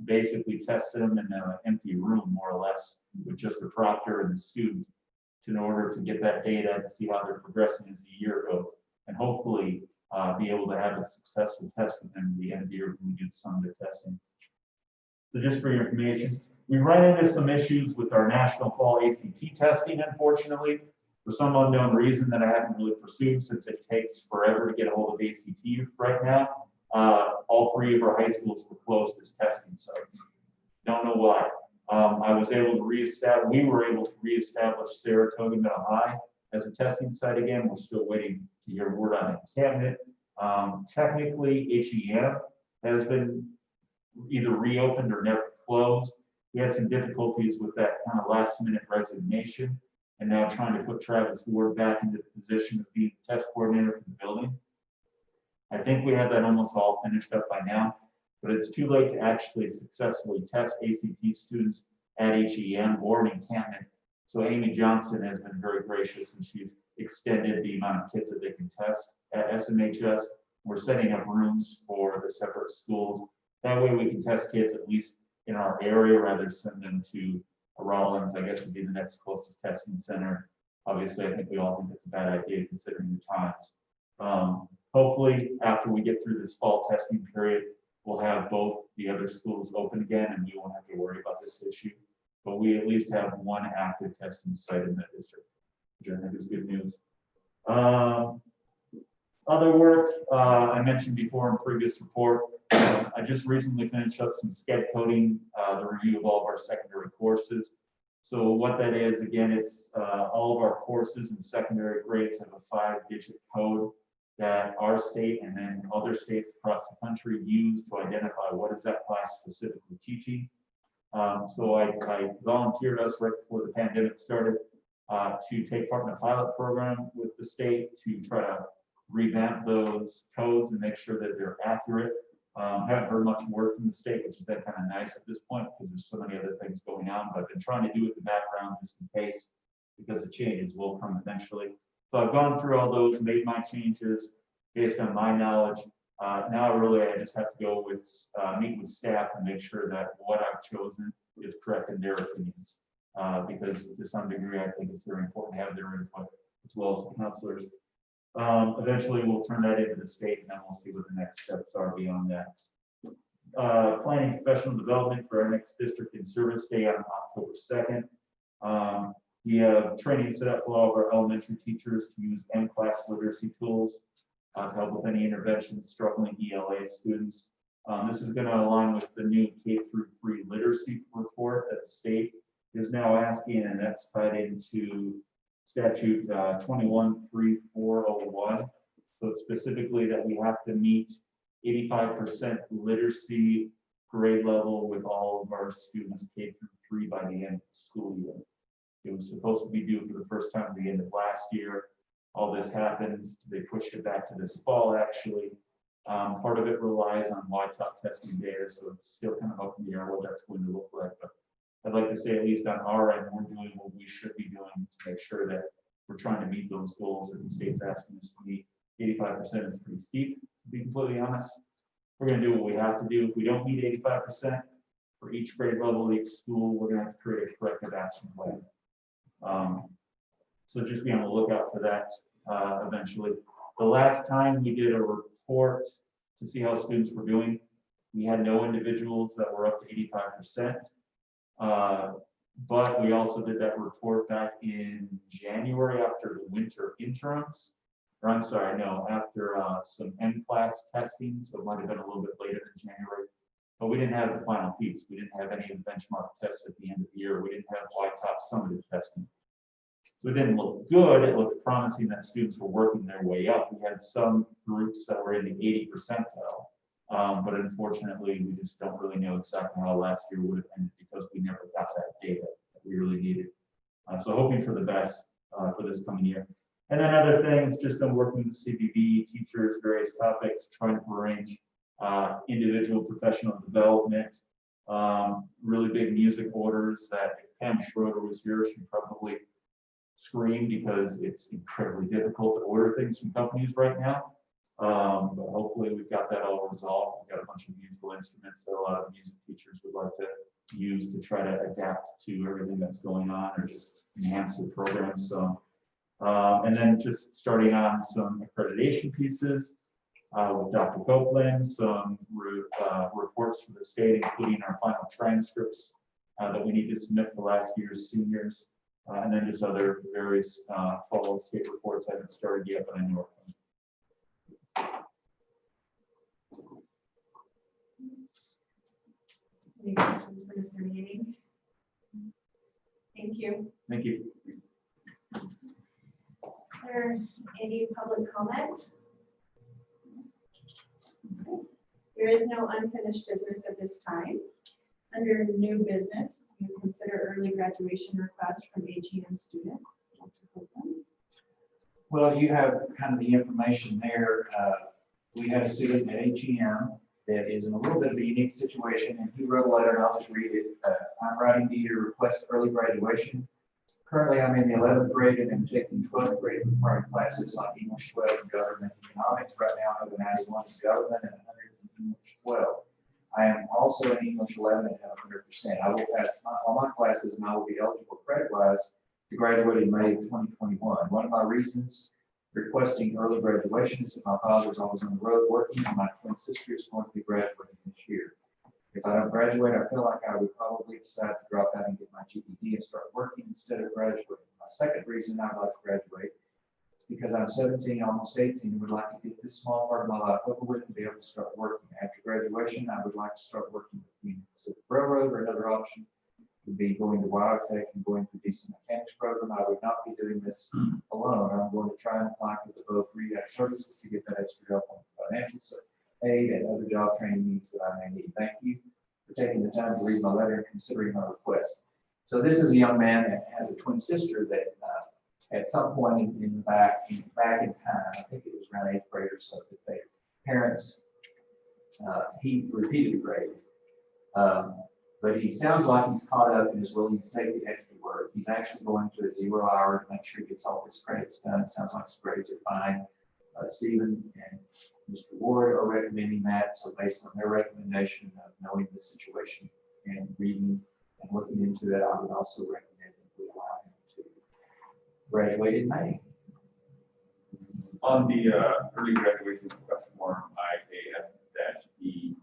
basically test them in an empty room, more or less, with just the proctor and the student, in order to get that data to see how they're progressing as the year goes, and hopefully be able to have a successful test with them at the end of the year when we do some of the testing. So just for your information, we run into some issues with our national fall ACT testing, unfortunately, for some unknown reason that I haven't really pursued, since it takes forever to get a hold of ACT right now. All three of our high schools were closed as testing sites. Don't know why. We were able to reestablish Saratoga Middle High as a testing site again. We're still waiting to hear word on it in cabinet. Technically, HEM has been either reopened or never closed. We had some difficulties with that kind of last minute resignation, and now trying to put Travis Ward back into the position of being the test coordinator for the building. I think we have that almost all finished up by now, but it's too late to actually successfully test ACT students at HEM or in encampment. So Amy Johnston has been very gracious, and she's extended the amount of kids that they can test at SMHS. We're setting up rooms for the separate schools That way we can test kids at least in our area rather than send them to Rollins, I guess would be the next closest testing center. Obviously, I think we all think it's a bad idea considering the times. Hopefully, after we get through this fall testing period, we'll have both the other schools open again and we won't have to worry about this issue. But we at least have one active testing site in that district, which I think is good news. Other work, I mentioned before in previous report, I just recently finished up some SCED coding, the review of all of our secondary courses. So what that is, again, it's all of our courses in secondary grades have a 5-digit code that our state and then other states across the country use to identify what is that class specifically teaching. So I volunteered us right before the pandemic started to take part in a pilot program with the state to try to revamp those codes and make sure that they're accurate. Haven't heard much more from the state, which has been kind of nice at this point because there's so many other things going on, but I've been trying to do it in the background just in case, because the changes will come eventually. So I've gone through all those, made my changes based on my knowledge. Now really I just have to go with, meet with staff and make sure that what I've chosen is correct in their opinions. Because to some degree, I think it's very important to have their input as well as the counselors. Eventually we'll turn that into the state and then we'll see what the next steps are beyond that. Planning professional development for our next district in service day on October 2nd. We have training set up for all of our elementary teachers to use M-class literacy tools to help with any interventions struggling ELA students. This is going to align with the new K-3 literacy report that the state is now asking, and that's tied into statute 213401. So it's specifically that we have to meet 85% literacy grade level with all of our students K-3 by the end of the school year. It was supposed to be due for the first time at the end of last year. All this happened. They pushed it back to this fall, actually. Part of it relies on Y-top testing data, so it's still kind of up in the air what that's going to look like. But I'd like to say, at least on our end, we're doing what we should be doing to make sure that we're trying to meet those goals that the state's asking us to meet. 85% is pretty steep, to be completely honest. We're going to do what we have to do. If we don't meet 85% for each grade level of each school, we're going to have to create a corrective action plan. So just be on the lookout for that eventually. The last time we did a report to see how students were doing, we had no individuals that were up to 85%. But we also did that report back in January after the winter interims. Or I'm sorry, no, after some M-class testing, so it might have been a little bit later than January. But we didn't have the final piece. We didn't have any of the benchmark tests at the end of the year. We didn't have Y-top summative testing. So it didn't look good. It looked promising that students were working their way up. We had some groups that were in the 80 percentile, but unfortunately, we just don't really know exactly how last year would have ended because we never got that data that we really needed. So hoping for the best for this coming year. And then other things, just been working with CBB teachers, various topics, trying to arrange individual professional development, really big music orders that if Pam Schroeder was here, she'd probably scream because it's incredibly difficult to order things from companies right now. But hopefully we've got that all resolved. We've got a bunch of musical instruments that a lot of music teachers would like to use to try to adapt to everything that's going on or just enhance the program. So, and then just starting on some accreditation pieces with Dr. Copeland, some reports for the state, including our final transcripts that we need to submit for last year's seniors. And then just other various fall state reports I haven't started yet, but I know are coming. Any questions for Mr. Manning? Thank you. Thank you. Is there any public comment? Okay. There is no unfinished business at this time. Under new business, you consider early graduation request from HEM student. Dr. Copeland. Well, you have kind of the information there. We had a student at HEM that is in a little bit of a unique situation, and he wrote a letter, and I'll just read it. I'm writing to you to request early graduation. Currently, I'm in the 11th grade and I'm taking 12th grade required classes on English 12 and government economics. Right now, I have a 91 in government and 100 in English 12. I am also in English 11 at 100%. I will pass all my classes and I will be eligible credit-wise to graduate in May of 2021. One of my reasons requesting early graduation is that my father is always on the road working and my twin sister is going to be graduating this year. If I don't graduate, I feel like I would probably decide to drop out and get my GED and start working instead of graduating. My second reason I'd like to graduate is because I'm 17, almost 18, and would like to get this small part of my life over with and be able to start working. After graduation, I would like to start working with the Union Pacific Railroad, or another option would be going to Wildtech and going through decent mechanics program. I would not be doing this alone. I'm going to try and apply for the both REACT services to get that extra help on financial aid and other job training needs that I may need. Thank you for taking the time to read my letter and considering my request. So this is a young man that has a twin sister that at some point in back in time, I think it was around 8th grade or so, that their parents, he repeated a grade. But he sounds like he's caught up and is willing to take the extra work. He's actually going to a 0 hour to make sure he gets all his credits done. It sounds like his grades are fine. Stephen and Mr. Ward are recommending that. So based on their recommendation of knowing the situation and reading and looking into it, I would also recommend that we allow him to graduate in May. On the early graduation request form, IAF-E,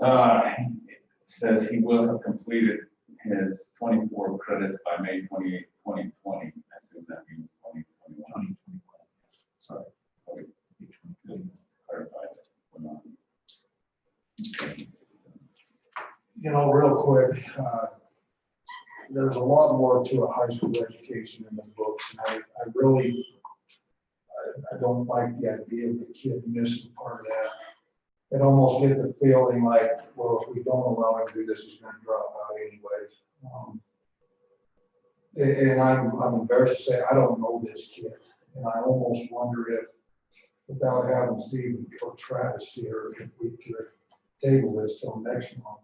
it says he will have completed his 24 credits by May 28, 2020. I assume that means 2021. Sorry. Just clarify that. You know, real quick, there's a lot more to a high school education in the books, and I really, I don't like the idea of the kid missing part of that. It almost get the feeling like, well, if we don't allow him to do this, he's going to drop out anyways. And I'm embarrassed to say I don't know this kid, and I almost wonder if, without having Steve or Travis here, if we could table this till next month,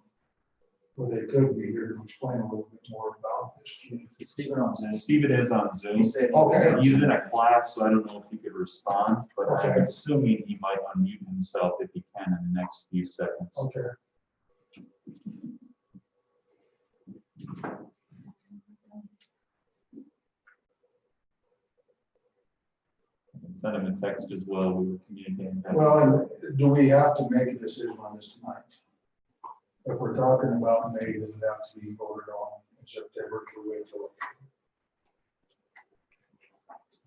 where they could be here to explain a little bit more about this kid. Stephen on Zoom. Stephen is on Zoom. He said, Okay. He's in a class, so I don't know if he could respond, but Okay. I'm assuming he might unmute himself if he can in the next few seconds. Okay. Send him a text as well. We were communicating. Well, and do we have to make a decision on this tonight? If we're talking about May, does it have to be voted on in September to wait till?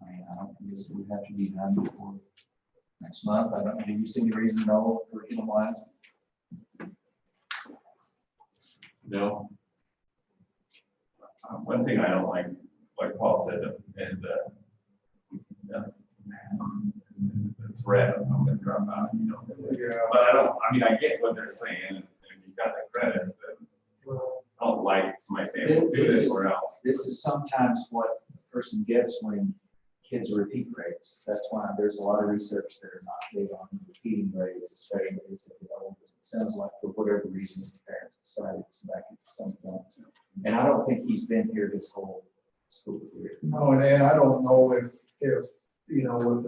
I mean, I don't think this would have to be done before next month. I don't, do you see any reason no curriculum wise? No. One thing I don't like Paul said, and it's red, I'm gonna drop out, you know. Yeah. But I mean, I get what they're saying, and you've got the credits, but I don't like somebody saying, well, do this or else. This is sometimes what a person gets when kids repeat grades. That's why there's a lot of research that are not big on repeating grades, especially as they get older. It sounds like for whatever reason, the parents decided to back at some point. And I don't think he's been here his whole school career. No, and I don't know if you know, with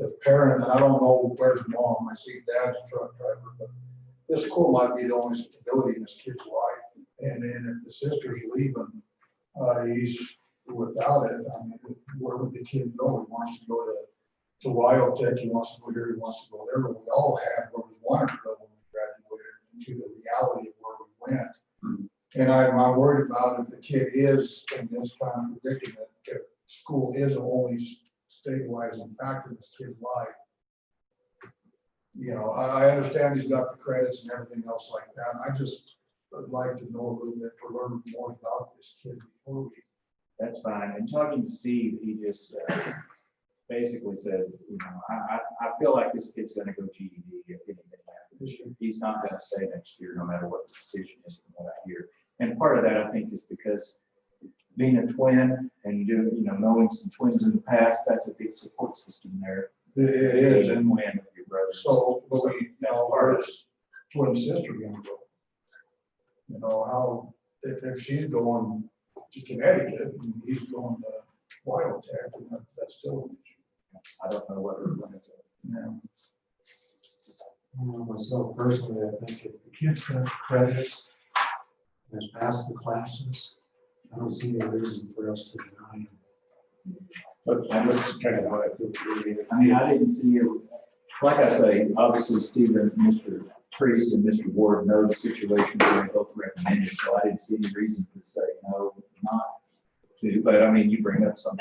the parent, and I don't know where's mom. I see dad's a truck driver, but this school might be the only stability in this kid's life. And then if the sister's leaving, he's without it. I mean, where would the kid go? He wants to go to Wildtech. He wants to go here. He wants to go there. But we all had where we wanted to go when we graduated into the reality of where we went. And I'm worried about if the kid is in this kind of predicament, if school is the only stabilizing factor in this kid's life. You know, I understand he's got the credits and everything else like that. I just would like to know a little bit to learn more about this kid before we. That's fine. And talking to Steve, he just basically said, you know, I feel like this kid's going to go GED if anything happens. He's not going to stay next year, no matter what the decision is from what I hear. And part of that, I think, is because being a twin and knowing some twins in the past, that's a big support system there. It is. And when with your brother. So, but we know where's twin sister gonna go? You know, how, if she's going to Connecticut and he's going to Wildtech, and that's still an issue. I don't know what we're going to do. Yeah. Myself personally, I think if the kid's got credits, and has passed the classes, I don't see any reason for us to deny him. But that's kind of how I feel. I mean, I didn't see it, like I say, obviously Stephen, Mr. Priest and Mr. Ward know the situation where they both recommended, so I didn't see any reason to say no, not to, but I mean, you bring up some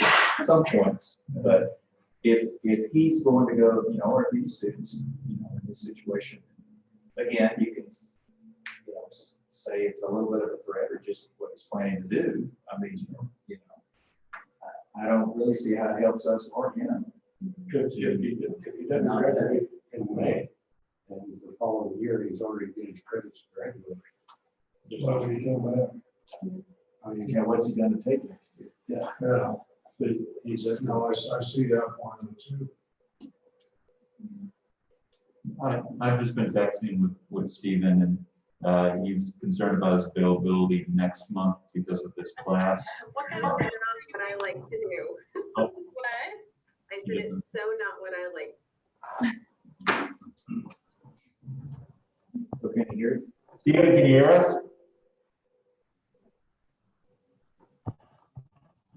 points, but if he's going to go, you know, or if these students, you know, in this situation, again, you can, you know, say it's a little bit of a threat or just what he's planning to do. I mean, you know, I don't really see how it helps us or him. Because if he doesn't graduate in May, and the following year, he's already getting his credits graduated. Well, we come back. I mean, Yeah, what's he gonna take next year? yeah, Yeah, but he's at, no, I see that point of it too. I've just been texting with Stephen, and he's concerned about his availability next month because of this class. What kind of not what I like to do? Oh. What? I said it's so not what I like. So can you hear? Stephen, can you hear us?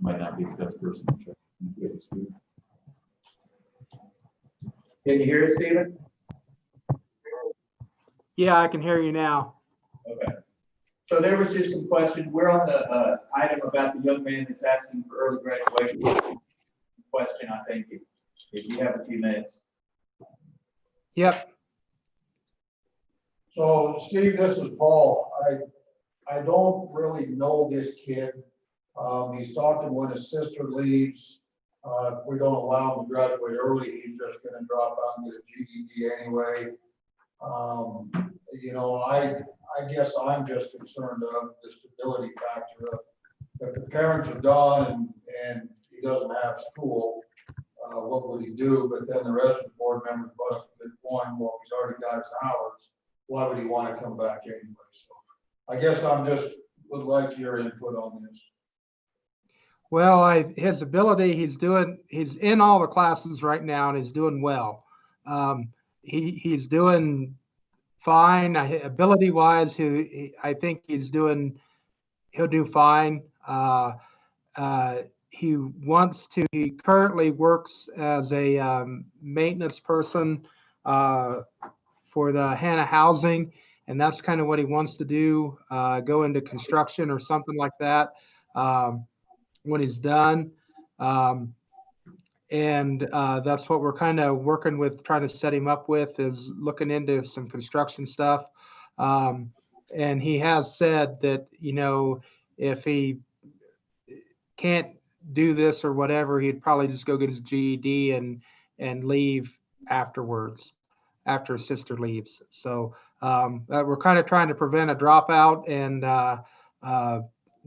Might not be the best person to check. Can you hear us, Stephen? Yeah, I can hear you now. Okay. So there was just some question. We're on the item about the young man that's asking for early graduation. Question, I think, if you have a few minutes. Yep. So Steve, this is Paul. I don't really know this kid. He's talking when his sister leaves. If we don't allow him to graduate early, he's just gonna drop out and get a GED anyway. You know, I guess I'm just concerned of the stability factor of if the parents are gone and he doesn't have school, what would he do? But then the rest of the board members brought up a good point. Well, he's already got his hours. Why would he want to come back anyway? So I guess I'm just would like your input on this. Well, his ability, he's in all the classes right now and he's doing well. He's doing fine. Ability wise, I think he'll do fine. He currently works as a maintenance person for the Hannah Housing, and that's kind of what he wants to do, go into construction or something like that when he's done. That's what we're kind of working with, trying to set him up with, is looking into some construction stuff. And he has said that, you know, if he can't do this or whatever, he'd probably just go get his GED and leave afterwards, after his sister leaves. So we're kind of trying to prevent a dropout and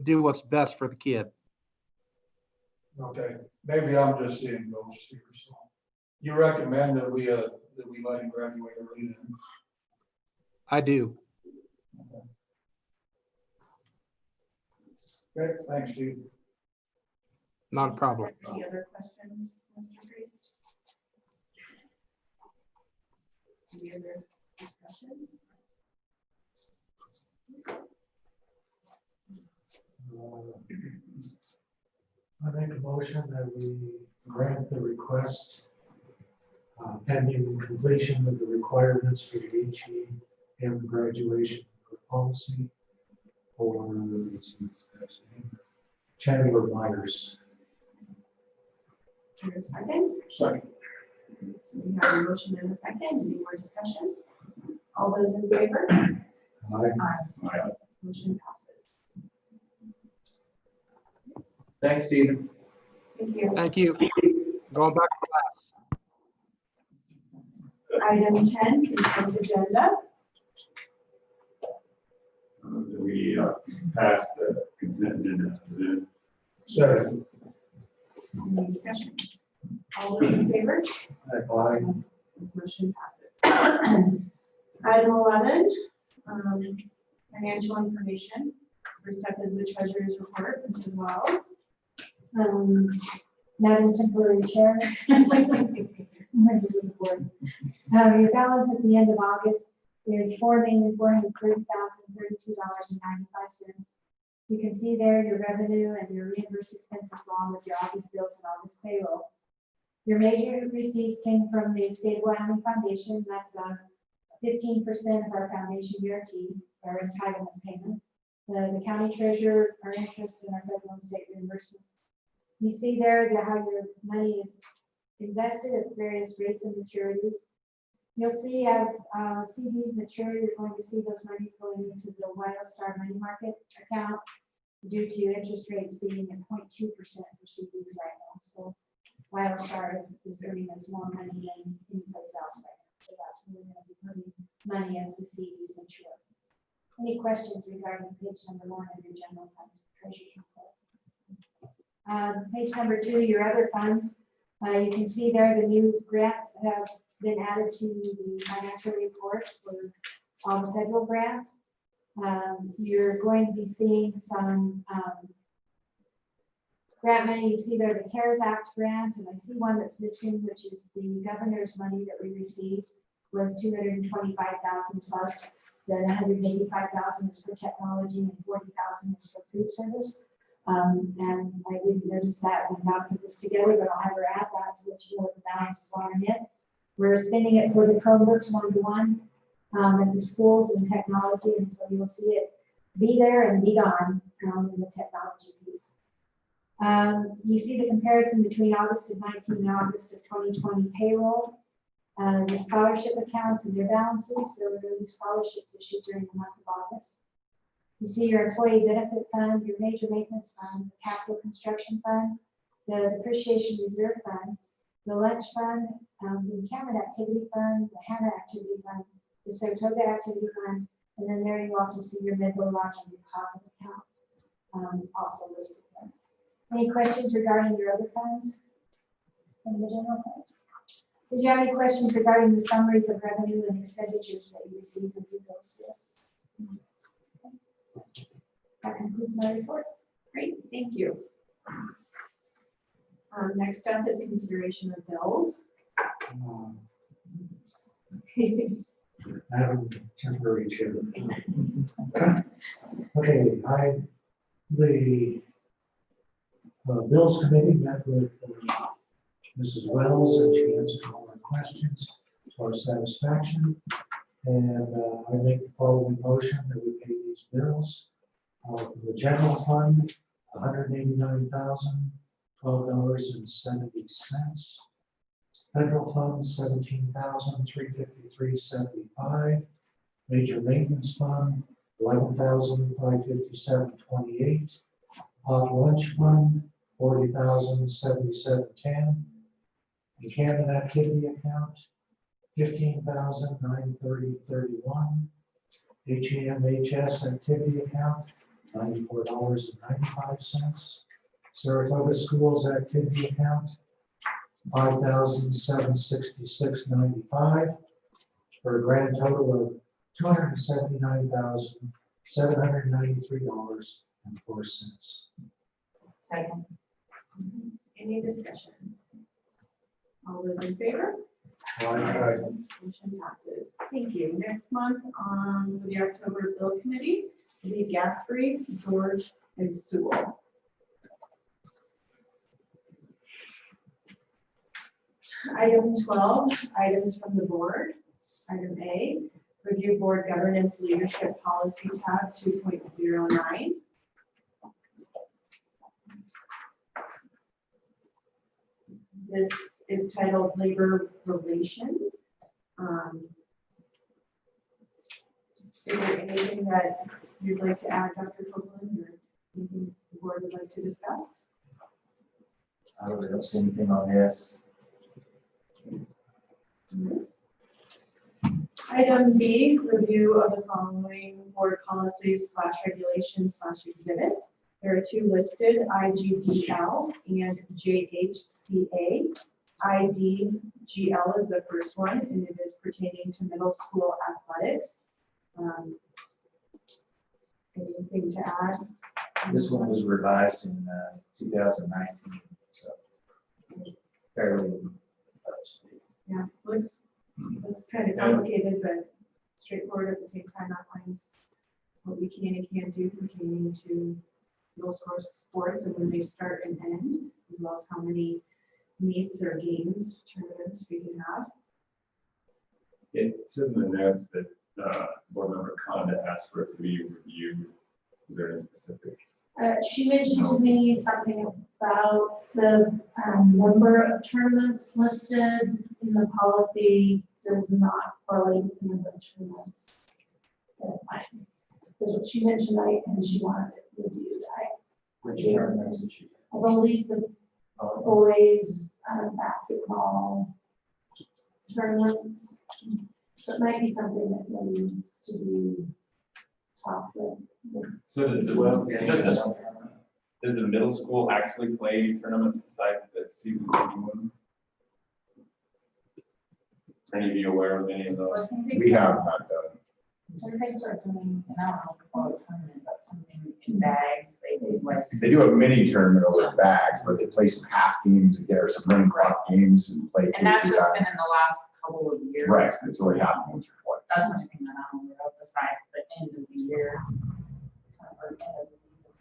do what's best for the kid. Okay, maybe I'm just seeing ghosts here. So you recommend that we let him graduate early then? I do. Okay, thanks, Steve. Not a problem. Any other questions, Mr. Priest? Any other discussion? I make a motion that we grant the request pending completion of the requirements for the HE and graduation policy for Chandler Myers. Is there a second? Second. So we have a motion and a second. Any more discussion? All those in favor? Aye. Motion passes. Thanks, Stephen. Thank you. Thank you. Going back to class. Item 10, consent agenda. We passed the consent agenda. Second. Any discussion? All those in favor? Aye. Motion passes. Item 11, financial information. First up is the treasurer's report, Mrs. Wells. Madam Temporary Chair, members of the board. Your balance at the end of August is $4,430,032.95. You can see there your revenue and your reimbursed expenses along with your August bills and August payroll. Your major receipts came from the State of Wyoming Foundation. That's 15% of our foundation guarantee, our entitlement payment. The county treasurer, our interest, and our federal and state reimbursements. You see there how your money is invested at various rates and maturities. You'll see as CDs mature, you're going to see those monies going into the WildStar money market account due to interest rates being at 0.2% for CDs right now. So WildStar is earning us more money than anyplace else right now. So that's where we're going to be putting money as the CDs mature. Any questions regarding page number 1 of your general fund treasurer's report? Page number 2, your other funds. You can see there the new grants have been added to the financial report for all the federal grants. You're going to be seeing some grant money. You see there the CARES Act grant, and I see one that's missing, which is the governor's money that we received was $225,000 plus. Then $185,000 is for technology and $40,000 is for food service. And I didn't notice that when I put this together, but I'll have her add that to let you know what the balances are in it. We're spending it for the Chromebooks 1-to-1 at the schools and technology, and so you'll see it be there and be gone in the technology piece. You see the comparison between August of 19 and August of 2020 payroll. The scholarship accounts and their balances. There were new scholarships issued during the month of August. You see your employee benefit fund, your major maintenance fund, the capital construction fund, the depreciation reserve fund, the lunch fund, the Cameron activity fund, the Hannah activity fund, the Saratoga activity fund, and then there you also see your Midway lodging deposit account also listed there. Any questions regarding your other funds from the general fund? Did you have any questions regarding the summaries of revenue and expenditures that you received with your bills? Yes. That concludes my report. Great, thank you. Next up is consideration of bills. Madam Temporary Chair. Okay, the Bills Committee met with Mrs. Wells, and she answered all our questions to our satisfaction. And I make the following motion that we pay these bills. The general fund, $189,012.70. Federal fund, $17,353.75. Major maintenance fund, $11,557.28. Hot lunch fund, $40,077.10. The Cameron activity account, $15,930.31. HEMHS activity account, $94.95. Saratoga Schools activity account, $5,766.95, for a grand total of $279,793.04. Second. Any discussion? All those in favor? Aye. Motion passes. Thank you. Next month on the October Bill Committee will be Gaspery, George, and Sewell. Item 12, items from the board. Item A, review board governance leadership policy tab 2.09. This is titled Labor Relations. Is there anything that you'd like to add, Dr. Copeland, or anything the board would like to discuss? I really don't see anything on this. Item B, review of the following board policies / regulations / exhibits. There are two listed, IGDL and JHCA. IDGL is the first one, and it is pertaining to middle school athletics. Anything to add? This one was revised in 2019, so fairly. Yeah, looks it's kind of complicated, but straightforward at the same time, outlines what we can and can't do pertaining to middle school sports and when they start and end, as well as how many meets or games, tournaments we can have. It says in the notes that board member Conda asked for it to be reviewed. Is there any specific? She mentioned to me something about the number of tournaments listed in the policy does not correlate with the number of tournaments. That's what she mentioned, and she wanted it reviewed. Which tournaments did she? I believe the boys basketball tournaments. So it might be something that really needs to be talked with. So does the middle school actually play tournaments besides the season one? Are any of you aware of any of those? We have not done. So they start doing, and I don't know, before the tournament, but something in bags, they do like. They do a mini tournament over bags, but they play some half games and or some running clock games and play. And that's just been in the last couple of years. Right, it's only happened once or twice. That's the only thing that I'm aware of besides the end of the year. Or end of the season.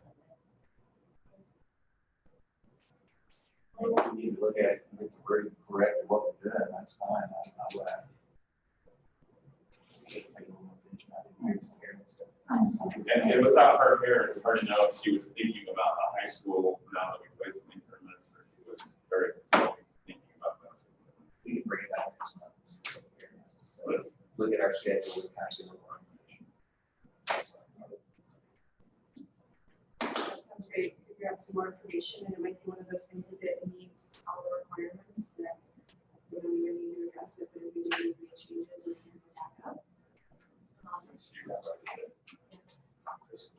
If we need to look at it, and correct what we're doing, that's fine. I would. And without her here, it's hard to know if she was thinking about the high school now that we play so many tournaments, or she was very specific thinking about that. We can bring it back next month. So let's look at our schedule and kind of do more information. That sounds great. Figure out some more information, and it might be one of those things if it meets all the requirements that we don't even need to address it, but if we do need to make changes, we can go back up.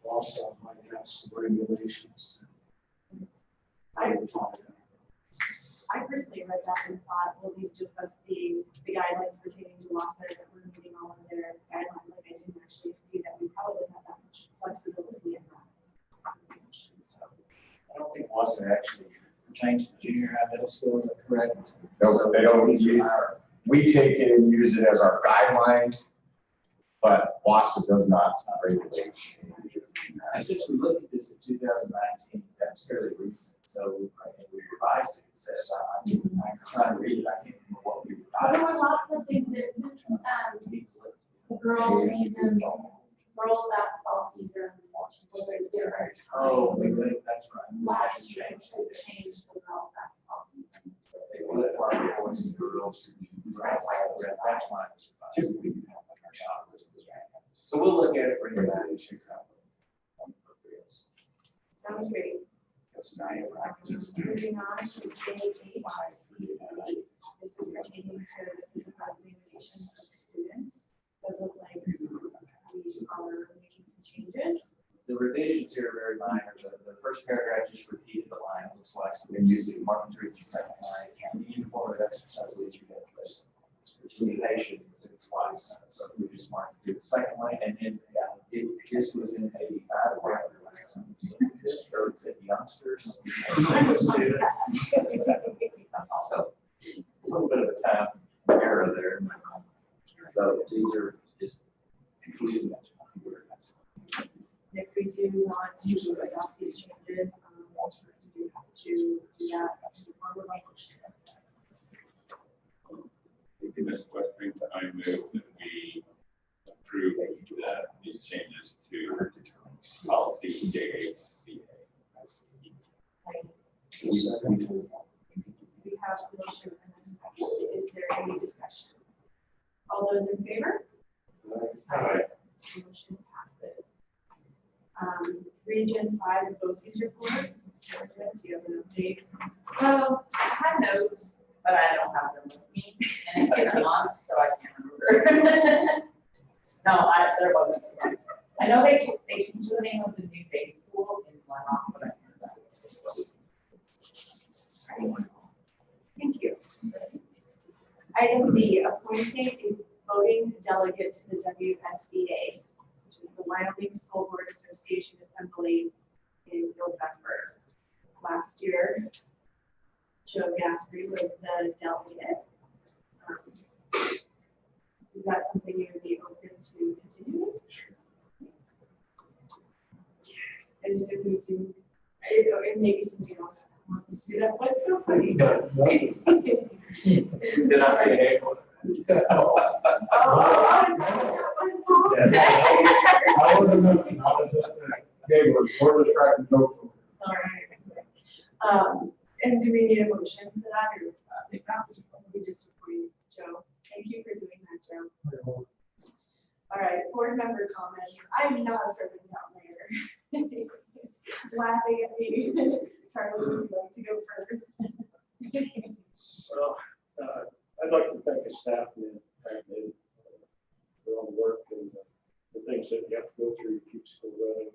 Also, might have some regulations. I personally read that and thought, well, these just must be the guidelines pertaining to WASA that we're meeting all of their guidelines. Like I didn't actually see that we probably have that much flexibility in that. So I don't think WASA actually pertains to junior high, middle school, is that correct? No, they don't. We take it and use it as our guidelines, but WASA does not regulate. And since we looked at this in 2019, that's fairly recent, so we revised it. It says, I'm trying to read it, I can't remember what we There revised. were lots of things that, the girls season, girls basketball season, was a different. Oh, that's right. Last year, they changed the girls basketball season. That's why the boys and girls. That's why. Typically, we have like our shot list. So we'll look at it, bring it back. sounds great. Moving on to JHCA. This is pertaining to the physical examinations of students. Does look like we are making some changes. The revisions here are very minor. The first paragraph just repeated the line. It looks like so we used it marked through the second line. The uniform of exercise leadership place. Participation was in twice. So we just marked through the second line, and then this was in 85. So it said youngsters. So a little bit of a time error there. So these are just confusing. If we do want to adopt these changes, we do have to do that. Ms. Westring, I move that we approve these changes to policy JHCA. We have a motion and a second. Is there any discussion? All those in favor? Aye. Motion passes. Region 5 BOCES report. Do you have an update? Well, I had notes, but I don't have them with me, and it's been a month, so I can't remember. No, there wasn't. I know they changed the name of the new day school in Glenrock, but I can't remember. Thank you. Item D, appointing a voting delegate to the WSBA, which is the Wyoming School Board Association Assembly in November. Last year, Joe Gaspery was the delegate. Is that something you would be open to continuing? I assume you do, and maybe somebody else wants to do that. What's so funny? Did I say hey? I wasn't looking, I was just, we're just cracking jokes. All right. And do we need a motion for that, or we just appoint Joe? Thank you for doing that, Joe. All right, board member comments. I'm not a serving down there. Laughing at me. Charlie, would you like to go first? So, I'd like to thank the staff and their own work and the things that you have to go through to keep school running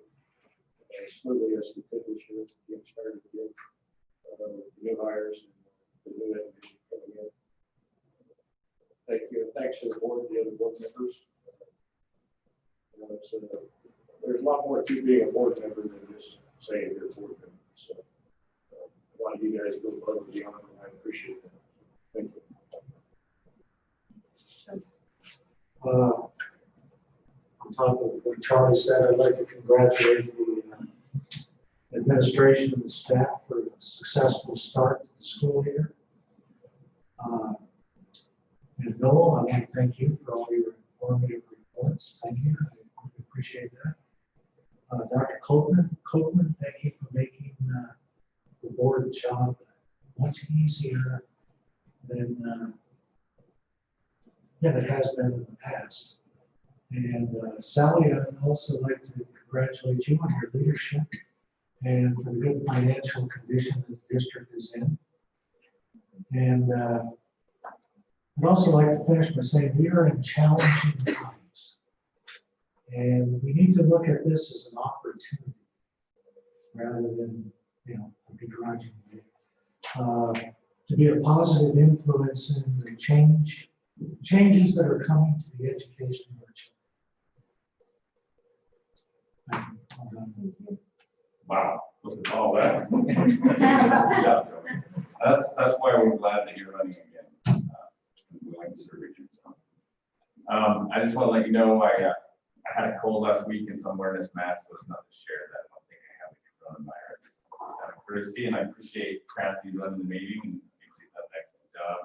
as smoothly as we could this year, getting started again. The new hires and the new education coming in. Thank you. Thanks to the board, the other board members. You know, there's a lot more to being a board member than just saying you're a board member. So a lot of you guys go above and beyond, and I appreciate that. Thank you. On top of what Charlie said, I'd like to congratulate the administration and the staff for a successful start to the school year. And Noel, I want to thank you for all your informative reports. Thank you. I appreciate that. Dr. Copeland, thank you for making the board job much easier than it has been in the past. And Sally, I'd also like to congratulate you on your leadership and for the good financial condition that the district is in. And I'd also like to finish by saying we are in challenging times. And we need to look at this as an opportunity rather than, you know, a begrudging way. To be a positive influence in the changes that are coming to the education of our children. Wow, look at all that. That's why we're glad that you're running again. We like to serve you. I just want to let you know, I had a cold last week and so I'm wearing this mask, so it's not to share that. I don't think I have the coronavirus. Out of courtesy, and I appreciate Cassie running the meeting. And she's done an excellent job.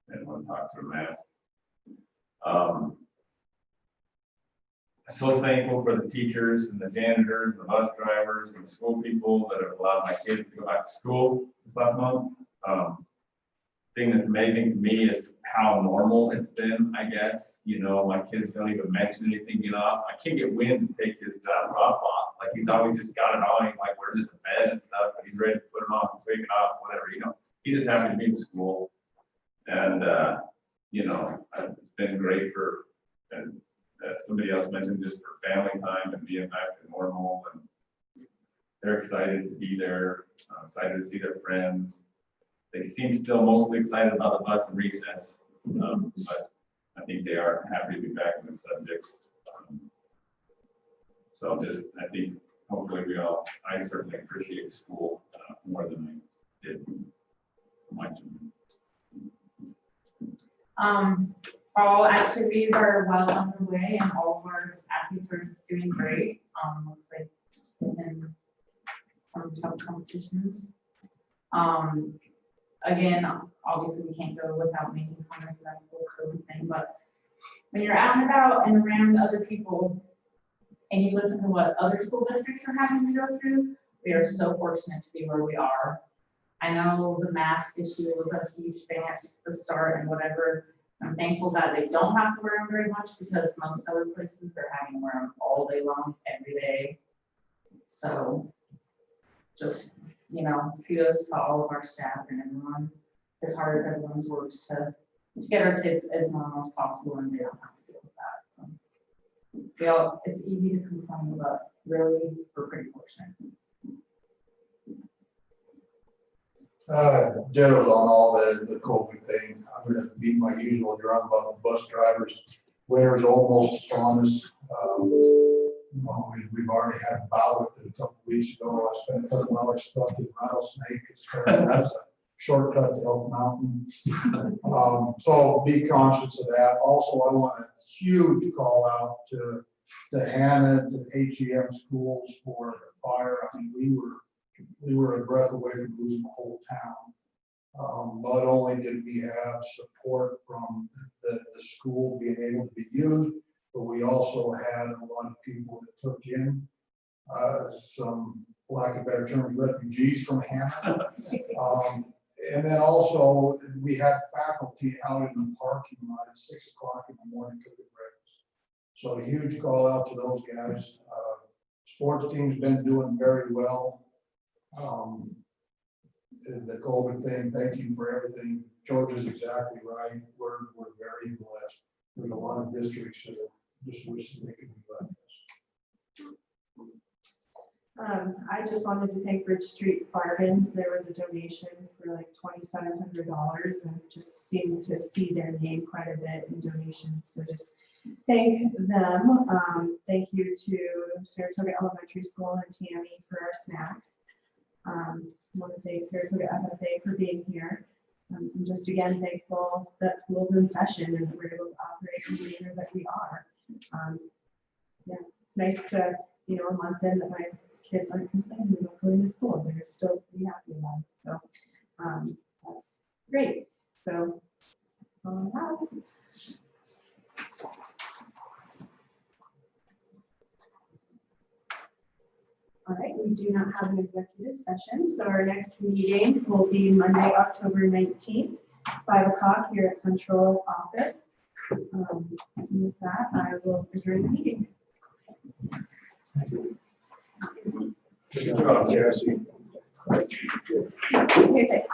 I didn't want to talk to her mask. So thankful for the teachers and the janitors, and the bus drivers, and the school people that have allowed my kids to go back to school this last month. Thing that's amazing to me is how normal it's been, I guess. You know, my kids don't even mention anything get off. I can't get Wynn to take his ruff off. Like, he's always just got it on. He like wears it to bed and stuff, but he's ready to put it on, take it off, whatever, you know. He's just happy to be in school. And, you know, it's been great for, and as somebody else mentioned, just for family time and being back to normal. And they're excited to be there, excited to see their friends. They seem still mostly excited about the bus and recess, but I think they are happy to be back in the subjects. So just, I think, hopefully I certainly appreciate school more than I did my children. All activities are well underway and all of our athletes are doing great. Looks like in some tough competitions. Again, obviously we can't go without making comments about the whole COVID thing, but when you're out and about and around other people and you listen to what other school districts are having to go through, we are so fortunate to be where we are. I know the mask issue was a huge thing at the start and whatever. I'm thankful that they don't have to wear them very much because most other places they're having to wear them all day long, every day. So just, you know, kudos to all of our staff and everyone, as hard as everyone's worked to get our kids as normal as possible, and they don't have to deal with that. So, it's easy to complain, but really, we're pretty fortunate. Ditto's on all the COVID thing. I'm gonna beat my usual drum about the bus drivers. Winter's almost upon us. Well, we've already had a bout with it a couple weeks ago. I spent a couple hours stuck in rattlesnake. That's a shortcut to Elk Mountain. So be conscious of that. Also, I want to huge call out to Hannah, to HEM schools for the fire. I mean, we were a breath away from losing the whole town. Not only did we have support from the school being able to be used, but we also had a lot of people that took in some, for lack of better terms, refugees from Hannah. And then also, we had faculty out in the parking lot at 6 o'clock in the morning cooking breakfast. So a huge call out to those guys. Sports team's been doing very well. The COVID thing, thank you for everything. George is exactly right. We're very blessed. There's a lot of districts that just wish they could be like this. I just wanted to thank Bridge Street Bargains. There was a donation for like $2,700 and just seemed to see their name quite a bit in donations. So just thank them. Thank you to Saratoga Elementary School and Tammy for our snacks. I want to thank Saratoga FFA for being here. I'm just again thankful that school's in session and that we're able to operate in the manner that we are. Yeah, it's nice to, a month in that my kids aren't complaining about going to school. They're still pretty happy about it. So that's great. So all I have. All right, we do not have an executive session, so our next meeting will be Monday, October 19th, 5 o'clock here at Central Office. And with that, I will adjourn the meeting. Good job, Cassie. Okay, thanks.